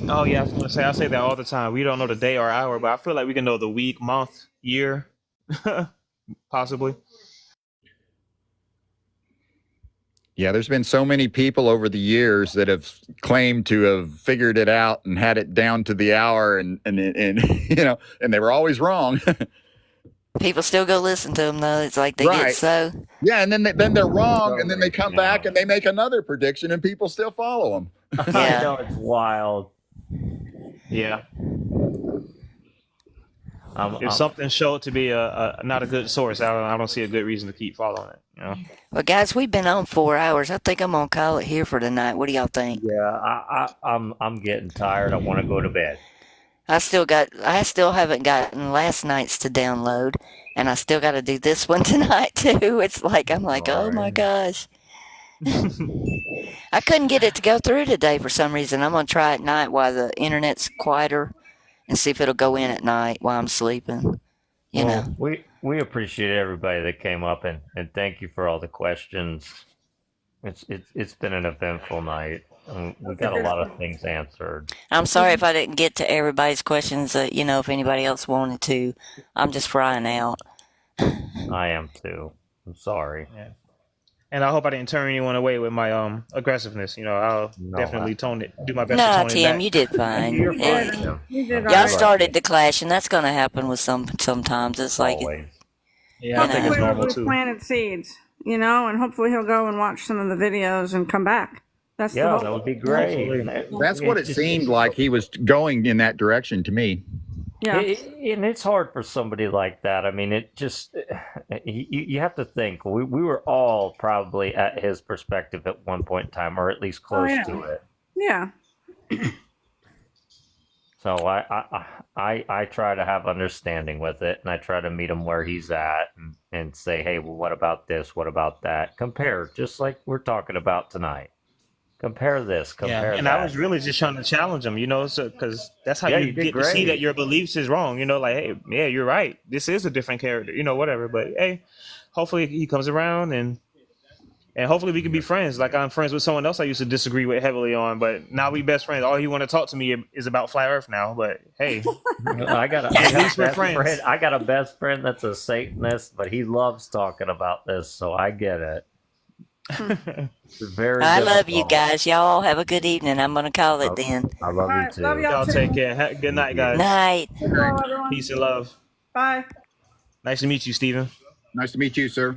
Oh yeah, I say that all the time. We don't know the day or hour, but I feel like we can know the week, month, year, possibly. Yeah, there's been so many people over the years that have claimed to have figured it out and had it down to the hour, and you know, and they were always wrong. People still go listen to them though. It's like they get Right. so. Yeah, and then they're wrong, and then they come back and they make another prediction, and people still follow them. I know, it's wild. Yeah. If I'm- something showed to be a not a good source, I don't see a good reason to keep following it. You know. Well, guys, we've been on 4 hours. I think I'm gonna call it here for tonight. What do y'all think? Yeah, I'm getting tired. I want to go to bed. I still haven't gotten last night's to download, and I still got to do this one tonight too. It's like I'm like, oh my gosh. I couldn't get it to go through today for some reason. I'm gonna try at night while the internet's quieter, and see if it'll go in at night while I'm sleeping. You know. We appreciate everybody that came up and thank you for all the questions. It's been an eventful night. We got a lot of things answered. I'm sorry if I didn't get to everybody's questions. If anybody else wanted to, I'm just frying out. I am too. I'm sorry. Yeah. And I hope I didn't turn anyone away with my aggressiveness. I'll definitely do my best to No, tone it Tim, back. you did fine. You're fine, Tim. You did all Y'all right. started to clash, and that's going to happen with sometimes. It's like, Always. Yeah, I think it's Hopefully normal we too. planted seeds, and hopefully he'll go and watch some of the videos and come back. That's the Yeah, hope. that would be great. That's what it seemed like he was going in that direction to me. Yeah. And it's hard for somebody like that. I mean, it just, you have to think, we were all probably at his perspective at one point in time, or at least close to it. Yeah. So I try to have understanding with it, and I try to meet him where he's at and say, hey, well, what about this? What about that? Compare, just like we're talking about tonight. Compare this, compare And that. I was really just trying to challenge him, because that's how Yeah, you you did get to see great. that your beliefs is wrong. Like, hey, yeah, you're right. This is a different character, whatever. But hey, hopefully he comes around and hopefully we can be friends. Like I'm friends with someone else I used to disagree with heavily on, but now we best friends. All he want to talk to me is about flat Earth now. But hey, I got a best friend that's a Satanist, but he loves talking about this, so I get it. It's very I love you difficult. guys. Y'all all have a good evening. I'm going to call it then. I love you too. Love y'all y'all too. take care. Good night, guys. Night. Good call, everyone. Peace and love. Bye. Nice to meet you, Stephen. Nice to meet you, sir.